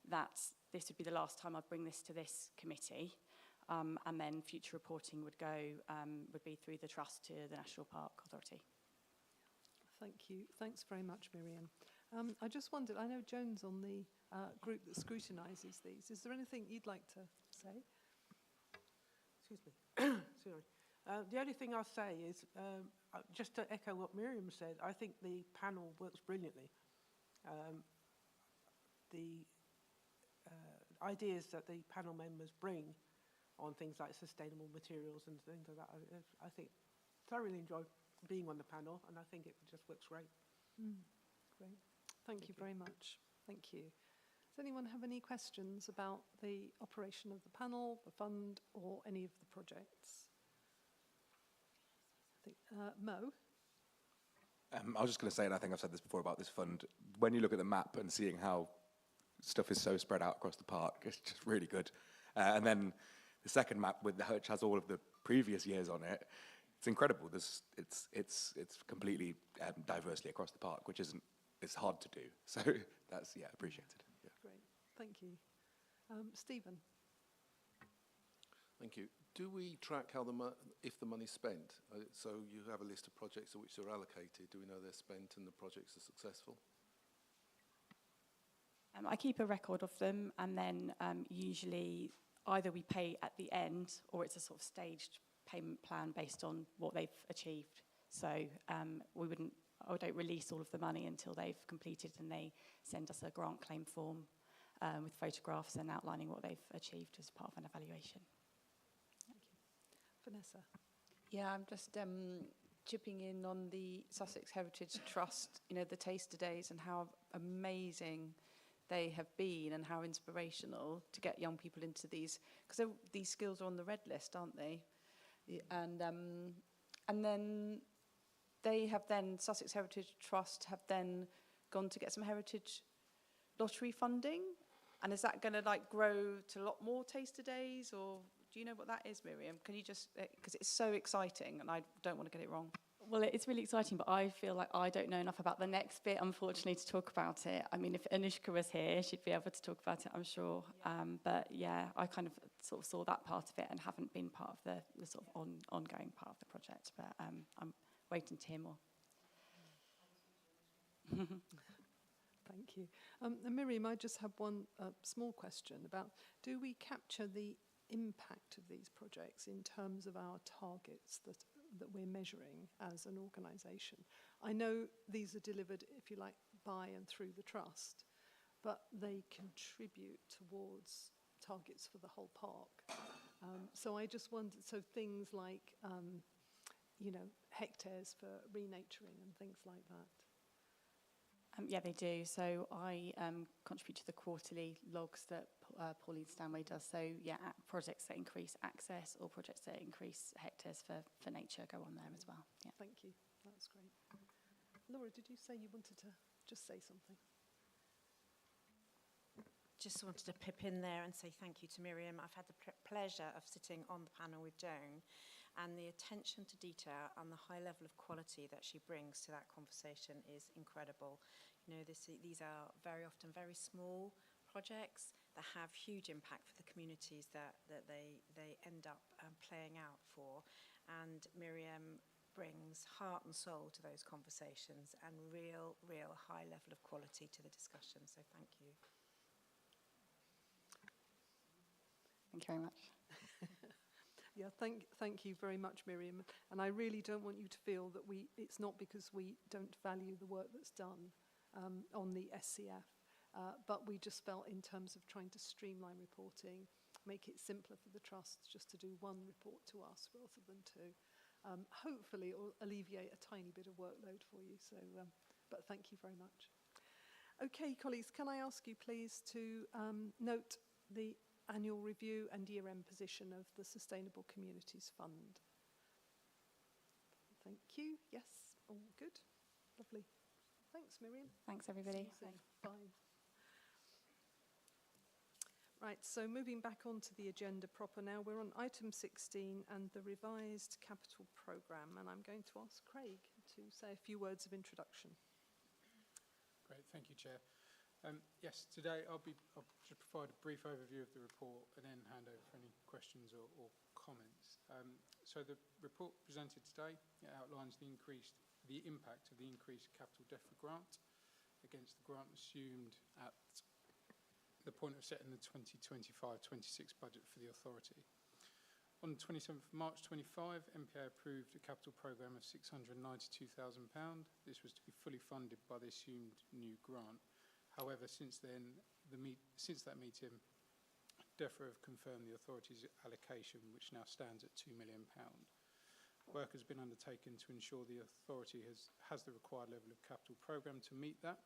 that this would be the last time I'd bring this to this committee. And then future reporting would be through the trust to the National Park Authority. Thank you. Thanks very much, Miriam. I just wondered, I know Joan's on the group that scrutinises these. Is there anything you'd like to say? Excuse me. Sorry. The only thing I'll say is, just to echo what Miriam said, I think the panel works brilliantly. The ideas that the panel members bring on things like sustainable materials and things like that, I think thoroughly enjoy being on the panel, and I think it just works great. Great. Thank you very much. Thank you. Does anyone have any questions about the operation of the panel, the fund, or any of the projects? I think, Mo? I was just going to say, and I think I've said this before about this fund, when you look at the map and seeing how stuff is so spread out across the park, it's just really good. And then the second map, which has all of the previous years on it, it's incredible. It's completely diversely across the park, which it's hard to do. So that's, yeah, appreciated. Yeah. Great, thank you. Stephen? Thank you. Do we track how if the money's spent? So you have a list of projects which are allocated. Do we know they're spent and the projects are successful? I keep a record of them, and then usually either we pay at the end or it's a sort of staged payment plan based on what they've achieved. So I don't release all of the money until they've completed, and they send us a grant claim form with photographs and outlining what they've achieved as part of an evaluation. Thank you. Vanessa? Yeah, I'm just chipping in on the Sussex Heritage Trust, you know, the Taster Days and how amazing they have been and how inspirational to get young people into these, because these skills are on the red list, aren't they? And then they have then, Sussex Heritage Trust have then gone to get some heritage lottery funding. And is that going to like grow to a lot more Taster Days, or do you know what that is, Miriam? Can you just, because it's so exciting and I don't want to get it wrong. Well, it's really exciting, but I feel like I don't know enough about the next bit, unfortunately, to talk about it. I mean, if Anushka was here, she'd be able to talk about it, I'm sure. Yeah. But yeah, I kind of sort of saw that part of it and haven't been part of the sort of ongoing part of the project. But I'm waiting to hear more. Thank you. And Miriam, I just have one small question about, do we capture the impact of these projects in terms of our targets that we're measuring as an organisation? I know these are delivered, if you like, by and through the trust, but they contribute towards targets for the whole park. So I just wondered, so things like, you know, hectares for renaturing and things like that. Yeah, they do. So I contribute to the quarterly logs that Pauline Stanway does. So yeah, projects that increase access or projects that increase hectares for nature go on there as well. Yeah. Thank you. That's great. Laura, did you say you wanted to just say something? Just wanted to pip in there and say thank you to Miriam. I've had the pleasure of sitting on the panel with Joan, and the attention to detail and the high level of quality that she brings to that conversation is incredible. You know, these are very often very small projects that have huge impact for the communities that they end up playing out for. And Miriam brings heart and soul to those conversations and real high level of quality to the discussion. So thank you. Thank you very much. Yeah, thank you very much, Miriam. And I really don't want you to feel that it's not because we don't value the work that's done on the SCF, but we just felt in terms of trying to streamline reporting, make it simpler for the trust just to do one report to us rather than two. Hopefully it will alleviate a tiny bit of workload for you. So, but thank you very much. Okay, colleagues, can I ask you please to note the annual review and year-end position of the Sustainable Communities Fund. Thank you. Yes, all good. Lovely. Thanks, Miriam. Thanks, everybody. Bye. Right, so moving back onto the agenda proper now, we're on item 16 and the revised capital programme, and I'm going to ask Craig to say a few words of introduction. Great, thank you, Chair. Yes, today I'll just provide a brief overview of the report and then hand over for any questions or comments. So the report presented today outlines the impact of the increased capital deficit grant against the grant assumed at the point of setting the 2025-26 budget for the authority. On the 27th of March 25, NPA approved a capital programme of £692,000. This was to be fully funded by the assumed new grant. However, since that meeting, DEFRA have confirmed the authority's allocation, which now stands at £2 million. Work has been undertaken to ensure the authority has the required level of capital programme to meet that.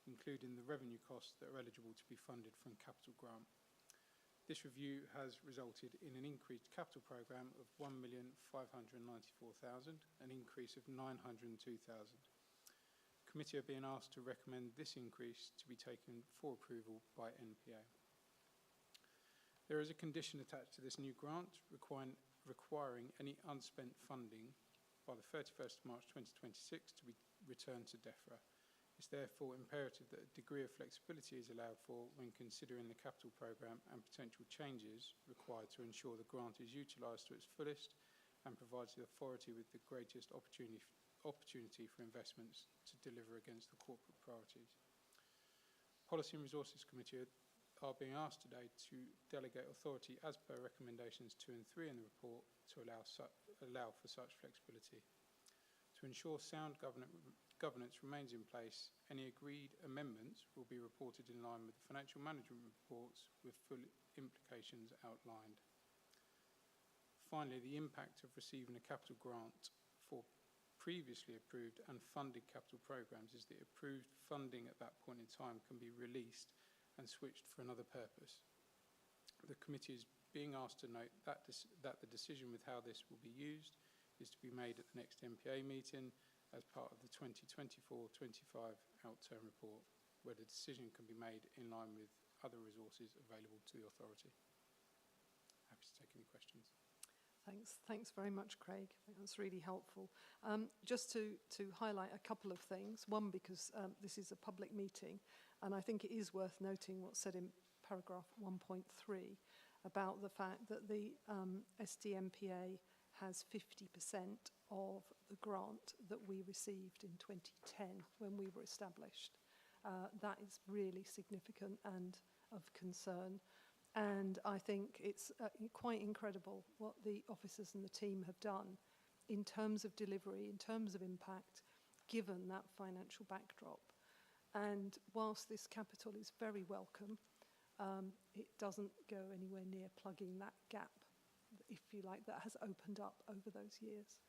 including the revenue costs that are eligible to be funded from capital grant. This review has resulted in an increased capital programme of £1,594,000, an increase of £902,000. Committee are being asked to recommend this increase to be taken for approval by NPA. There is a condition attached to this new grant requiring any unspent funding by the 31st of March 2026 to be returned to DEFRA. It's therefore imperative that a degree of flexibility is allowed for when considering the capital programme and potential changes required to ensure the grant is utilised to its fullest and provides the authority with the greatest opportunity for investments to deliver against the corporate priorities. Policy and Resources Committee are being asked today to delegate authority as per recommendations 2 and 3 in the report to allow for such flexibility. To ensure sound governance remains in place, any agreed amendments will be reported in line with the financial management reports with full implications outlined. Finally, the impact of receiving a capital grant for previously approved and funded capital programmes is that approved funding at that point in time can be released and switched for another purpose. The committee is being asked to note that the decision with how this will be used is to be made at the next NPA meeting as part of the 2024-25 outturn report, where the decision can be made in line with other resources available to the authority. Happy to take any questions. Thanks very much, Craig. I think that's really helpful. Just to highlight a couple of things. One, because this is a public meeting, and I think it is worth noting what's said in paragraph 1.3 about the fact that the SDNPA has 50% of the grant that we received in 2010 when we were established. That is really significant and of concern. And I think it's quite incredible what the officers and the team have done in terms of delivery, in terms of impact, given that financial backdrop. And whilst this capital is very welcome, it doesn't go anywhere near plugging that gap, if you like, that has opened up over those years.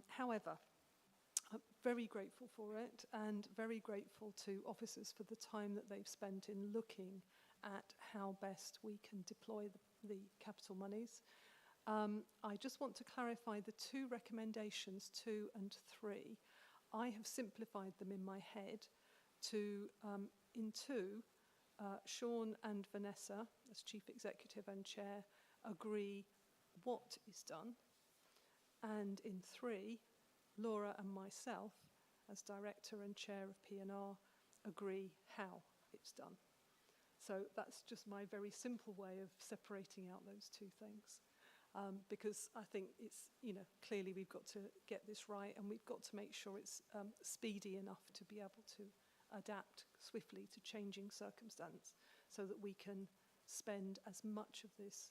However, I'm very grateful for it and very grateful to officers for the time that they've spent in looking at how best we can deploy the capital monies. I just want to clarify the 2 recommendations, 2 and 3. I have simplified them in my head to, in 2, Sean and Vanessa, as Chief Executive and Chair, agree what is done. And in 3, Laura and myself, as Director and Chair of P&R, agree how it's done. So that's just my very simple way of separating out those 2 things. Because I think it's, clearly we've got to get this right, and we've got to make sure it's speedy enough to be able to adapt swiftly to changing circumstance so that we can spend as much of this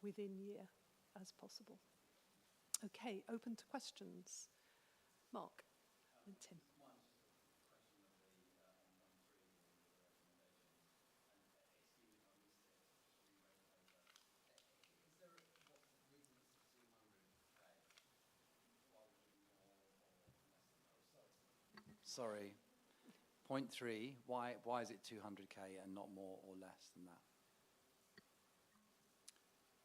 within year as possible. Okay, open to questions. Mark and Tim. Sorry. Point 3, why is it 200k and not more or less than that?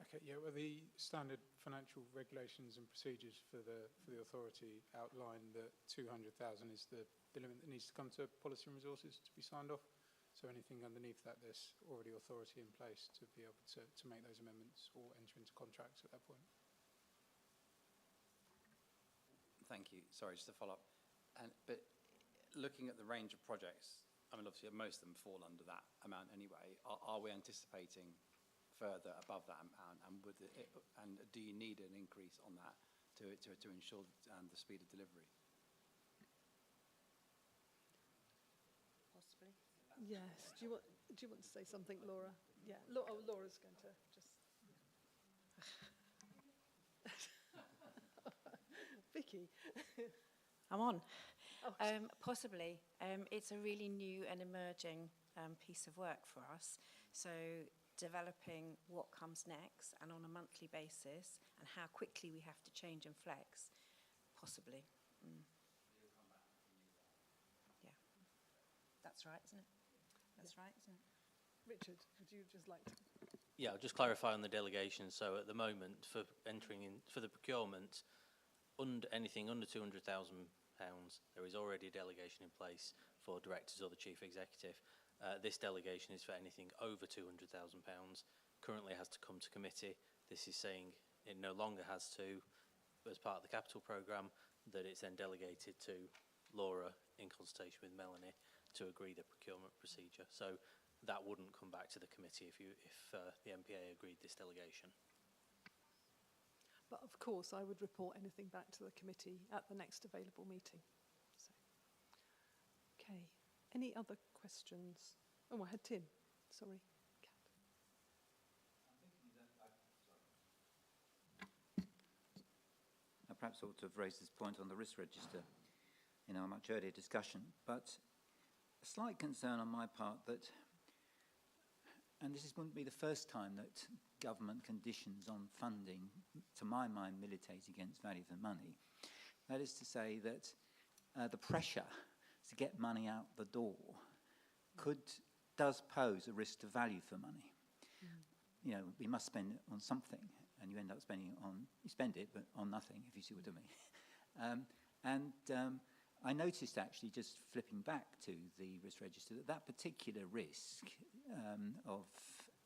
Okay, yeah, well, the standard financial regulations and procedures for the authority outline that 200,000 is the limit that needs to come to Policy and Resources to be signed off. So anything underneath that, there's already authority in place to be able to make those amendments or enter into contracts at that point. Thank you. Sorry, just to follow up. But looking at the range of projects, I mean, obviously most of them fall under that amount anyway. Are we anticipating further above that amount, and do you need an increase on that to ensure the speed of delivery? Possibly. Yes. Do you want to say something, Laura? Yeah. Laura's going to just. Vicky. I'm on. Oh. Possibly. It's a really new and emerging piece of work for us. So developing what comes next and on a monthly basis and how quickly we have to change and flex, possibly. Yeah. That's right, isn't it? That's right, isn't it? Richard, would you just like to? Yeah, I'll just clarify on the delegation. So at the moment, for entering in for the procurement, anything under £200,000, there is already a delegation in place for directors or the chief executive. This delegation is for anything over £200,000. Currently has to come to committee. This is saying it no longer has to, as part of the capital programme, that it's then delegated to Laura in consultation with Melanie to agree the procurement procedure. So that wouldn't come back to the committee if the NPA agreed this delegation. But of course, I would report anything back to the committee at the next available meeting. So, okay. Any other questions? Oh, I had Tim. Sorry. I perhaps ought to have raised this point on the risk register in our much earlier discussion, but a slight concern on my part that, and this wouldn't be the first time that government conditions on funding, to my mind, militate against value for money. That is to say that the pressure to get money out the door does pose a risk to value for money. You know, we must spend it on something, and you end up spending it on, you spend it, but on nothing, if you see what I mean. I noticed, actually, just flipping back to the risk register, that particular risk of,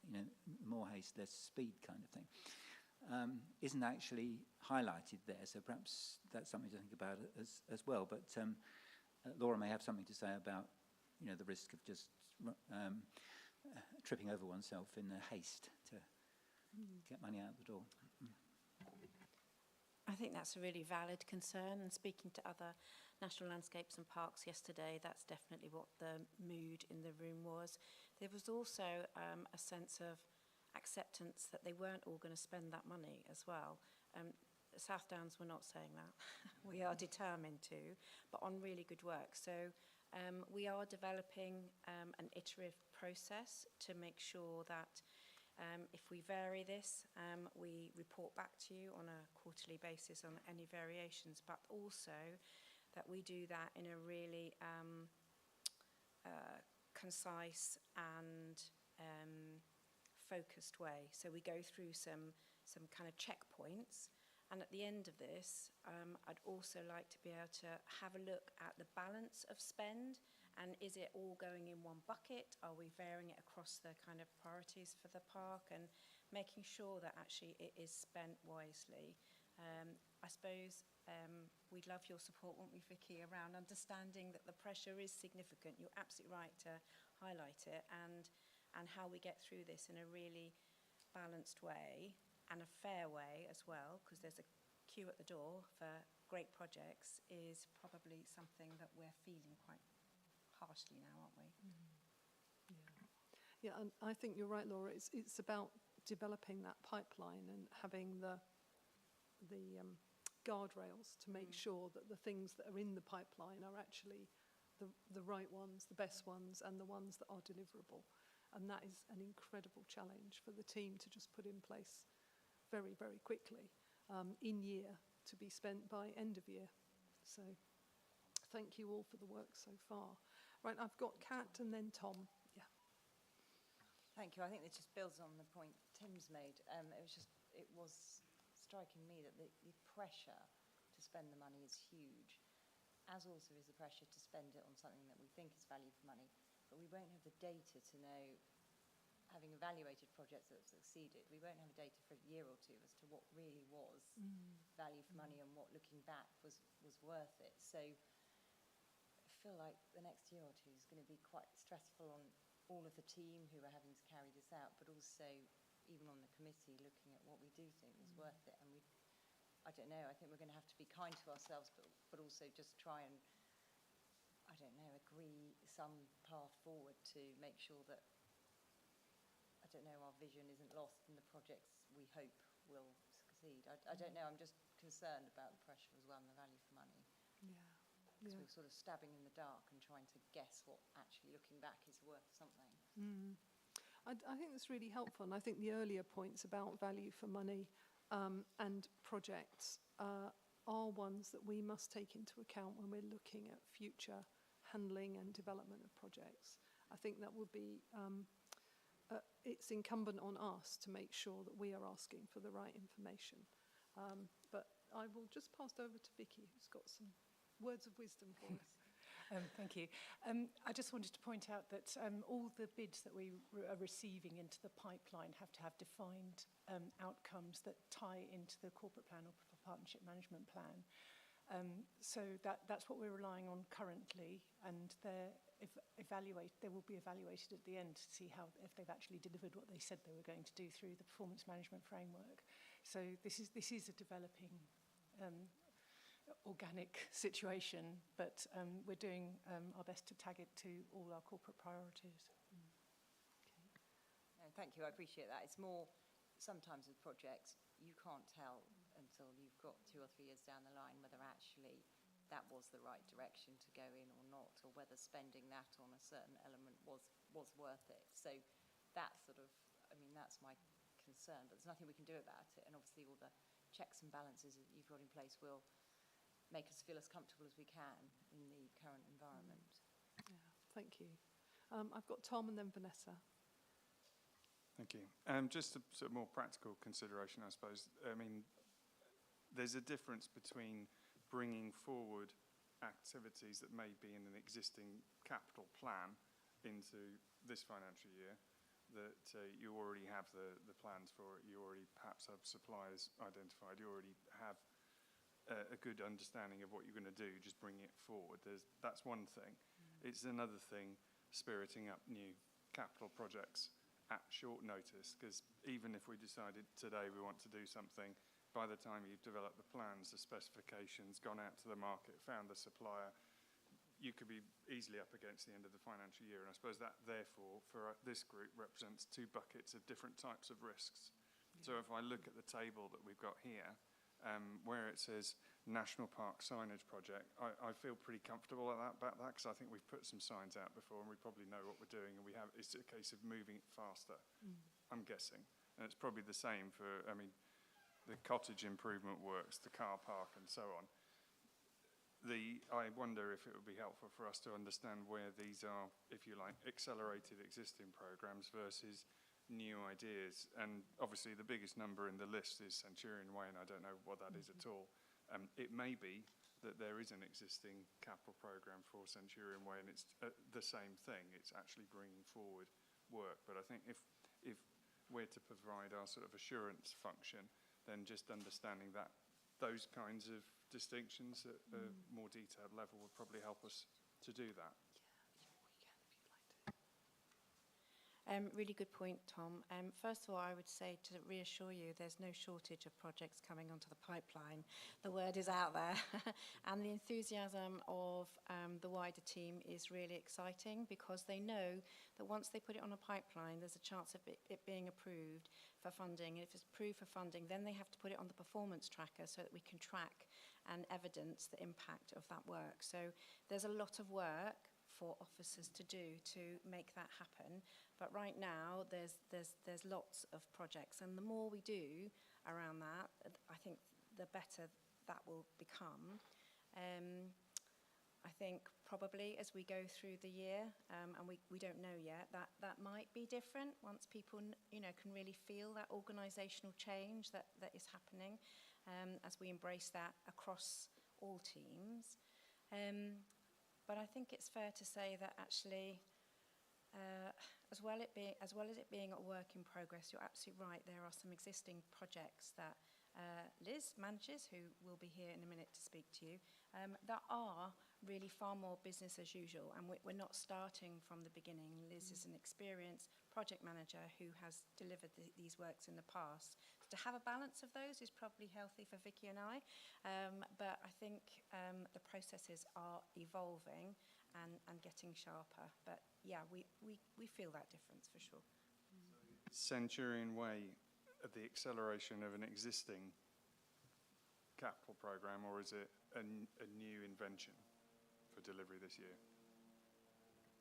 you know, more haste, less speed kind of thing, isn't actually highlighted there. So perhaps that's something to think about as well. But Laura may have something to say about, you know, the risk of just tripping over oneself in the haste to get money out the door. I think that's a really valid concern, and speaking to other national landscapes and parks yesterday, that's definitely what the mood in the room was. There was also a sense of acceptance that they weren't all going to spend that money as well. South Downs were not saying that. We are determined to, but on really good work. So we are developing an iterative process to make sure that if we vary this, we report back to you on a quarterly basis on any variations, but also that we do that in a really concise and focused way. So we go through some kind of checkpoints, and at the end of this, I'd also like to be able to have a look at the balance of spend. And is it all going in one bucket? Are we varying it across the kind of priorities for the park, and making sure that actually it is spent wisely? I suppose we'd love your support, won't we, Vicky, around understanding that the pressure is significant. You're absolutely right to highlight it, and how we get through this in a really balanced way and a fair way as well, because there's a queue at the door for great projects, is probably something that we're feeling quite harshly now, aren't we? Yeah, and I think you're right, Laura. It's about developing that pipeline and having the guardrails to make sure that the things that are in the pipeline are actually the right ones, the best ones, and the ones that are deliverable. And that is an incredible challenge for the team to just put in place very, very quickly in year, to be spent by end of year. So thank you all for the work so far. Right, I've got Kat and then Tom. Yeah. Thank you. I think it just builds on the point Tim's made. It was striking me that the pressure to spend the money is huge, as also is the pressure to spend it on something that we think is value for money. But we won't have the data to know, having evaluated projects that have succeeded, we won't have data for a year or two as to what really was value for money and what, looking back, was worth it. So I feel like the next year or two is going to be quite stressful on all of the team who are having to carry this out, but also even on the committee, looking at what we do think is worth it. And I don't know, I think we're going to have to be kind to ourselves, but also just try and, I don't know, agree some path forward to make sure that, I don't know, our vision isn't lost and the projects we hope will succeed. I don't know, I'm just concerned about the pressure as well and the value for money. Yeah. Because we're sort of stabbing in the dark and trying to guess what actually looking back is worth something. I think that's really helpful, and I think the earlier points about value for money and projects are ones that we must take into account when we're looking at future handling and development of projects. I think that would be, it's incumbent on us to make sure that we are asking for the right information. But I will just pass over to Vicky, who's got some words of wisdom for us. Thank you. I just wanted to point out that all the bids that we are receiving into the pipeline have to have defined outcomes that tie into the corporate plan or partnership management plan. So that's what we're relying on currently, and they will be evaluated at the end to see if they've actually delivered what they said they were going to do through the performance management framework. So this is a developing organic situation, but we're doing our best to tag it to all our corporate priorities. No, thank you, I appreciate that. It's more, sometimes with projects, you can't tell until you've got 2 or 3 years down the line whether actually that was the right direction to go in or not, or whether spending that on a certain element was worth it. So that's sort of, I mean, that's my concern, but there's nothing we can do about it. And obviously all the checks and balances that you've got in place will make us feel as comfortable as we can in the current environment. Yeah, thank you. I've got Tom and then Vanessa. Thank you. Just a sort of more practical consideration, I suppose. I mean, there's a difference between bringing forward activities that may be in an existing capital plan into this financial year, that you already have the plans for it, you already perhaps have suppliers identified, you already have a good understanding of what you're going to do, just bring it forward. That's one thing. It's another thing spiriting up new capital projects at short notice, because even if we decided today we want to do something, by the time you've developed the plans, the specifications, gone out to the market, found the supplier, you could be easily up against the end of the financial year. And I suppose that, therefore, for this group represents 2 buckets of different types of risks. Yeah. So if I look at the table that we've got here, where it says National Park Signage Project, I feel pretty comfortable about that, because I think we've put some signs out before and we probably know what we're doing, and it's a case of moving it faster, I'm guessing. And it's probably the same for, I mean, the cottage improvement works, the car park and so on. I wonder if it would be helpful for us to understand where these are, if you like, accelerated existing programs versus new ideas. And obviously the biggest number in the list is Centurion Way, and I don't know what that is at all. It may be that there is an existing capital program for Centurion Way and it's the same thing, it's actually bringing forward work. But I think if we're to provide our sort of assurance function, then just understanding that those kinds of distinctions at a more detailed level would probably help us to do that. Really good point, Tom. First of all, I would say, to reassure you, there's no shortage of projects coming onto the pipeline. The word is out there. And the enthusiasm of the wider team is really exciting, because they know that once they put it on a pipeline, there's a chance of it being approved for funding. And if it's approved for funding, then they have to put it on the performance tracker so that we can track and evidence the impact of that work. So there's a lot of work for officers to do to make that happen. But right now, there's lots of projects, and the more we do around that, I think the better that will become. I think probably as we go through the year, and we don't know yet, that might be different once people can really feel that organisational change that is happening, as we embrace that across all teams. But I think it's fair to say that actually, as well as it being a work in progress, you're absolutely right. There are some existing projects that Liz manages, who will be here in a minute to speak to you, that are really far more business as usual, and we're not starting from the beginning. Liz is an experienced project manager who has delivered these works in the past. To have a balance of those is probably healthy for Vicky and I, but I think the processes are evolving and getting sharper. But yeah, we feel that difference for sure. Centurion Way, the acceleration of an existing capital programme, or is it a new invention for delivery this year,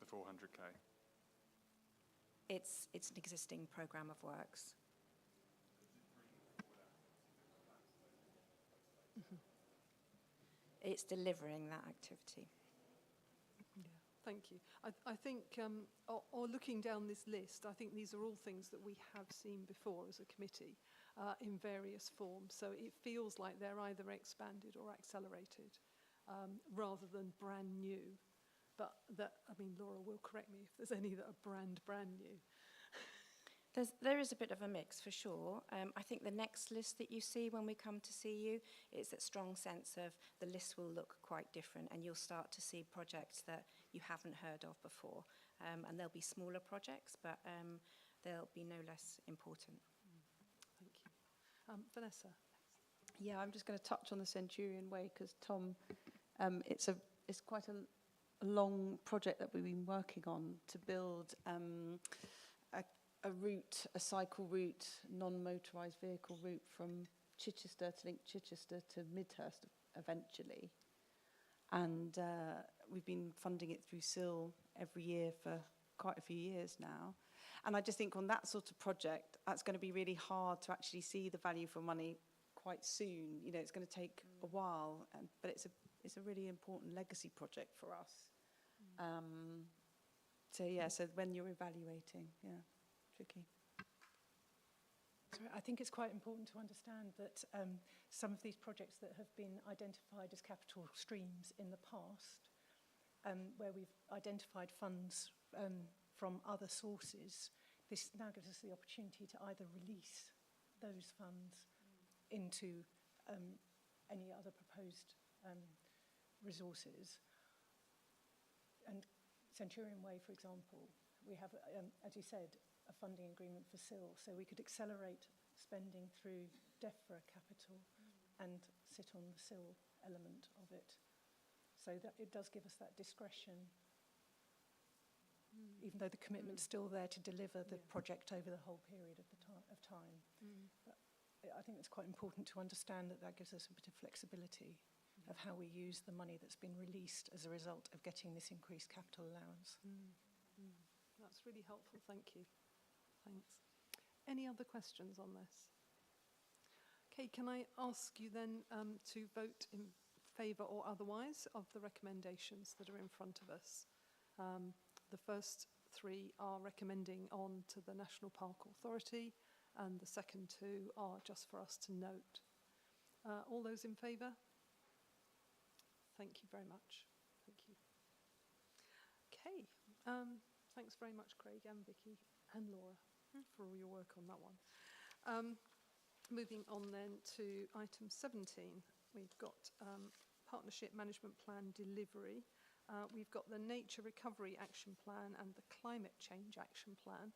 the 400k? It's an existing programme of works. It's delivering that activity. Yeah. Thank you. I think, or looking down this list, I think these are all things that we have seen before as a committee in various forms. So it feels like they're either expanded or accelerated rather than brand new. But that, I mean, Laura will correct me if there's any that are brand new. There is a bit of a mix, for sure. I think the next list that you see when we come to see you is that strong sense of the list will look quite different, and you'll start to see projects that you haven't heard of before. And there'll be smaller projects, but they'll be no less important. Thank you. Vanessa? Yeah, I'm just going to touch on the Centurion Way because, Tom, it's quite a long project that we've been working on to build a route, a cycle route, non-motorised vehicle route from Chichester to link Chichester to Midhurst eventually. And we've been funding it through SIL every year for quite a few years now. And I just think on that sort of project, that's going to be really hard to actually see the value for money quite soon. You know, it's going to take a while, but it's a really important legacy project for us. So yeah, so when you're evaluating, yeah. Tricky. So I think it's quite important to understand that some of these projects that have been identified as capital streams in the past, where we've identified funds from other sources, this now gives us the opportunity to either release those funds into any other proposed resources. And Centurion Way, for example, we have, as you said, a funding agreement for SIL, so we could accelerate spending through DEFRA capital and sit on the SIL element of it. So that it does give us that discretion, even though the commitment's still there to deliver the project over the whole period of time. But I think it's quite important to understand that gives us a bit of flexibility of how we use the money that's been released as a result of getting this increased capital allowance. That's really helpful, thank you. Thanks. Any other questions on this? Okay, can I ask you then to vote in favour or otherwise of the recommendations that are in front of us? The first three are recommending on to the National Park Authority, and the second two are just for us to note. All those in favour? Thank you very much. Thank you. Okay, thanks very much, Craig and Vicky and Laura, for all your work on that one. Moving on then to item 17, we've got Partnership Management Plan Delivery. We've got the Nature Recovery Action Plan and the Climate Change Action Plan.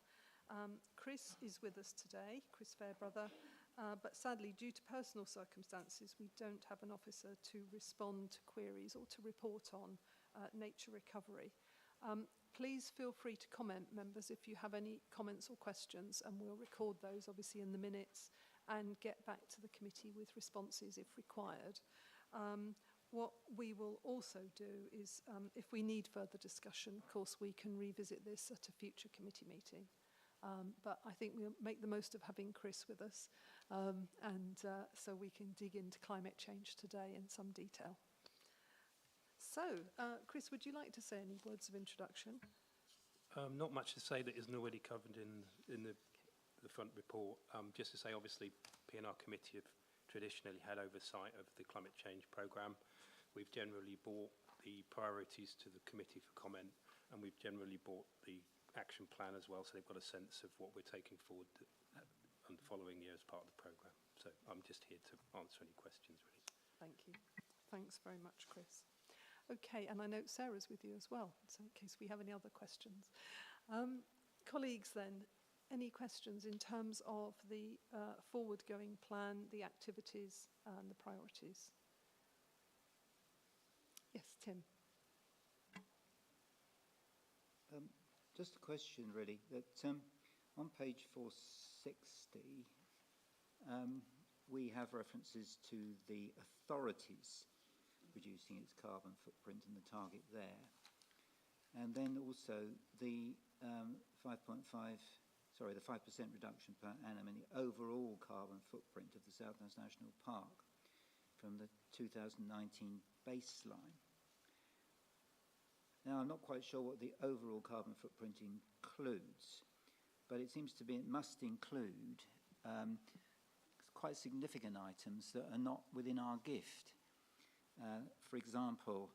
Chris is with us today, Chris Fairbrother, but sadly, due to personal circumstances, we don't have an officer to respond to queries or to report on nature recovery. Please feel free to comment, members, if you have any comments or questions, and we'll record those obviously in the minutes and get back to the committee with responses if required. What we will also do is, if we need further discussion, of course, we can revisit this at a future committee meeting. But I think we'll make the most of having Chris with us, so we can dig into climate change today in some detail. So, Chris, would you like to say any words of introduction? Not much to say that isn't already covered in the front report. Just to say, obviously, P&R Committee have traditionally had oversight of the climate change programme. We've generally brought the priorities to the committee for comment, and we've generally brought the action plan as well, so they've got a sense of what we're taking forward and the following year as part of the programme. So I'm just here to answer any questions, really. Thank you. Thanks very much, Chris. Okay, and I know Sarah's with you as well, so in case we have any other questions. Colleagues then, any questions in terms of the forward-going plan, the activities and the priorities? Yes, Tim. Just a question, really, that on page 460, we have references to the authorities reducing its carbon footprint and the target there. And then also the 5% reduction per annum in the overall carbon footprint of the South Downs National Park from the 2019 baseline. Now, I'm not quite sure what the overall carbon footprint includes, but it seems to be it must include quite significant items that are not within our gift. For example,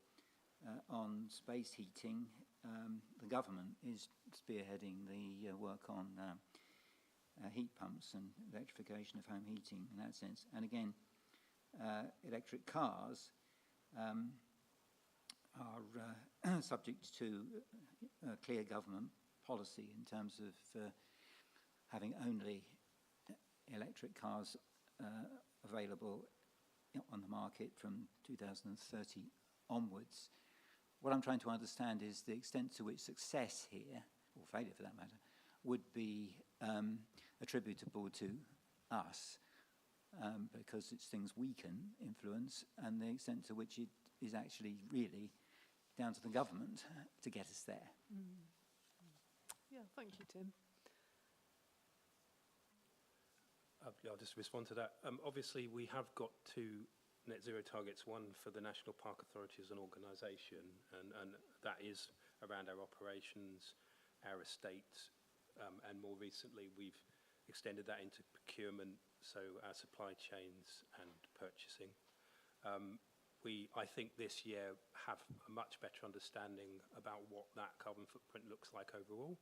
on space heating, the government is spearheading the work on heat pumps and electrification of home heating in that sense. And again, electric cars are subject to clear government policy in terms of having only electric cars available on the market from 2030 onwards. What I'm trying to understand is the extent to which success here, or failure for that matter, would be attributable to us, because it's things we can influence, and the extent to which it is actually really down to the government to get us there. Yeah, thank you, Tim. I'll just respond to that. Obviously, we have got two net zero targets, one for the National Park Authority as an organisation, and that is around our operations, our estate, and more recently we've extended that into procurement, so our supply chains and purchasing. I think this year have a much better understanding about what that carbon footprint looks like overall.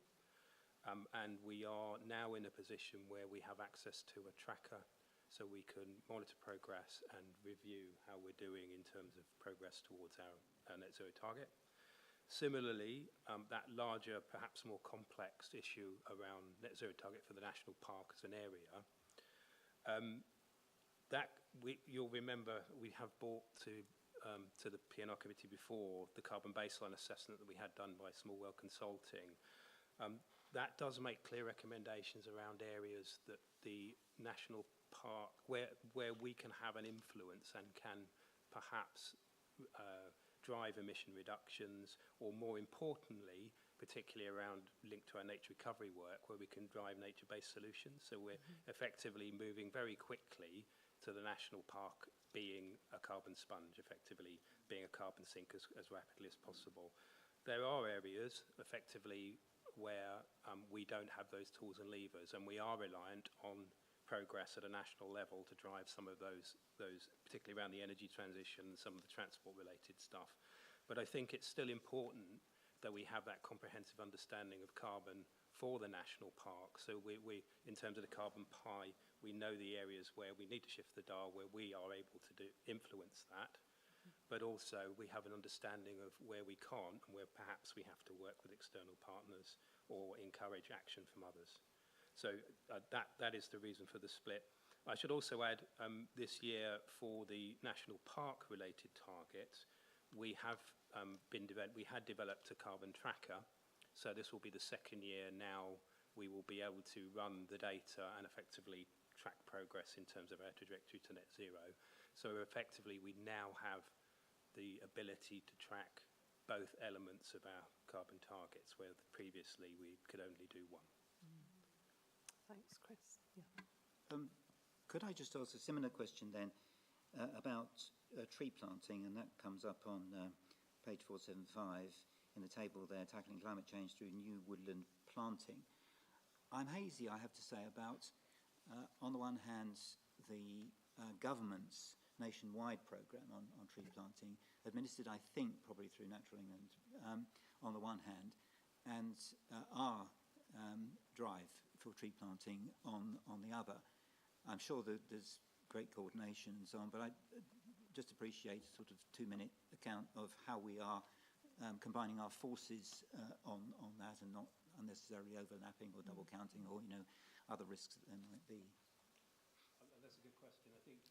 And we are now in a position where we have access to a tracker, so we can monitor progress and review how we're doing in terms of progress towards our net zero target. Similarly, that larger, perhaps more complex issue around net zero target for the national park as an area, you'll remember we have brought to the P&R committee before the carbon baseline assessment that we had done by Smallwell Consulting. That does make clear recommendations around areas that the national park, where we can have an influence and can perhaps drive emission reductions, or more importantly, particularly around linked to our nature recovery work, where we can drive nature-based solutions. So we're effectively moving very quickly to the national park being a carbon sponge, effectively being a carbon sink as rapidly as possible. There are areas, effectively, where we don't have those tools and levers, and we are reliant on progress at a national level to drive some of those particularly around the energy transition, some of the transport-related stuff. But I think it's still important that we have that comprehensive understanding of carbon for the national park. So we in terms of the carbon pie, we know the areas where we need to shift the dial, where we are able to influence that. But also we have an understanding of where we can't and where perhaps we have to work with external partners or encourage action from others. So that is the reason for the split. I should also add this year for the national park related targets, we had developed a carbon tracker. So this will be the second year now we will be able to run the data and effectively track progress in terms of our trajectory to net zero. So effectively, we now have the ability to track both elements of our carbon targets, where previously we could only do one. Thanks, Chris. Yeah. Could I just ask a similar question then about tree planting, and that comes up on page 475 in the table there, tackling climate change through new woodland planting. I'm hazy, I have to say, about, on the one hand, the government's nationwide programme on tree planting, administered, I think, probably through Natural England, on the one hand, and our drive for tree planting on the other. I'm sure that there's great coordination and so on, but I just appreciate a sort of 2-minute account of how we are combining our forces on that, and not unnecessarily overlapping or double counting, or other risks that there might be. That's a good question. I think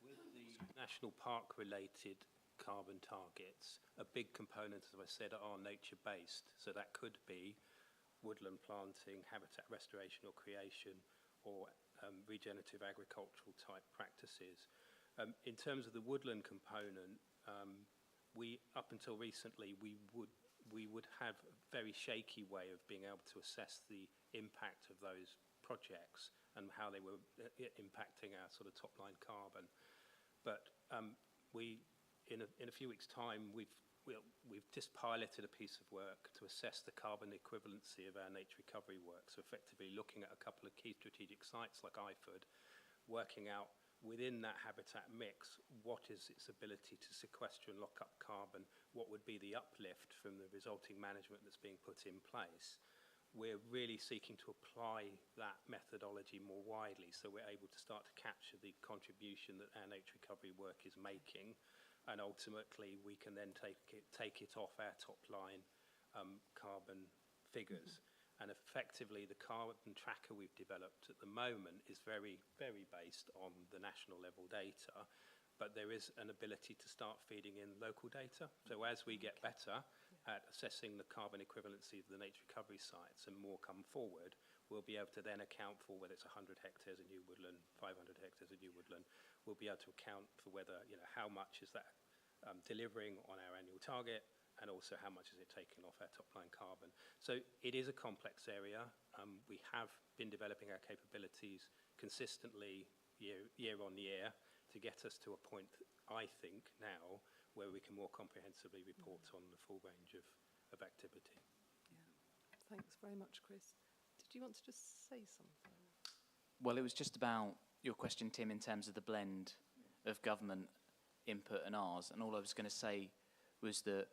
with the national park related carbon targets, a big component, as I said, are nature based. So that could be woodland planting, habitat restoration or creation, or regenerative agricultural type practices. In terms of the woodland component, up until recently, we would have a very shaky way of being able to assess the impact of those projects and how they were impacting our sort of top line carbon. But in a few weeks' time, we've we've just piloted a piece of work to assess the carbon equivalency of our nature recovery work. So effectively looking at a couple of key strategic sites like IFOD, working out within that habitat mix, what is its ability to sequester and lock up carbon, what would be the uplift from the resulting management that's being put in place. We're really seeking to apply that methodology more widely, so we're able to start to capture the contribution that our nature recovery work is making, and ultimately we can then take it off our top line carbon figures. And effectively, the carbon tracker we've developed at the moment is very, very based on the national level data, but there is an ability to start feeding in local data. So as we get better at assessing the carbon equivalency of the nature recovery sites and more come forward, we'll be able to then account for whether it's 100 hectares of new woodland, 500 hectares of new woodland. We'll be able to account for whether, how much is that delivering on our annual target, and also how much is it taking off our top line carbon. So it is a complex area. We have been developing our capabilities consistently year on year to get us to a point, I think, now where we can more comprehensively report on the full range of activity. Yeah. Thanks very much, Chris. Did you want to just say something? Well, it was just about your question, Tim, in terms of the blend of government input and ours. And all I was going to say was that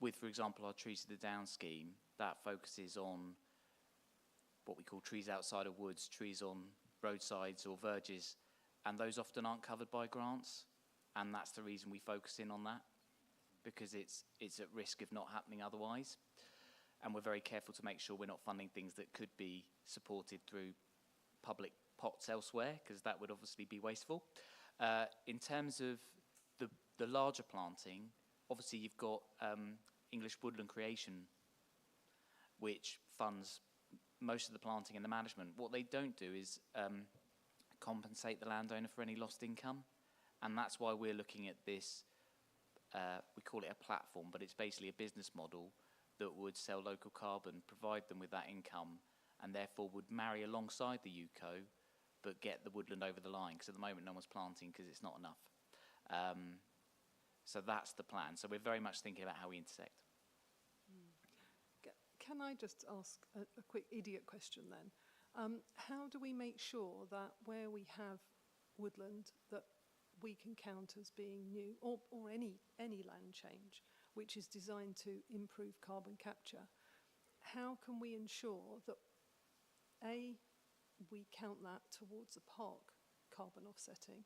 with, for example, our Trees to the Down scheme, that focuses on what we call trees outside of woods, trees on roadsides or verges, and those often aren't covered by grants, and that's the reason we focus in on that, because it's at risk of not happening otherwise. And we're very careful to make sure we're not funding things that could be supported through public pots elsewhere, because that would obviously be wasteful. In terms of the larger planting, obviously you've got English Woodland Creation, which funds most of the planting and the management. What they don't do is compensate the landowner for any lost income, and that's why we're looking at this, we call it a platform, but it's basically a business model that would sell local carbon, provide them with that income, and therefore would marry alongside the UCO, but get the woodland over the line, because at the moment no one's planting because it's not enough. So that's the plan. So we're very much thinking about how we intersect. Can I just ask a quick idiot question then? How do we make sure that where we have woodland that we can count as being new, or any land change which is designed to improve carbon capture, how can we ensure that A, we count that towards a park carbon offsetting,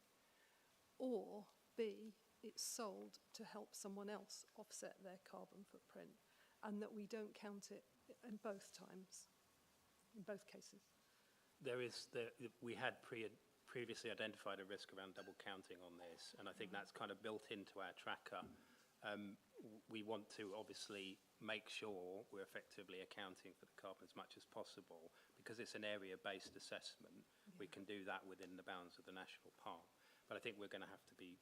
or B, it's sold to help someone else offset their carbon footprint, and that we don't count it in both times, in both cases? We had previously identified a risk around double counting on this, and I think that's kind of built into our tracker. We want to obviously make sure we're effectively accounting for the carbon as much as possible, because it's an area-based assessment. Yeah. We can do that within the bounds of the national park, but I think we're going to have to be,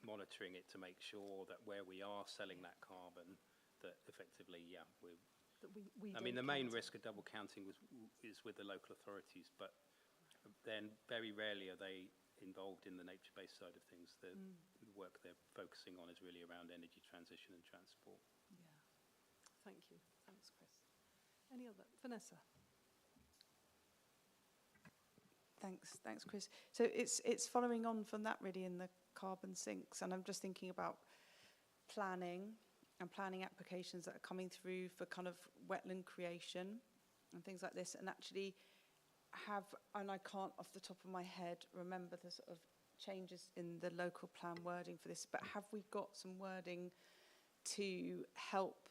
monitoring it to make sure that where we are selling that carbon, that effectively, I mean, the main risk of double counting is with the local authorities, but then very rarely are they involved in the nature-based side of things. The work they're focusing on is really around energy transition and transport. Yeah. Thank you. Thanks, Chris. Any other? Vanessa? Thanks, Chris. So it's following on from that really in the carbon sinks, and I'm just thinking about planning and planning applications that are coming through for kind of wetland creation and things like this, and actually and I can't off the top of my head remember the sort of changes in the local plan wording for this, but have we got some wording to help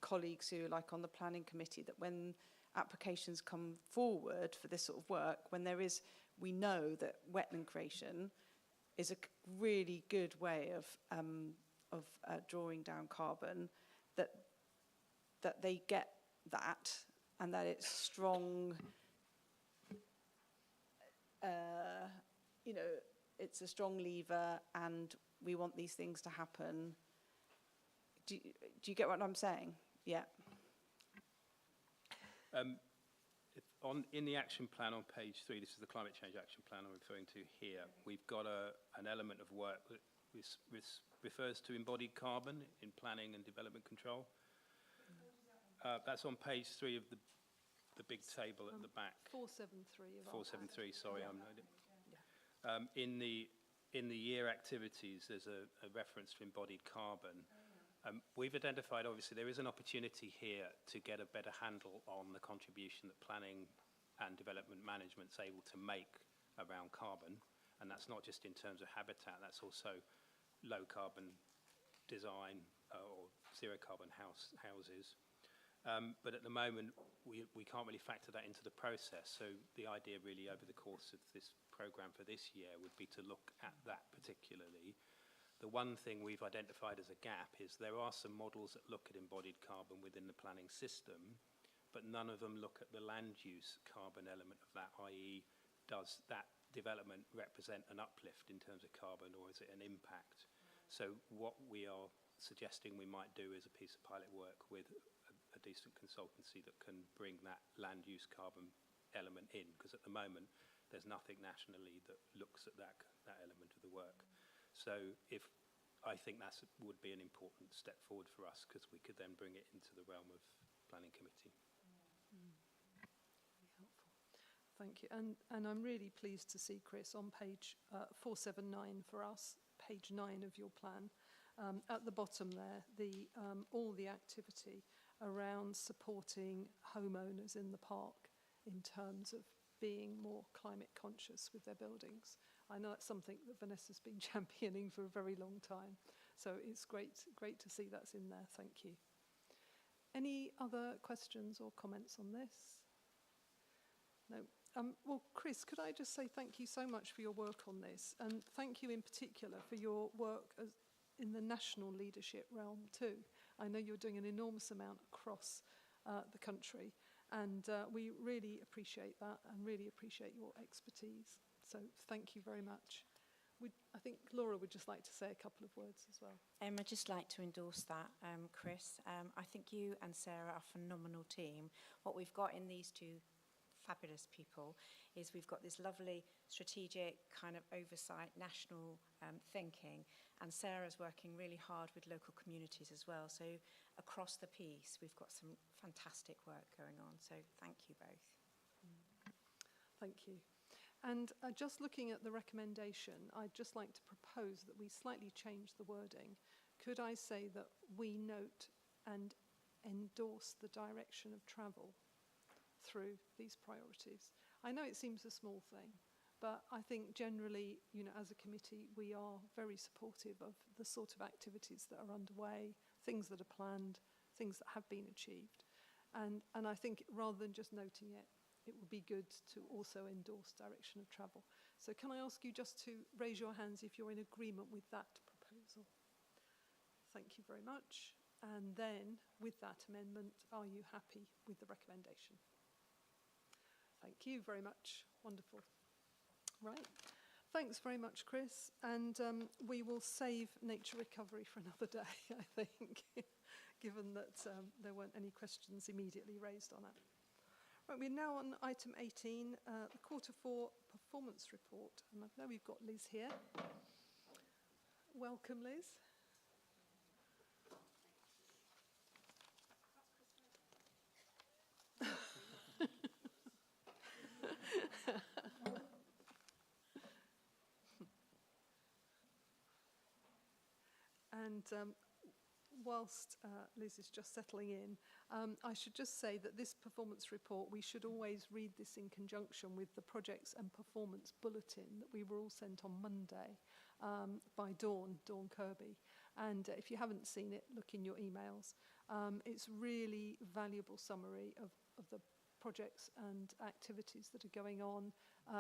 colleagues who are like on the planning committee, that when applications come forward for this sort of work, when we know that wetland creation is a really good way of drawing down carbon, that they get that, and that it's strong, it's a strong lever, and we want these things to happen. Do you get what I'm saying? Yeah. In the action plan on page 3, this is the climate change action plan I'm referring to here, we've got an element of work that refers to embodied carbon in planning and development control. That's on page 3 of the big table at the back. 473 of 473, sorry, yeah. I'm noting. In the year activities, there's a reference to embodied carbon. We've identified, obviously, there is an opportunity here to get a better handle on the contribution that planning and development management is able to make around carbon. And that's not just in terms of habitat, that's also low carbon design or zero carbon houses. But at the moment, we can't really factor that into the process. So the idea really over the course of this programme for this year would be to look at that particularly. The one thing we've identified as a gap is there are some models that look at embodied carbon within the planning system, but none of them look at the land use carbon element of that, i.e. does that development represent an uplift in terms of carbon or is it an impact? So what we are suggesting we might do is a piece of pilot work with a decent consultancy that can bring that land use carbon element in, because at the moment there's nothing nationally that looks at that element of the work. So I think that would be an important step forward for us, because we could then bring it into the realm of planning committee. Really helpful. Thank you. And I'm really pleased to see, Chris, on page 479 for us, page 9 of your plan, at the bottom there, all the activity around supporting homeowners in the park in terms of being more climate conscious with their buildings. I know it's something that Vanessa's been championing for a very long time. So it's great to see that's in there. Thank you. Any other questions or comments on this? No. Well, Chris, could I just say thank you so much for your work on this, and thank you in particular for your work in the national leadership realm too. I know you're doing an enormous amount across the country, and we really appreciate that and really appreciate your expertise. So thank you very much. I think Laura would just like to say a couple of words as well. I'd just like to endorse that, Chris. I think you and Sarah are a phenomenal team. What we've got in these two fabulous people is we've got this lovely strategic kind of oversight, national thinking, and Sarah's working really hard with local communities as well. So across the piece, we've got some fantastic work going on. So thank you both. Thank you. And just looking at the recommendation, I'd just like to propose that we slightly change the wording. Could I say that we note and endorse the direction of travel through these priorities? I know it seems a small thing, but I think generally, you know, as a committee, we are very supportive of the sort of activities that are underway, things that are planned, things that have been achieved. And I think rather than just noting it, it would be good to also endorse direction of travel. So can I ask you just to raise your hands if you're in agreement with that proposal? Thank you very much. And then, with that amendment, are you happy with the recommendation? Thank you very much. Wonderful. Right. Thanks very much, Chris. And we will save nature recovery for another day, I think, given that there weren't any questions immediately raised on it. Right, we're now on item 18, the Q4 performance report. And I know we've got Liz here. Welcome, Liz. And whilst Liz is just settling in, I should just say that this performance report, we should always read this in conjunction with the projects and performance bulletin that we were all sent on Monday by Dawn Kirby. And if you haven't seen it, look in your emails. It's really valuable summary of the projects and activities that are going on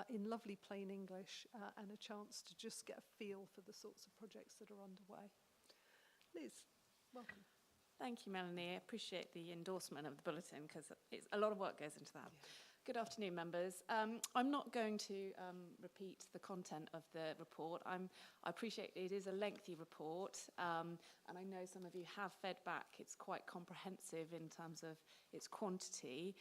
in lovely plain English and a chance to just get a feel for the sorts of projects that are underway. Liz, welcome. Thank you, Melanie. I appreciate the endorsement of the bulletin because a lot of work goes into that. Yeah. Good afternoon, members. I'm not going to repeat the content of the report. I appreciate it is a lengthy report, and I know some of you have fed back. It's quite comprehensive in terms of its quantity.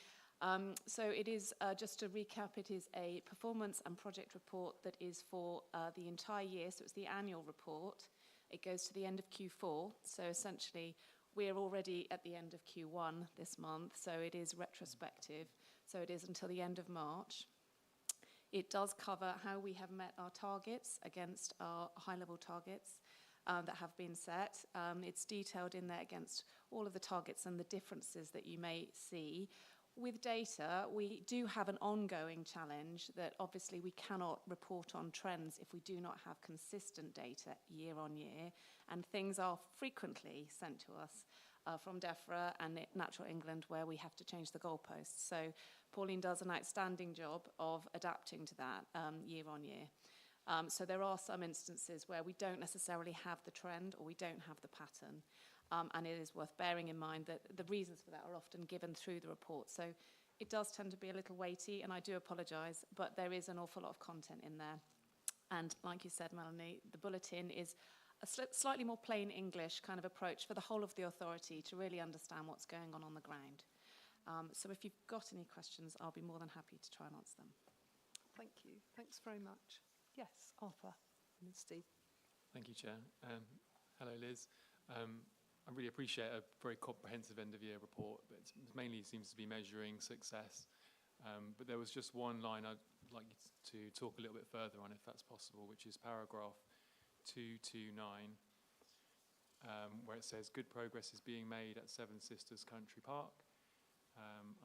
So it is, just to recap, it is a performance and project report that is for the entire year, so it's the annual report. It goes to the end of Q4, so essentially we're already at the end of Q1 this month, so it is retrospective, so it is until the end of March. It does cover how we have met our targets against our high-level targets that have been set. It's detailed in there against all of the targets and the differences that you may see. With data, we do have an ongoing challenge that obviously we cannot report on trends if we do not have consistent data year on year, and things are frequently sent to us from DEFRA and Natural England where we have to change the goalposts. So Pauline does an outstanding job of adapting to that year on year. So there are some instances where we don't necessarily have the trend or we don't have the pattern. And it is worth bearing in mind that the reasons for that are often given through the report. So it does tend to be a little weighty, and I do apologise, but there is an awful lot of content in there. And like you said, Melanie, the bulletin is a slightly more plain English kind of approach for the whole of the authority to really understand what's going on the ground. So if you've got any questions, I'll be more than happy to try and answer them. Thank you. Thanks very much. Yes, Arthur and Steve. Thank you, Chair. Hello, Liz. I really appreciate a very comprehensive end-of-year report, but it mainly seems to be measuring success. But there was just one line I'd like you to talk a little bit further on, if that's possible, which is paragraph 229, where it says, good progress is being made at Seven Sisters Country Park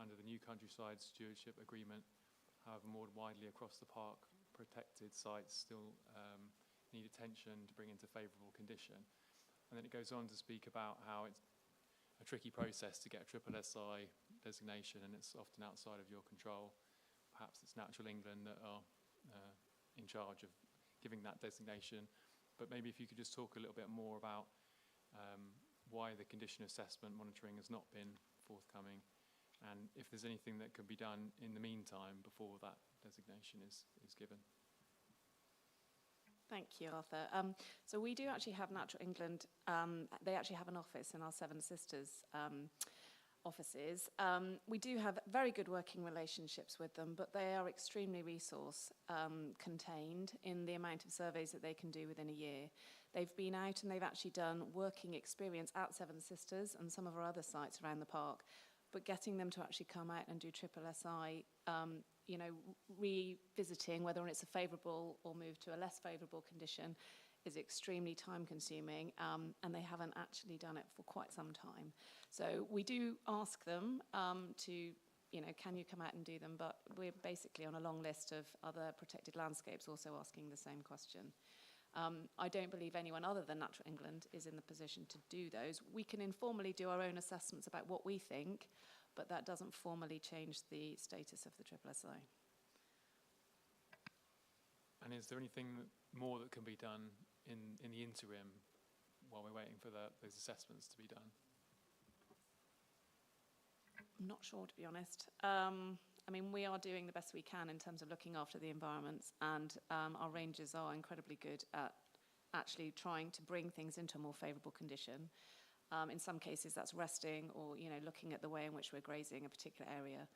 under the new countryside stewardship agreement. However, more widely across the park, protected sites still need attention to bring into favourable condition. And then it goes on to speak about how it's a tricky process to get a triple SI designation, and it's often outside of your control. Perhaps it's Natural England that are in charge of giving that designation. But maybe if you could just talk a little bit more about why the condition assessment monitoring has not been forthcoming, and if there's anything that could be done in the meantime before that designation is given. Thank you, Arthur. So we do actually have Natural England. They actually have an office in our Seven Sisters offices. We do have very good working relationships with them, but they are extremely resource contained in the amount of surveys that they can do within a year. They've been out and they've actually done working experience at Seven Sisters and some of our other sites around the park, but getting them to actually come out and do triple SI, you know, revisiting whether it's a favourable or move to a less favourable condition is extremely time consuming, and they haven't actually done it for quite some time. So we do ask them to, you know, can you come out and do them, but we're basically on a long list of other protected landscapes also asking the same question. I don't believe anyone other than Natural England is in the position to do those. We can informally do our own assessments about what we think, but that doesn't formally change the status of the triple SI. And is there anything more that can be done in the interim while we're waiting for those assessments to be done? I'm not sure, to be honest. I mean, we are doing the best we can in terms of looking after the environments, and our rangers are incredibly good at actually trying to bring things into a more favourable condition. In some cases, that's resting or, you know, looking at the way in which we're grazing a particular area.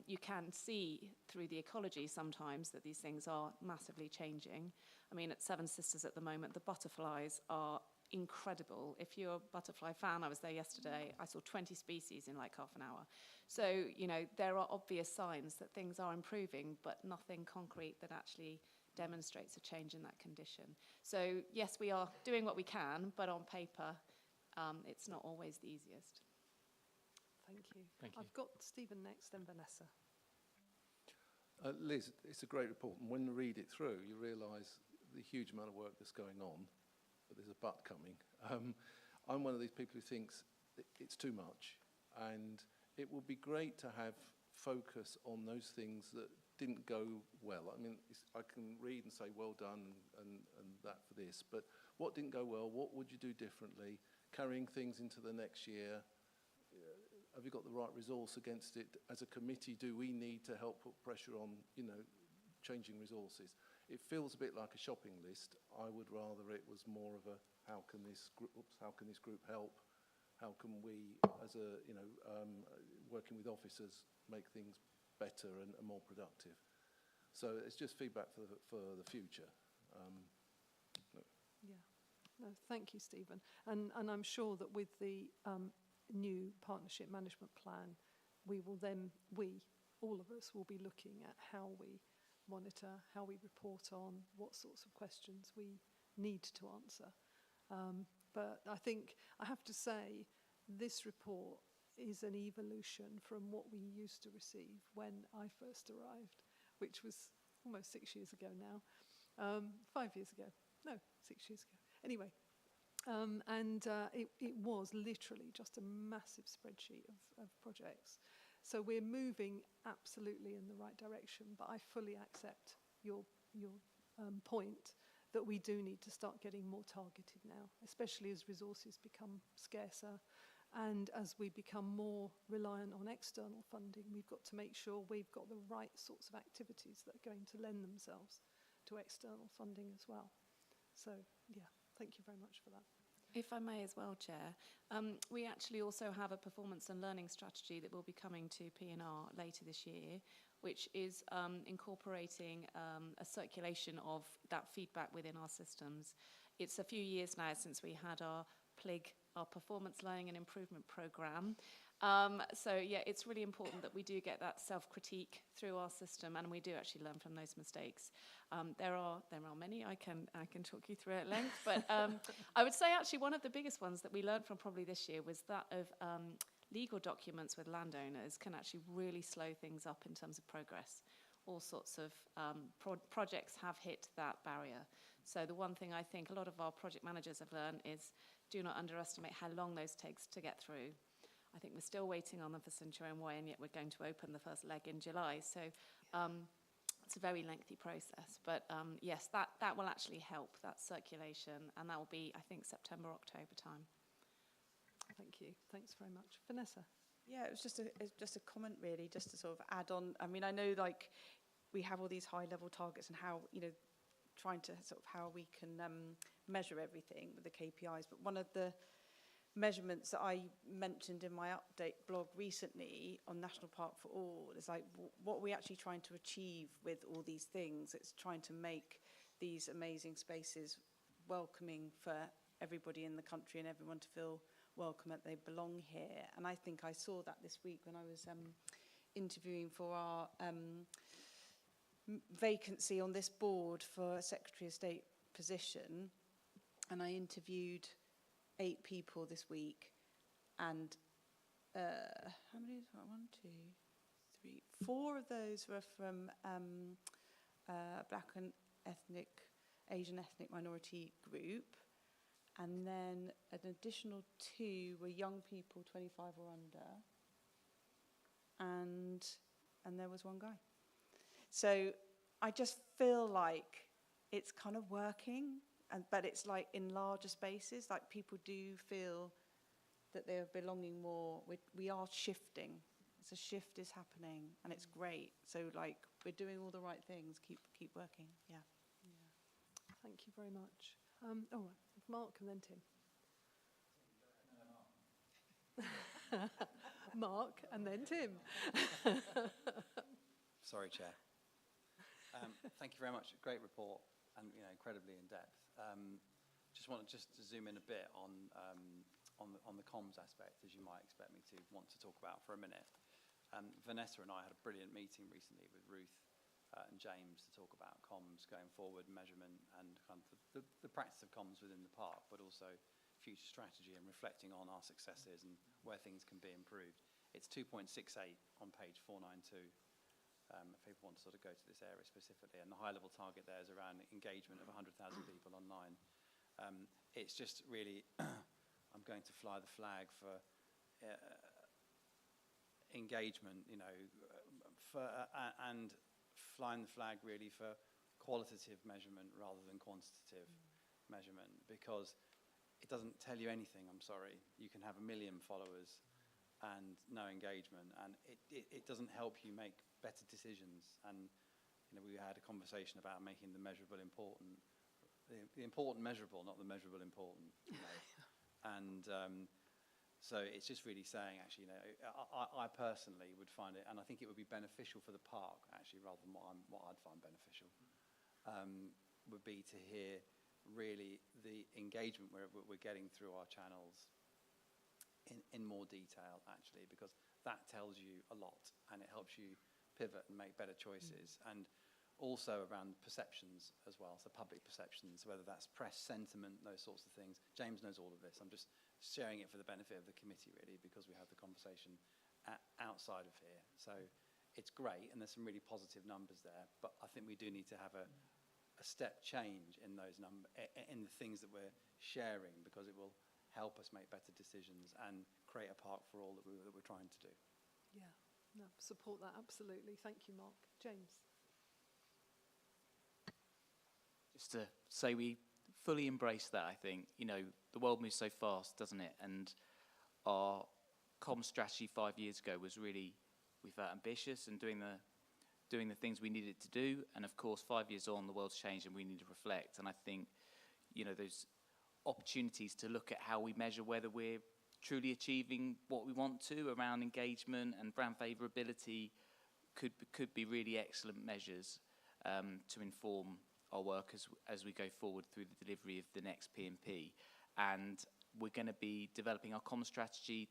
You can see through the ecology sometimes that these things are massively changing. I mean, at Seven Sisters at the moment, the butterflies are incredible. If you're a butterfly fan, I was there yesterday, I saw 20 species in like half an hour. So, you know, there are obvious signs that things are improving, but nothing concrete that actually demonstrates a change in that condition. So, yes, we are doing what we can, but on paper, it's not always the easiest. Thank you. Thank you. I've got Stephen next, then Vanessa. Liz, it's a great report, and when you read it through, you realise the huge amount of work that's going on, but there's a but coming. I'm one of these people who thinks it's too much, and it would be great to have focus on those things that didn't go well. I mean, I can read and say, well done, and that for this, but what didn't go well? What would you do differently? Carrying things into the next year, have you got the right resource against it? As a committee, do we need to help put pressure on, you know, changing resources? It feels a bit like a shopping list. I would rather it was more of a how can this group help? how can we, as a, working with officers, make things better and more productive. So it's just feedback for the future. Yeah. No, thank you, Stephen. And I'm sure that with the new partnership management plan, all of us will be looking at how we monitor, how we report on, what sorts of questions we need to answer. But I think I have to say this report is an evolution from what we used to receive when I first arrived, which was almost 6 years ago now, 5 years ago, no, 6 years ago. Anyway, it was literally just a massive spreadsheet of projects. So we're moving absolutely in the right direction, but I fully accept your point that we do need to start getting more targeted now, especially as resources become scarcer and as we become more reliant on external funding. We've got to make sure we've got the right sorts of activities that are going to lend themselves to external funding as well. So, yeah, thank you very much for that. If I may as well, Chair, we actually also have a performance and learning strategy that will be coming to P&R later this year, which is incorporating a circulation of that feedback within our systems. It's a few years now since we had our PLIG, our Performance Learning and Improvement Programme. So yeah, it's really important that we do get that self-critique through our system, and we do actually learn from those mistakes. There are many. I can talk you through at length, but I would say actually one of the biggest ones that we learned from probably this year was that of legal documents with landowners can actually really slow things up in terms of progress. All sorts of projects have hit that barrier. So the one thing I think a lot of our project managers have learned is do not underestimate how long those takes to get through. I think we're still waiting on them for Centurion Way, and yet we're going to open the first leg in July. So it's a very lengthy process. But yes, that will actually help, that circulation, and that will be, I think, September, October time. Thank you. Thanks very much. Vanessa? Yeah, it was just a comment really, just to sort of add on. I mean, I know like we have all these high level targets and how, trying to sort of how we can measure everything with the KPIs. But one of the measurements that I mentioned in my update blog recently on National Park for All is like what are we actually trying to achieve with all these things. It's trying to make these amazing spaces welcoming for everybody in the country and everyone to feel welcome, that they belong here. And I think I saw that this week when I was interviewing for our vacancy on this board for a Secretary of State position, and I interviewed 8 people this week, and how many is that? 1, 2, 3, 4 of those were from Black and Asian ethnic minority group, and then an additional 2 were young people, 25 or under, and there was 1 guy. So I just feel like it's kind of working, but it's like in larger spaces, like people do feel that they're belonging more. We are shifting. So a shift is happening, and it's great. So like we're doing all the right things. Keep working. Yeah. Thank you very much. All right, Mark and then Tim. Mark and then Tim. Sorry, Chair. Thank you very much. Great report and incredibly in depth. Just wanted to zoom in a bit on the comms aspect, as you might expect me to want to talk about for a minute. Vanessa and I had a brilliant meeting recently with Ruth and James to talk about comms going forward, measurement, and kind of the practice of comms within the park, but also future strategy and reflecting on our successes and where things can be improved. It's 2.68 on page 492. If people want to sort of go to this area specifically, and the high-level target there is around engagement of 100,000 people online. It's just really, I'm going to fly the flag for engagement, and flying the flag really for qualitative measurement rather than quantitative measurement, because it doesn't tell you anything, I'm sorry. You can have 1 million followers and no engagement, and it doesn't help you make better decisions. And we had a conversation about making the measurable important, the important measurable, not the measurable important. And So it's just really saying, actually, you know, I personally would find it, and I think it would be beneficial for the park, actually, rather than what I'd find beneficial, would be to hear really the engagement we're getting through our channels in more detail, actually, because that tells you a lot, and it helps you pivot and make better choices. And also around perceptions as well, so public perceptions, whether that's press sentiment, those sorts of things. James knows all of this. I'm just sharing it for the benefit of the committee, really, because we have the conversation outside of here. So it's great, and there's some really positive numbers there, but I think we do need to have a step change in those in the things that we're sharing, because it will help us make better decisions and create a park for all that we're trying to do. Yeah, no, support that, absolutely. Thank you, Mark. James? Just to say we fully embrace that, I think. You know, the world moves so fast, doesn't it? And our comm strategy 5 years ago was really, we felt ambitious and doing the things we needed to do. And of course, 5 years on, the world's changed and we need to reflect. And I think, you know, those opportunities to look at how we measure whether we're truly achieving what we want to around engagement and brand favourability could be really excellent measures to inform our work as we go forward through the delivery of the next P&P. And we're going to be developing our comm strategy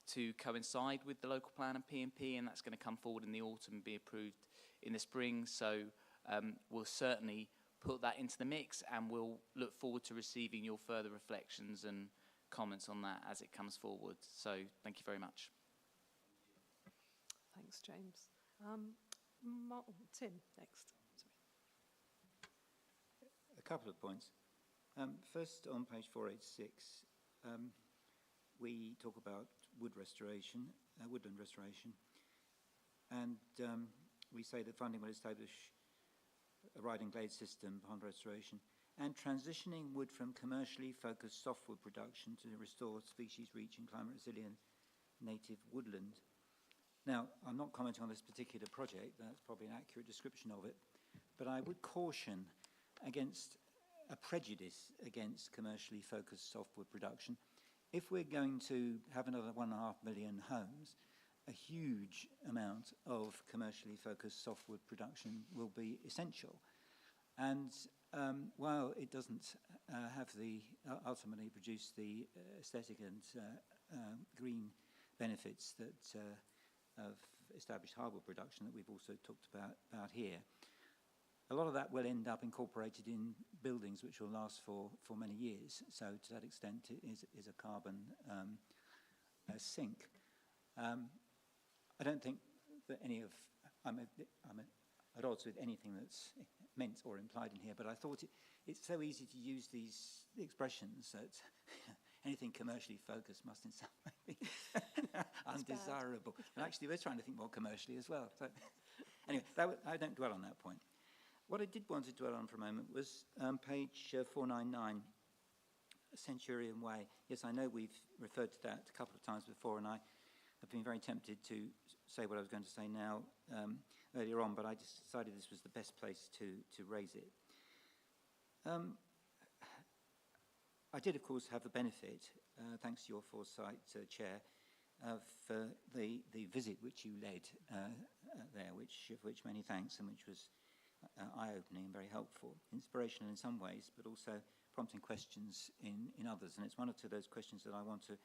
to coincide with the local plan and P&P, and that's going to come forward in the autumn and be approved in the spring. So we'll certainly put that into the mix, and we'll look forward to receiving your further reflections and comments on that as it comes forward. So thank you very much. Thanks, James. Tim, next. A couple of points. First, on page 486, we talk about woodland restoration, and we say that funding will establish a riding glade system, pond restoration, and transitioning wood from commercially focused softwood production to restore species-rich and climate-resilient native woodland. Now, I'm not commenting on this particular project, that's probably an accurate description of it, but I would caution against a prejudice against commercially focused softwood production. If we're going to have another 1.5 million homes, a huge amount of commercially focused softwood production will be essential. And while it doesn't ultimately produce the aesthetic and green benefits that of established hardwood production that we've also talked about here, a lot of that will end up incorporated in buildings which will last for many years. So to that extent, it is a carbon sink. I don't think that I'm at odds with anything that's meant or implied in here, but I thought it's so easy to use these expressions that anything commercially focused must in some way be undesirable. And actually, we're trying to think more commercially as well. So anyway, I don't dwell on that point. What I did want to dwell on for a moment was page 499, Centurion Way. Yes, I know we've referred to that a couple of times before, and I have been very tempted to say what I was going to say now earlier on, but I just decided this was the best place to raise it. I did, of course, have the benefit, thanks to your foresight, Chair, of the visit which you led there, of which many thanks, and which was eye-opening and very helpful, inspirational in some ways, but also prompting questions in others. And it's one or two of those questions that I want to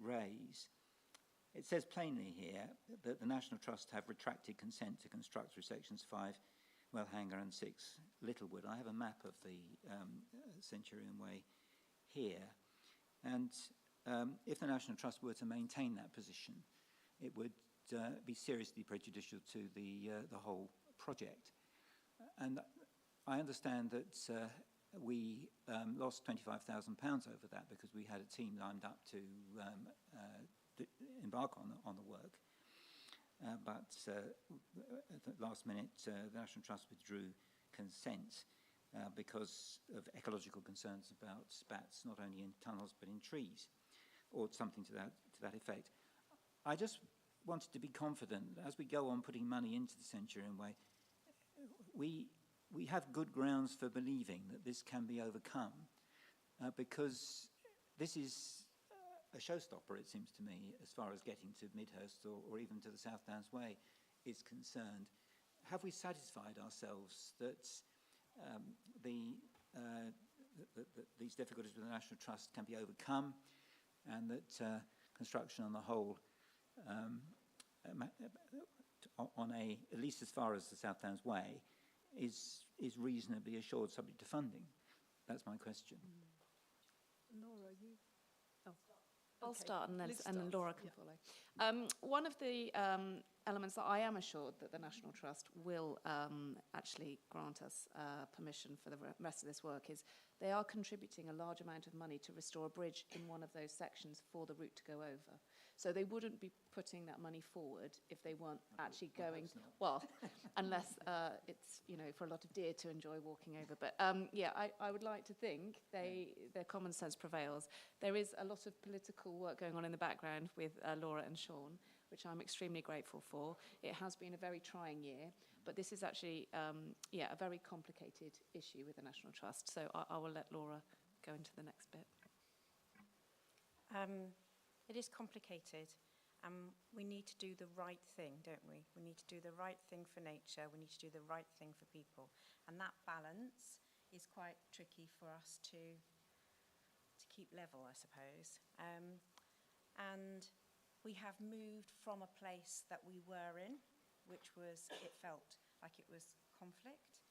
raise. It says plainly here that the National Trust have retracted consent to construct through sections 5 Wellhanger and 6 Littlewood. I have a map of the Centurion Way here, and if the National Trust were to maintain that position, it would be seriously prejudicial to the whole project. And I understand that we lost £25,000 over that because we had a team lined up to embark on the work. But at the last minute, the National Trust withdrew consent because of ecological concerns about spats, not only in tunnels but in trees, or something to that effect. I just wanted to be confident that as we go on putting money into the Centurion Way, we have good grounds for believing that this can be overcome, because this is a showstopper, it seems to me, as far as getting to Midhurst or even to the South Downs Way is concerned. Have we satisfied ourselves that these difficulties with the National Trust can be overcome, and that construction on the whole, on at least as far as the South Downs Way, is reasonably assured, subject to funding? That's my question. Laura, you... Oh. I'll Okay. start and then Liz Laura starts. can follow. One of the elements that I am assured that the National Trust will actually grant us permission for the rest of this work is they are contributing a large amount of money to restore a bridge in one of those sections for the route to go over. So they wouldn't be putting that money forward if they weren't actually going, well, unless it's, you know, for a lot of deer to enjoy walking over. But yeah, I would like to think their common sense prevails. There is a lot of political work going on in the background with Laura and Sean, which I'm extremely grateful for. It has been a very trying year, but this is actually, a very complicated issue with the National Trust. So I will let Laura go into the next bit. It is complicated. We need to do the right thing, don't we? We need to do the right thing for nature. We need to do the right thing for people. And that balance is quite tricky for us to keep level, I suppose. And we have moved from a place that we were in, which was, it felt like it was conflict.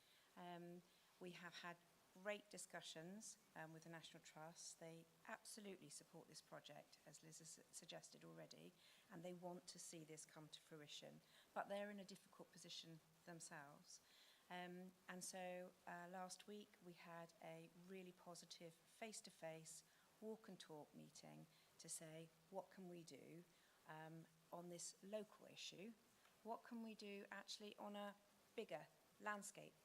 We have had great discussions with the National Trust. They absolutely support this project, as Liz has suggested already, and they want to see this come to fruition. But they're in a difficult position themselves. And so last week we had a really positive face-to-face walk and talk meeting to say, what can we do on this local issue? What can we do actually on a bigger landscape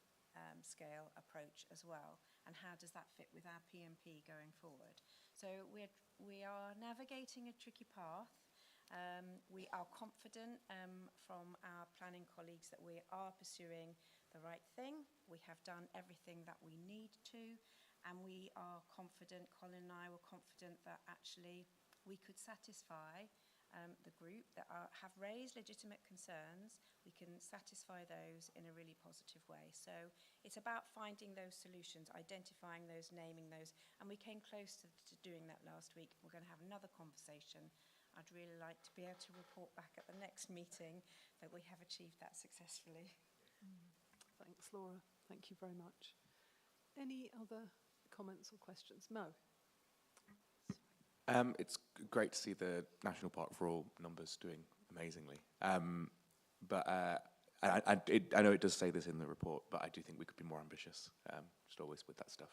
scale approach as well, and how does that fit with our PMP going forward? So we are navigating a tricky path. We are confident from our planning colleagues that we are pursuing the right thing. We have done everything that we need to, and we are confident, Colin and I were confident that actually we could satisfy the group that have raised legitimate concerns. We can satisfy those in a really positive way. So it's about finding those solutions, identifying those, naming those, and we came close to doing that last week. We're going to have another conversation. I'd really like to be able to report back at the next meeting that we have achieved that successfully. Thanks, Laura. Thank you very much. Any other comments or questions? Mo? It's great to see the National Park for All numbers doing amazingly. But I know it does say this in the report, but I do think we could be more ambitious, just always with that stuff.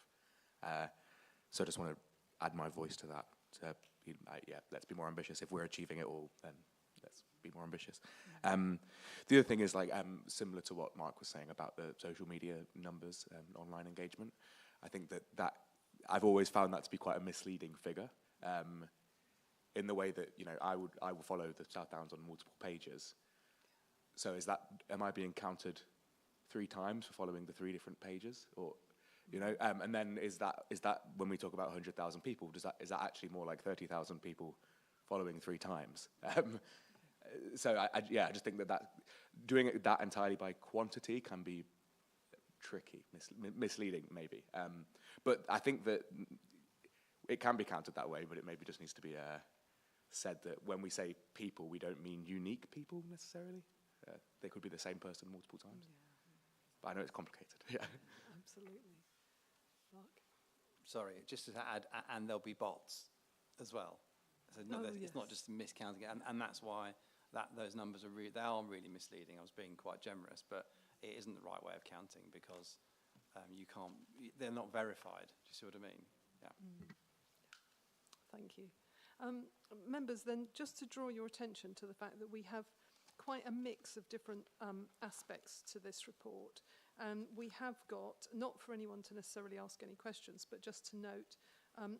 So I just want to add my voice to that. Let's be more ambitious. If we're achieving it all, then let's be more ambitious. The other thing is similar to what Mark was saying about the social media numbers and online engagement. I think that I've always found that to be quite a misleading figure. In the way that, I will follow the South Downs on multiple pages. So am I being counted 3 times for following the 3 different pages? Or, and then is that when we talk about 100,000 people, is that actually more like 30,000 people following 3 times? So I just think that doing it that entirely by quantity can be tricky, misleading maybe. But I think that it can be counted that way, but it maybe just needs to be said that when we say people, we don't mean unique people necessarily. They could be the same person multiple times. Yeah. But I know it's complicated. Yeah. Absolutely. Mark? Sorry, just to add, and there'll be bots as well. So it's not just miscounting it, and that's why those numbers are really misleading. I was being quite generous, but it isn't the right way of counting because they're not verified. Do you see what I mean? Yeah. Thank you. Members, then, just to draw your attention to the fact that we have quite a mix of different aspects to this report. And we have got, not for anyone to necessarily ask any questions, but just to note,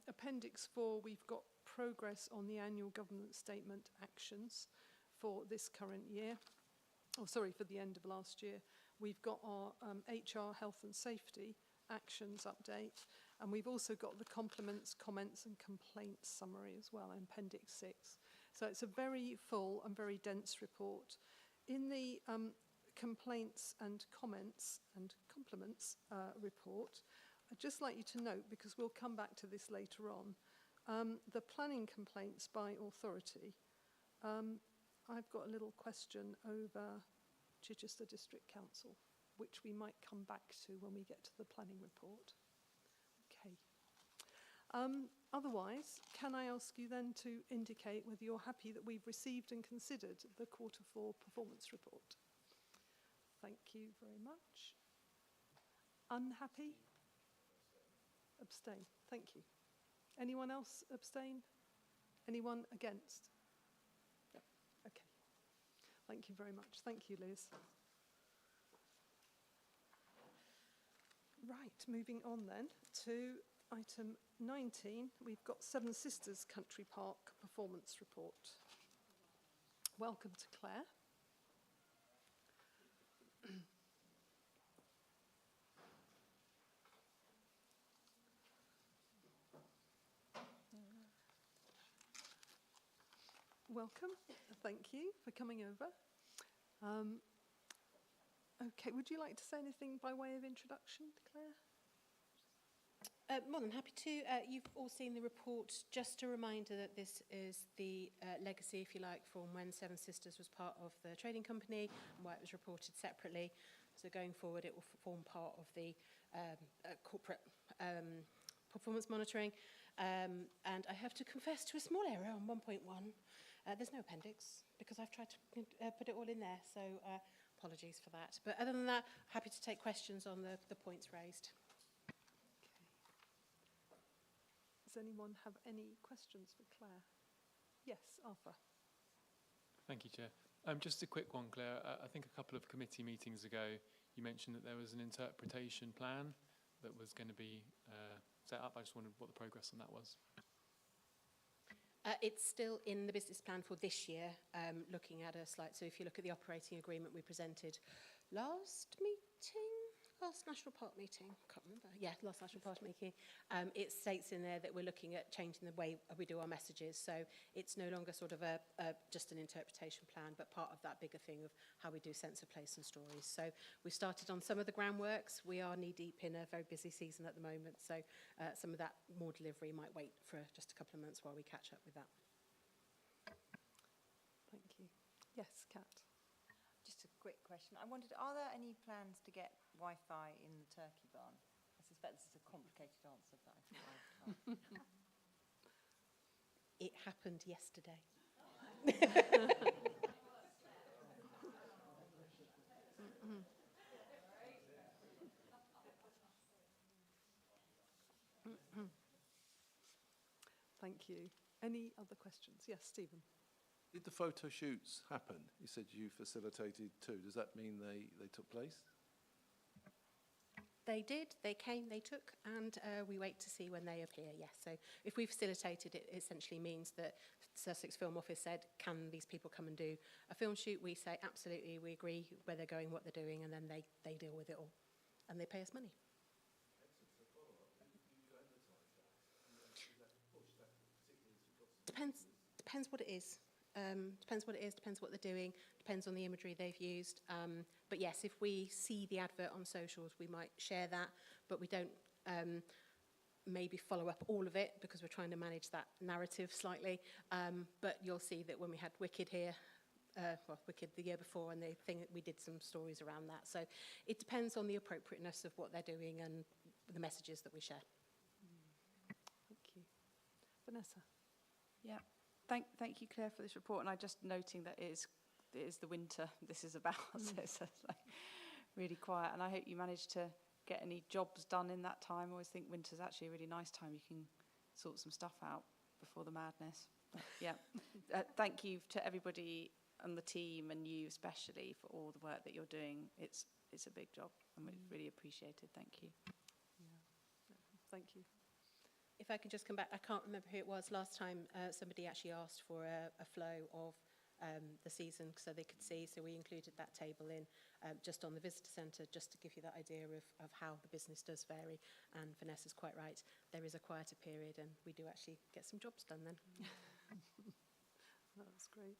Appendix 4, we've got progress on the annual government statement actions for this current year. For the end of last year. We've got our HR health and safety actions update. And we've also got the compliments, comments and complaints summary as well in Appendix 6. So it's a very full and very dense report. In the complaints and comments and compliments report, I'd just like you to note, because we'll come back to this later on, the planning complaints by authority. I've got a little question over Chichester District Council, which we might come back to when we get to the planning report. Okay. Otherwise, can I ask you then to indicate whether you're happy that we've received and considered the Q4 performance report? Thank you very much. Unhappy? Abstain. Thank you. Anyone else abstain? Anyone against? Yep. Okay. Thank you very much. Thank you, Liz. Right, moving on then to item 19. We've got Seven Sisters Country Park performance report. Welcome to Claire. Welcome. Thank you for coming over. Okay, would you like to say anything by way of introduction, Claire? More than happy to. You've all seen the report. Just a reminder that this is the legacy, if you like, from when Seven Sisters was part of the trading company and why it was reported separately. So going forward, it will form part of the corporate performance monitoring. And I have to confess to a small error on 1.1. There's no appendix because I've tried to put it all in there. So apologies for that. But other than that, happy to take questions on the points raised. Does anyone have any questions for Claire? Yes, Arthur. Thank you, Chair. Just a quick one, Claire. I think a couple of committee meetings ago, you mentioned that there was an interpretation plan that was going to be set up. I just wondered what the progress on that was. It's still in the business plan for this year, looking at a slide. So if you look at the operating agreement we presented last National Park meeting, can't remember. Yeah, last National Park meeting. It states in there that we're looking at changing the way we do our messages. So it's no longer sort of just an interpretation plan, but part of that bigger thing of how we do sense of place and stories. So we started on some of the groundworks. We are knee deep in a very busy season at the moment. So some of that more delivery might wait for just a couple of months while we catch up with that. Thank you. Yes, Kat. Just a quick question. I wondered, are there any plans to get Wi-Fi in the turkey barn? I suspect this is a complicated answer, but I thought I'd try. It happened yesterday. Thank you. Any other questions? Yes, Stephen. Did the photo shoots happen? You said you facilitated two. Does that mean they took place? They did, they came, they took, and we wait to see when they appear, yes. So if we facilitated it, essentially means that Sussex Film Office said, can these people come and do a film shoot? We say, absolutely, we agree where they're going, what they're doing, and then they deal with it all. And they pay us money. Depends what it is. Depends what it is, depends what they're doing, depends on the imagery they've used. But yes, if we see the advert on socials, we might share that, but we don't maybe follow up all of it because we're trying to manage that narrative slightly. But you'll see that when we had Wicked here, Wicked the year before, and we did some stories around that. So it depends on the appropriateness of what they're doing and the messages that we share. Thank you. Vanessa. Yeah. Thank you, Claire, for this report. And I'm just noting that it is the winter this is about, so it's like really quiet. And I hope you managed to get any jobs done in that time. I always think winter's actually a really nice time. You can sort some stuff out before the madness. But, yeah. Thank you to everybody on the team and you especially for all the work that you're doing. It's a big job and we really appreciate it. Thank you. Yeah. Thank you. If I can just come back, I can't remember who it was. Last time somebody actually asked for a flow of the season so they could see. So we included that table in just on the visitor centre, just to give you that idea of how the business does vary. And Vanessa's quite right. There is a quieter period and we do actually get some jobs done then. That's great.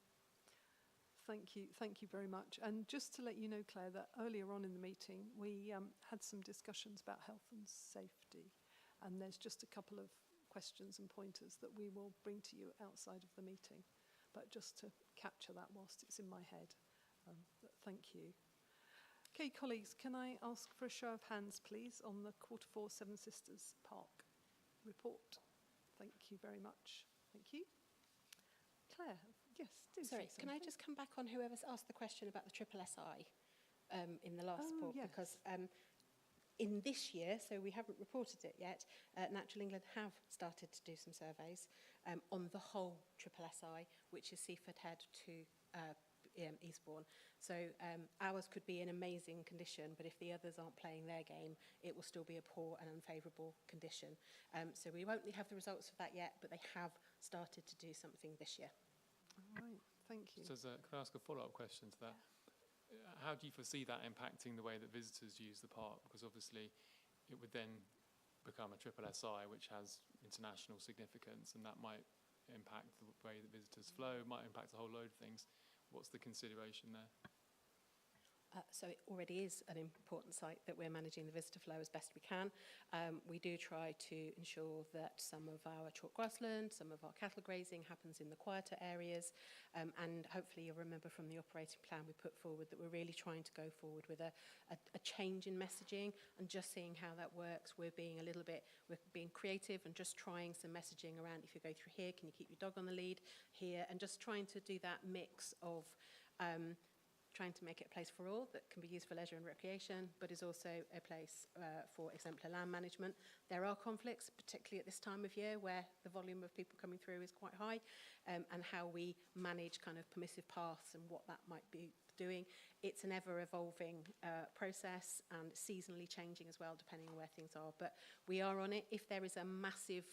Thank you very much. And just to let you know, Claire, that earlier on in the meeting, we had some discussions about health and safety. And there's just a couple of questions and pointers that we will bring to you outside of the meeting. But just to capture that whilst it's in my head. Thank you. Okay, colleagues, can I ask for a show of hands, please, on the Q4 Seven Sisters Park report? Thank you very much. Thank you. Claire, yes, do Sorry, say can I something. just come back on whoever's asked the question about the triple SI in the last report? Yes. Because in this year, so we haven't reported it yet, Natural England have started to do some surveys on the whole triple SI, which is Seaford Head to Eastbourne. So ours could be in amazing condition, but if the others aren't playing their game, it will still be a poor and unfavourable condition. So we won't have the results of that yet, but they have started to do something this year. All right, thank you. So can I ask a follow-up question to that? How do you foresee that impacting the way that visitors use the park? Because obviously it would then become a triple SI, which has international significance, and that might impact the way that visitors flow, might impact a whole load of things. What's the consideration there? So it already is an important site that we're managing the visitor flow as best we can. We do try to ensure that some of our chalk grassland, some of our cattle grazing happens in the quieter areas. And hopefully you'll remember from the operating plan we put forward that we're really trying to go forward with a change in messaging and just seeing how that works. We're being creative and just trying some messaging around, if you go through here, can you keep your dog on the lead here? And just trying to do that mix of trying to make it a place for all that can be used for leisure and recreation, but is also a place for exemplar land management. There are conflicts, particularly at this time of year where the volume of people coming through is quite high, and how we manage kind of permissive paths and what that might be doing. It's an ever-evolving process and seasonally changing as well, depending on where things are. But we are on it. If there is a massive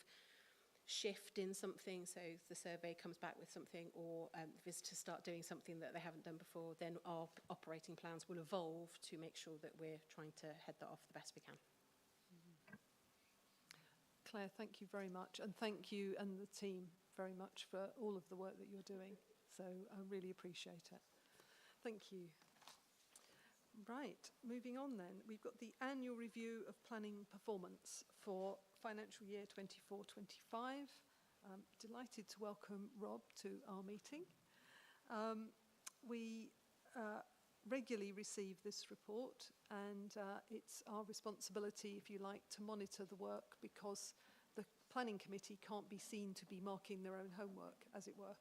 shift in something, so the survey comes back with something, or visitors start doing something that they haven't done before, then our operating plans will evolve to make sure that we're trying to head that off the best we can. Claire, thank you very much, and thank you and the team very much for all of the work that you're doing. So I really appreciate it. Thank you. Right, moving on then. We've got the annual review of planning performance for financial year 24-25. Delighted to welcome Rob to our meeting. We regularly receive this report, and it's our responsibility, if you like, to monitor the work, because the planning committee can't be seen to be marking their own homework, as it were.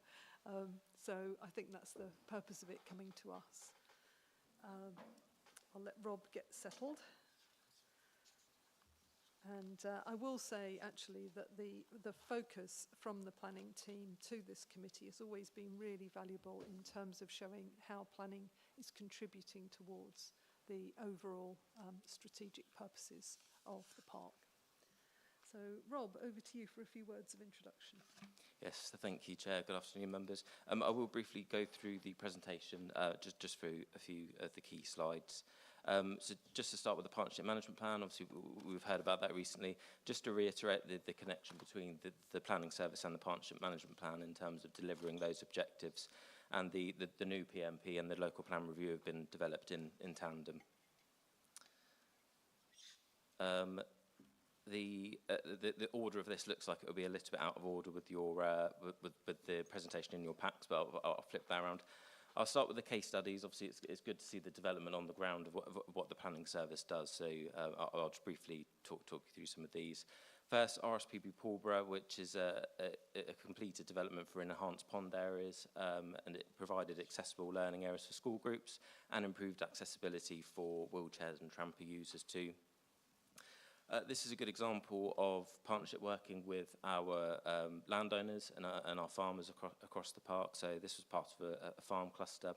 So I think that's the purpose of it coming to us. I'll let Rob get settled. And I will say, actually, that the focus from the planning team to this committee has always been really valuable in terms of showing how planning is contributing towards the overall strategic purposes of the park. So, Rob, over to you for a few words of introduction. Yes, thank you, Chair. Good afternoon, members. I will briefly go through the presentation, just through a few of the key slides. So just to start with the Partnership Management Plan, obviously we've heard about that recently. Just to reiterate the connection between the Planning Service and the Partnership Management Plan in terms of delivering those objectives. And the new PMP and the Local Plan Review have been developed in tandem. The order of this looks like it will be a little bit out of order with your with the presentation in your packs, but I'll flip that around. I'll start with the case studies. Obviously, it's good to see the development on the ground of what the planning service does. So I'll just briefly talk you through some of these. First, RSPB Pulborough, which is a completed development for enhanced pond areas, and it provided accessible learning areas for school groups and improved accessibility for wheelchairs and tramper users too. This is a good example of partnership working with our landowners and our farmers across the park. So this was part of a farm cluster,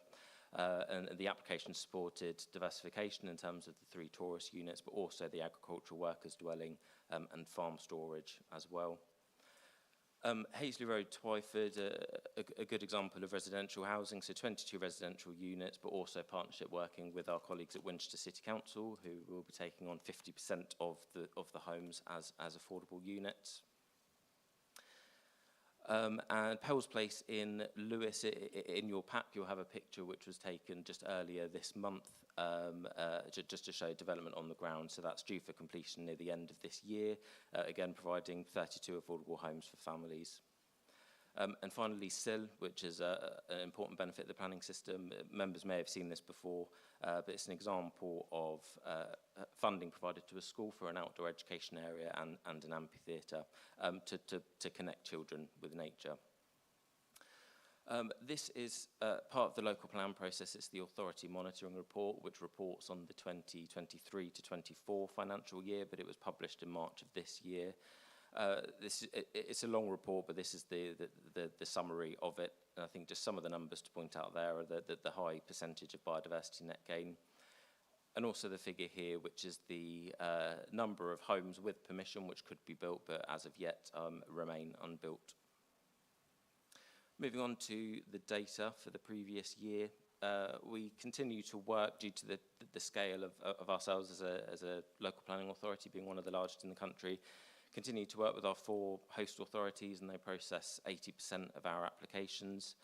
and the application supported diversification in terms of the 3 tourist units, but also the agricultural workers dwelling and farm storage as well. Hazley Road, Twyford, a good example of residential housing, so 22 residential units, but also partnership working with our colleagues at Winchester City Council, who will be taking on 50% of the homes as affordable units. And Pell's Place in Lewis, in your pack, you'll have a picture which was taken just earlier this month, just to show development on the ground. So that's due for completion near the end of this year, again providing 32 affordable homes for families. And finally, SIL, which is an important benefit of the planning system. Members may have seen this before, but it's an example of funding provided to a school for an outdoor education area and an amphitheatre to connect children with nature. This is part of the local plan process. It's the authority monitoring report, which reports on the 2023 to 24 financial year, but it was published in March of this year. It's a long report, but this is the summary of it. And I think just some of the numbers to point out there are the high percentage of biodiversity net gain. And also the figure here, which is the number of homes with permission which could be built, but as of yet remain unbuilt. Moving on to the data for the previous year. We continue to work due to the scale of ourselves as a local planning authority, being one of the largest in the country. Continue to work with our 4 host authorities, and they process 80% of our applications.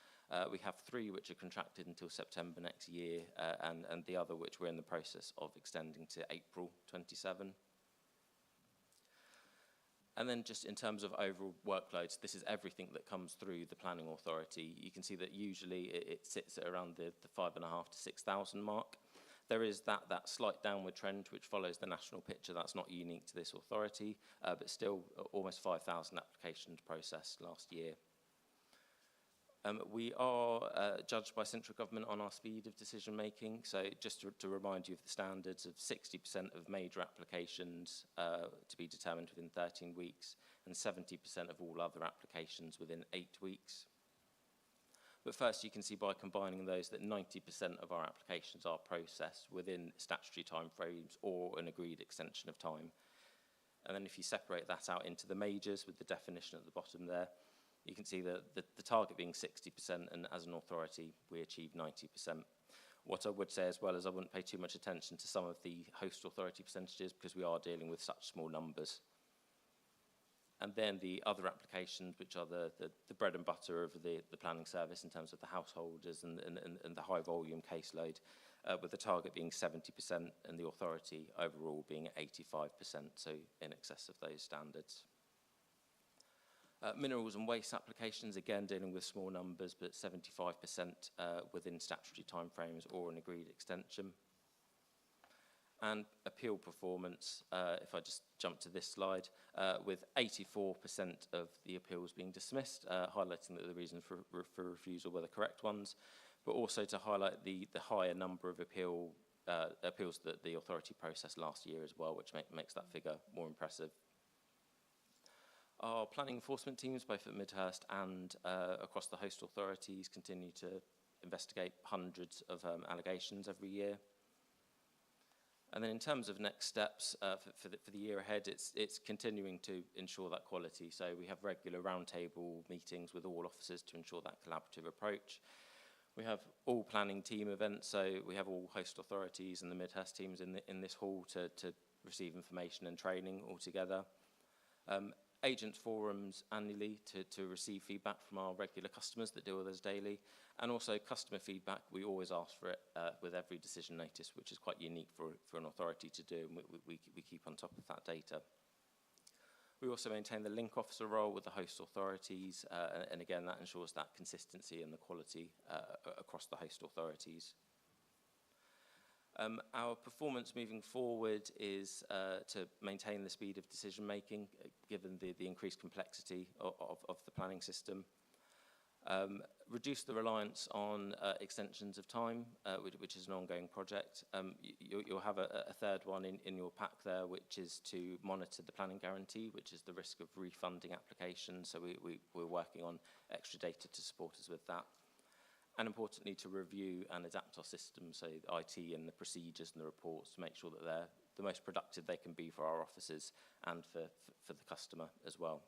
We have 3 which are contracted until September next year, and the other which we're in the process of extending to April 27. And then just in terms of overall workloads, this is everything that comes through the planning authority. You can see that usually it sits at around the 5,500 to 6,000 mark. There is that slight downward trend which follows the national picture. That's not unique to this authority, but still almost 5,000 applications processed last year. We are judged by central government on our speed of decision making. So just to remind you of the standards of 60% of major applications to be determined within 13 weeks and 70% of all other applications within 8 weeks. But first, you can see by combining those that 90% of our applications are processed within statutory timeframes or an agreed extension of time. And then if you separate that out into the majors with the definition at the bottom there, you can see that the target being 60%, and as an authority, we achieve 90%. What I would say as well is I wouldn't pay too much attention to some of the host authority percentages because we are dealing with such small numbers. And then the other applications, which are the bread and butter of the planning service in terms of the householders and the high volume caseload, with the target being 70% and the authority overall being 85%, so in excess of those standards. Minerals and waste applications, again dealing with small numbers, but 75% within statutory timeframes or an agreed extension. And appeal performance, if I just jump to this slide, with 84% of the appeals being dismissed, highlighting that the reasons for refusal were the correct ones, but also to highlight the higher number of appeals that the authority processed last year as well, which makes that figure more impressive. Our planning enforcement teams, both at Midhurst and across the host authorities, continue to investigate hundreds of allegations every year. And then in terms of next steps for the year ahead, it's continuing to ensure that quality. So we have regular roundtable meetings with all officers to ensure that collaborative approach. We have all planning team events, so we have all host authorities and the Midhurst teams in this hall to receive information and training all together. Agent forums annually to receive feedback from our regular customers that deal with us daily, and also customer feedback. We always ask for it with every decision notice, which is quite unique for an authority to do, and we keep on top of that data. We also maintain the link officer role with the host authorities, and again, that ensures that consistency and the quality across the host authorities. Our performance moving forward is to maintain the speed of decision making, given the increased complexity of the planning system. Reduce the reliance on extensions of time, which is an ongoing project. You'll have a third one in your pack there, which is to monitor the planning guarantee, which is the risk of refunding applications. So we're working on extra data to support us with that. And importantly, to review and adapt our systems, so the IT and the procedures and the reports, to make sure that they're the most productive they can be for our officers and for the customer as well.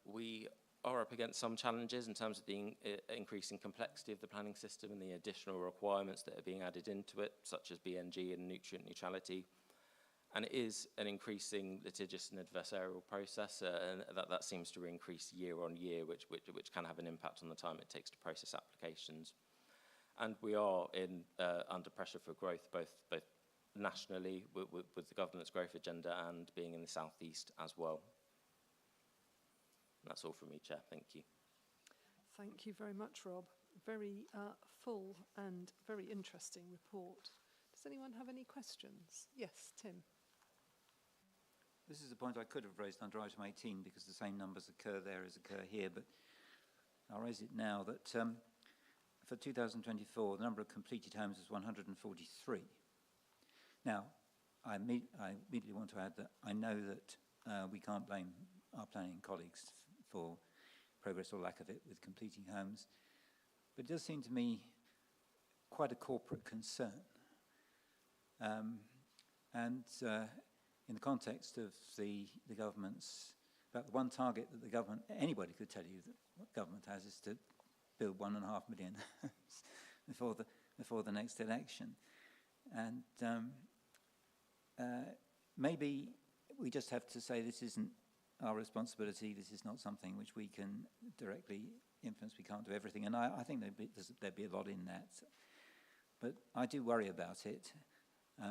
We are up against some challenges in terms of the increasing complexity of the planning system and the additional requirements that are being added into it, such as BNG and nutrient neutrality. And it is an increasing litigious and adversarial process, and that seems to increase year on year, which can have an impact on the time it takes to process applications. And we are under pressure for growth, both nationally with the government's growth agenda and being in the southeast as well. That's all from me, Chair. Thank you. Thank you very much, Rob. Very full and very interesting report. Does anyone have any questions? Yes, Tim. This is a point I could have raised under item 18 because the same numbers occur there as occur here, but I'll raise it now that for 2024, the number of completed homes is 143. Now, I immediately want to add that I know that we can't blame our planning colleagues for progress or lack of it with completing homes, but it does seem to me quite a corporate concern. In the context of the government's, about the one target that the government, anybody could tell you that what government has is to build 1.5 million before the next election. And maybe we just have to say this isn't our responsibility, this is not something which we can directly influence, we can't do everything. And I think there'd be a lot in that. But I do worry about it.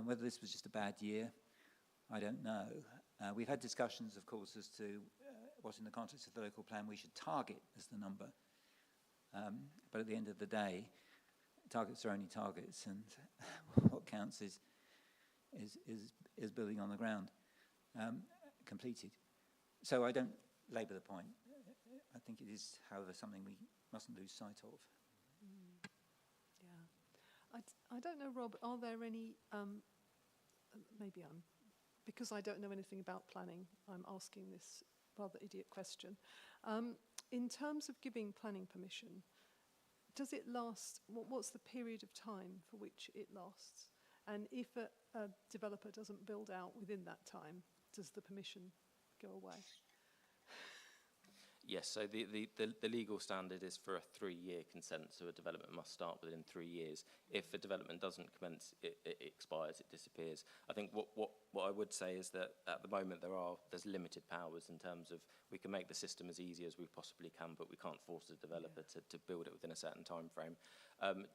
Whether this was just a bad year, I don't know. We've had discussions, of course, as to what in the context of the local plan we should target as the number. But at the end of the day, targets are only targets, and what counts is building on the ground, completed. So I don't labour the point. I think it is, however, something we mustn't lose sight of. Yeah. I don't know, Rob, are there any, maybe because I don't know anything about planning, I'm asking this rather idiot question. In terms of giving planning permission, does it last, what's the period of time for which it lasts? And if a developer doesn't build out within that time, does the permission go away? Yes, so the legal standard is for a 3-year consent, so a development must start within 3 years. If a development doesn't commence, it expires, it disappears. I think what I would say is that at the moment there's limited powers in terms of we can make the system as easy as we possibly can, but we can't force a developer to build it within a certain time frame.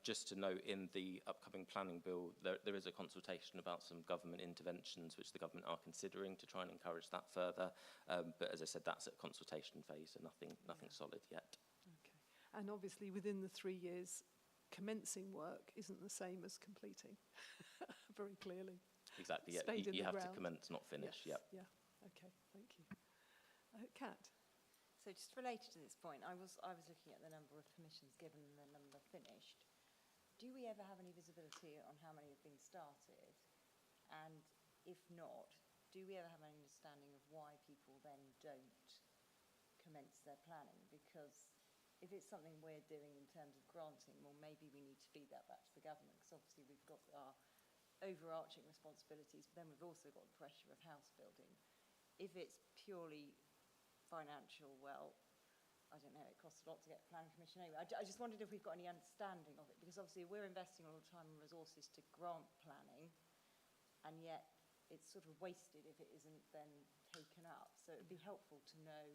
Just to note, in the upcoming planning bill, there is a consultation about some government interventions which the government are considering to try and encourage that further. But as I said, that's at consultation phase, so nothing solid yet. Okay. And obviously within the 3 years, commencing work isn't the same as completing, very clearly. Exactly, yeah. You have to commence, not finish. Yes. Yep. Yeah, okay, thank you. Kat? So just related to this point, I was looking at the number of permissions given and the number finished. Do we ever have any visibility on how many have been started? And if not, do we ever have an understanding of why people then don't commence their planning? Because if it's something we're doing in terms of granting, well, maybe we need to feed that back to the government, because obviously we've got our overarching responsibilities, but then we've also got the pressure of house building. If it's purely financial, well, I don't know, it costs a lot to get planning permission anyway. I just wondered if we've got any understanding of it, because obviously we're investing a lot of time and resources to grant planning, and yet it's sort of wasted if it isn't then taken up. So it'd be helpful to know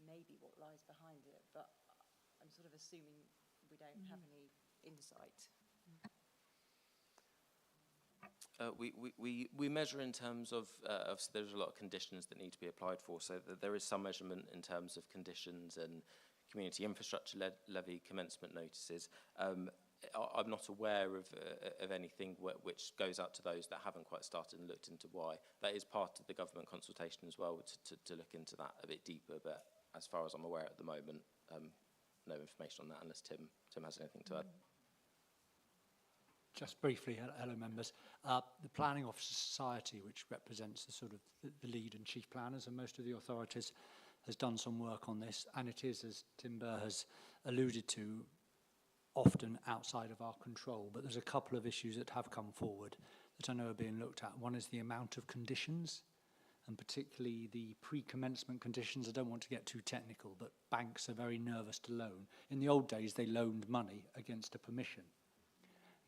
maybe what lies behind it, but I'm sort of assuming we don't have any insight. We measure in terms of there's a lot of conditions that need to be applied for, so that there is some measurement in terms of conditions and community infrastructure levy commencement notices. I'm not aware of anything which goes out to those that haven't quite started and looked into why. That is part of the government consultation as well, to look into that a bit deeper, but as far as I'm aware at the moment, no information on that unless Tim has anything to add. Just briefly, hello members. The Planning Officer Society, which represents the sort of the lead and chief planners and most of the authorities, has done some work on this, and it is, as Tim Burr has alluded to, often outside of our control. But there's a couple of issues that have come forward that I know are being looked at. One is the amount of conditions, and particularly the pre-commencement conditions. I don't want to get too technical, but banks are very nervous to loan. In the old days, they loaned money against a permission.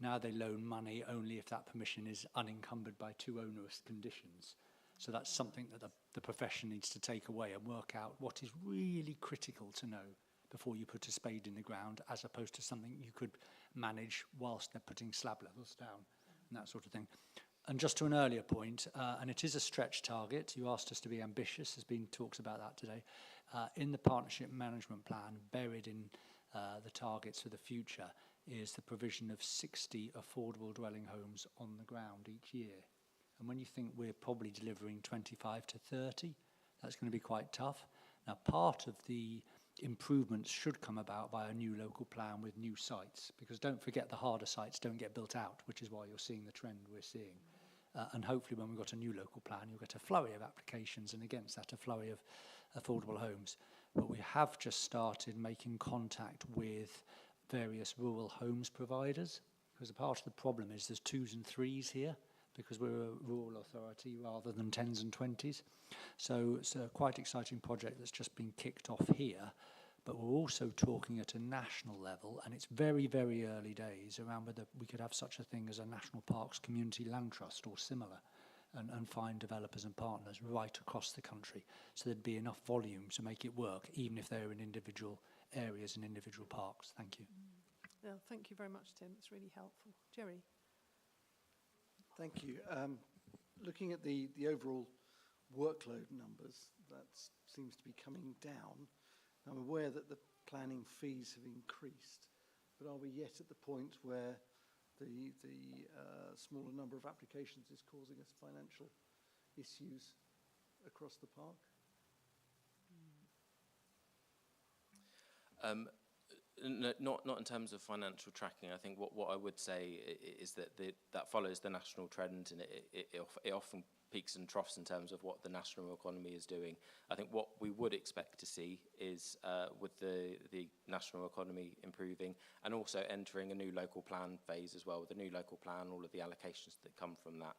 Now they loan money only if that permission is unencumbered by too onerous conditions. So that's something that the profession needs to take away and work out what is really critical to know before you put a spade in the ground, as opposed to something you could manage whilst they're putting slab levels down and that sort of thing. And just to an earlier point, and it is a stretch target, you asked us to be ambitious, there's been talks about that today. In the partnership management plan, buried in the targets for the future, is the provision of 60 affordable dwelling homes on the ground each year. And when you think we're probably delivering 25 to 30, that's going to be quite tough. Now, part of the improvements should come about by a new local plan with new sites, because don't forget the harder sites don't get built out, which is why you're seeing the trend we're seeing. And hopefully when we've got a new local plan, you'll get a flurry of applications, and against that, a flurry of affordable homes. But we have just started making contact with various rural homes providers, because a part of the problem is there's 2s and 3s here, because we're a rural authority rather than 10s and 20s. So it's a quite exciting project that's just been kicked off here, but we're also talking at a national level, and it's very, very early days around whether we could have such a thing as a National Parks Community Land Trust or similar, and find developers and partners right across the country, so there'd be enough volume to make it work, even if they're in individual areas and individual parks. Thank you. Yeah, thank you very much, Tim. It's really helpful. Jerry? Thank you. Looking at the overall workload numbers, that seems to be coming down. I'm aware that the planning fees have increased, but are we yet at the point where the smaller number of applications is causing us financial issues across the park? Not in terms of financial tracking. I think what I would say is that that follows the national trend, and it often peaks and troughs in terms of what the national economy is doing. I think what we would expect to see is, with the national economy improving and also entering a new local plan phase as well, with the new local plan, all of the allocations that come from that,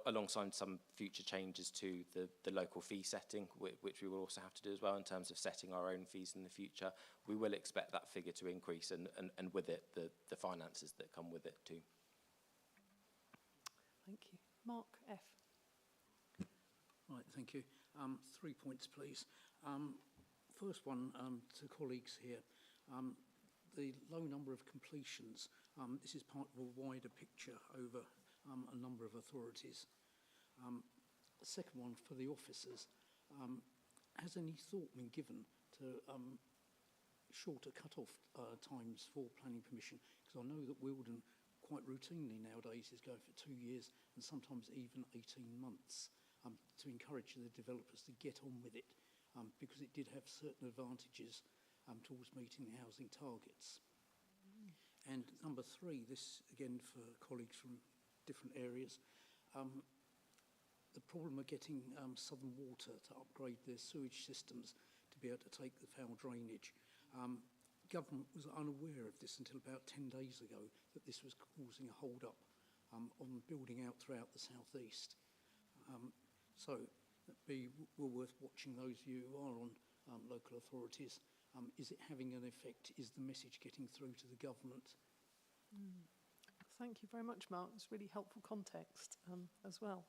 alongside some future changes to the local fee setting, which we will also have to do as well in terms of setting our own fees in the future. We will expect that figure to increase, and with it, the finances that come with it too. Thank you. Mark F. Right, thank you. 3 points, please. First one, to colleagues here. The low number of completions, this is part of a wider picture over a number of authorities. Second one, for the officers, has any thought been given to shorter cut-off times for planning permission? Because I know that Wilden quite routinely nowadays is going for 2 years and sometimes even 18 months to encourage the developers to get on with it, because it did have certain advantages towards meeting the housing targets. And number 3, this again for colleagues from different areas, the problem of getting Southern Water to upgrade their sewage systems to be able to take the foul drainage. Government was unaware of this until about 10 days ago, that this was causing a hold-up on building out throughout the southeast. So it'd be well worth watching those of you who are on local authorities. Is it having an effect? Is the message getting through to the government? Thank you very much, Mark. It's really helpful context as well.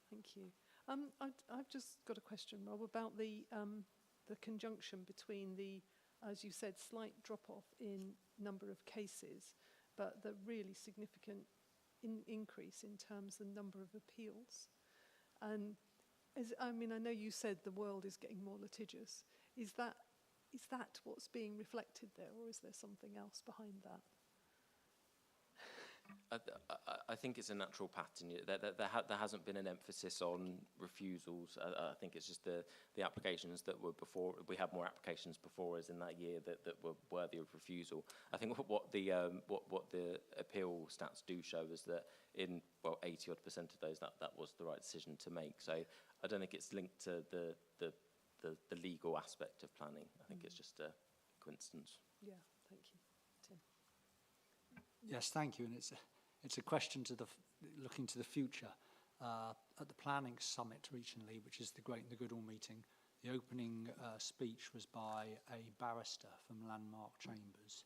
Thank you. I've just got a question, Rob, about the conjunction between the, as you said, slight drop-off in number of cases, but the really significant increase in terms of the number of appeals. And I know you said the world is getting more litigious. Is that what's being reflected there, or is there something else behind that? I think it's a natural pattern. There hasn't been an emphasis on refusals. I think it's just the applications that were before. We had more applications before us in that year that were worthy of refusal. I think what the appeal stats do show is that in 80% of those that was the right decision to make. So I don't think it's linked to the legal aspect of planning. I think it's just a coincidence. Yeah, thank you. Tim. Yes, thank you. And it's a question looking to the future. at the Planning Summit recently, which is the Great and the Good All meeting, the opening speech was by a barrister from Landmark Chambers,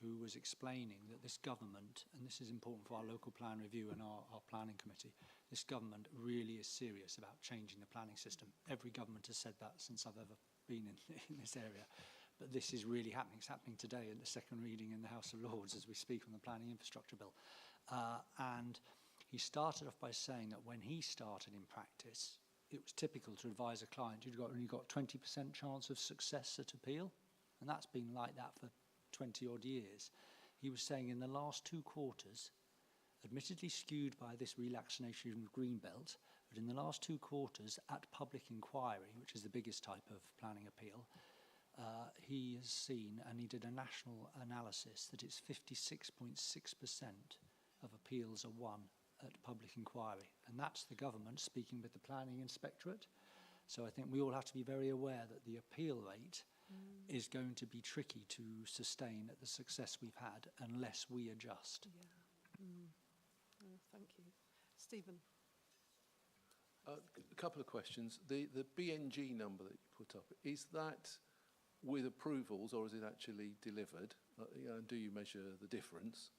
who was explaining that this government, and this is important for our local plan review and our planning committee, this government really is serious about changing the planning system. Every government has said that since I've ever been in this area. But this is really happening. It's happening today in the second reading in the House of Lords as we speak on the Planning Infrastructure Bill. And he started off by saying that when he started in practice, it was typical to advise a client, you've only got 20% chance of success at appeal. And that's been like that for 20 odd years. He was saying in the last 2 quarters, admittedly skewed by this relaxation of Greenbelt, but in the last 2 quarters at public inquiry, which is the biggest type of planning appeal, he has seen, and he did a national analysis, that it's 56.6% of appeals are won at public inquiry. And that's the government speaking with the planning inspectorate. So I think we all have to be very aware that the appeal rate is going to be tricky to sustain at the success we've had unless we adjust. Yeah. Oh, thank you. Stephen. A couple of questions. The BNG number that you put up, is that with approvals or is it actually delivered? Do you measure the difference?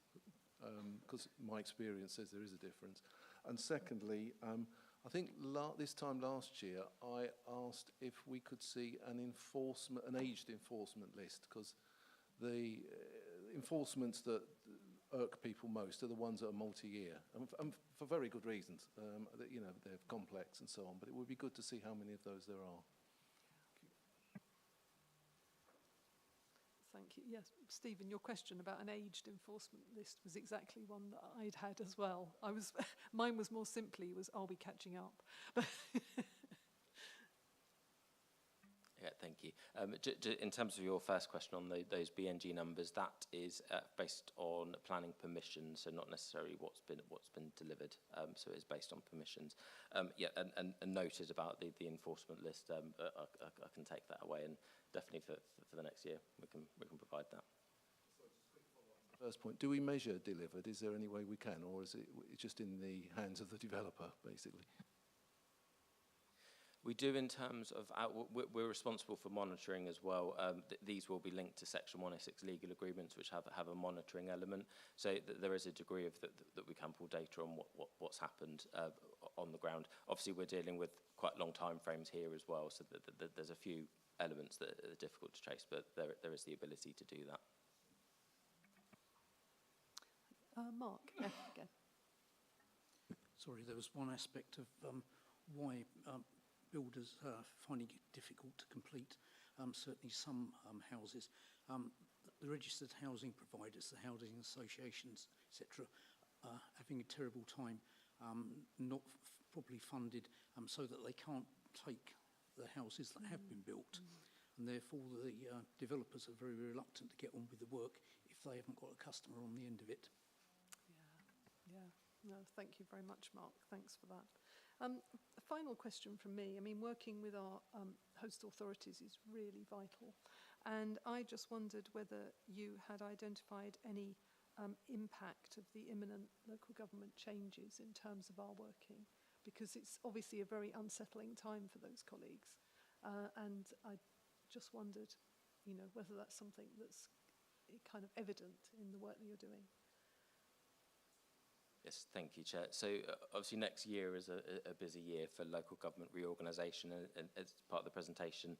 Because my experience says there is a difference. And secondly, I think this time last year, I asked if we could see an aged enforcement list, because the enforcements that irk people most are the ones that are multi-year, and for very good reasons. They're complex and so on, but it would be good to see how many of those there are. Thank you. Yes, Stephen, your question about an aged enforcement list was exactly one that I'd had as well. Mine was more simply, are we catching up? Yeah, thank you. In terms of your first question on those BNG numbers, that is based on planning permissions, so not necessarily what's been delivered. So it's based on permissions. And noted about the enforcement list. I can take that away, and definitely for the next year we can provide that. First point: do we measure delivered? Is there any way we can, or is it just in the hands of the developer, basically? We do in terms of, we're responsible for monitoring as well. These will be linked to Section 106 legal agreements, which have a monitoring element. So there is a degree of that we can pull data on what's happened on the ground. Obviously, we're dealing with quite long time frames here as well, so there's a few elements that are difficult to trace, but there is the ability to do that. Mark, yeah, again. Sorry, there was one aspect of why builders are finding it difficult to complete certainly some houses. The registered housing providers, the housing associations, etc., are having a terrible time not properly funded so that they can't take the houses that have been built. And therefore the developers are very reluctant to get on with the work if they haven't got a customer on the end of it. Yeah. No, thank you very much, Mark. Thanks for that. A final question from me. I mean, working with our host authorities is really vital. And I just wondered whether you had identified any impact of the imminent local government changes in terms of our working, because it's obviously a very unsettling time for those colleagues. And I just wondered, whether that's something that's kind of evident in the work that you're doing. Yes, thank you, Chair. So obviously next year is a busy year for local government reorganisation, and as part of the presentation,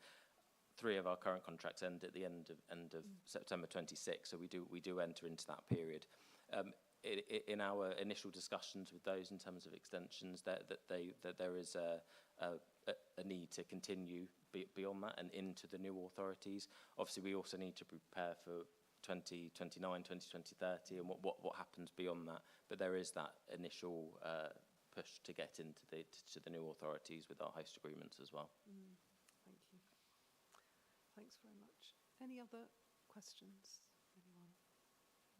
3 of our current contracts end at the end of September 26, so we do enter into that period. In our initial discussions with those in terms of extensions, that there is a need to continue beyond that and into the new authorities. Obviously, we also need to prepare for 2029, 2030, and what happens beyond that. But there is that initial push to get into the new authorities with our host agreements as well. Thank you. Thanks very much. Any other questions? Anyone?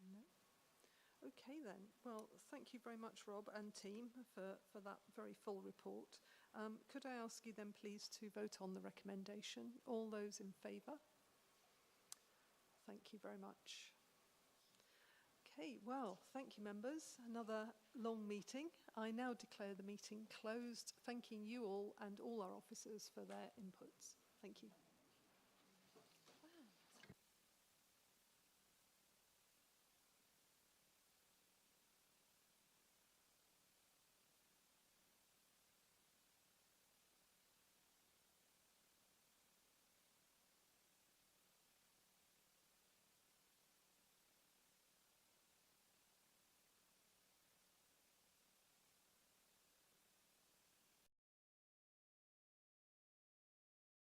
No? Okay then. Well, thank you very much, Rob and team, for that very full report. Could I ask you then please to vote on the recommendation? All those in favour? Thank you very much. Okay, well, thank you, members. Another long meeting. I now declare the meeting closed, thanking you all and all our officers for their inputs. Thank you.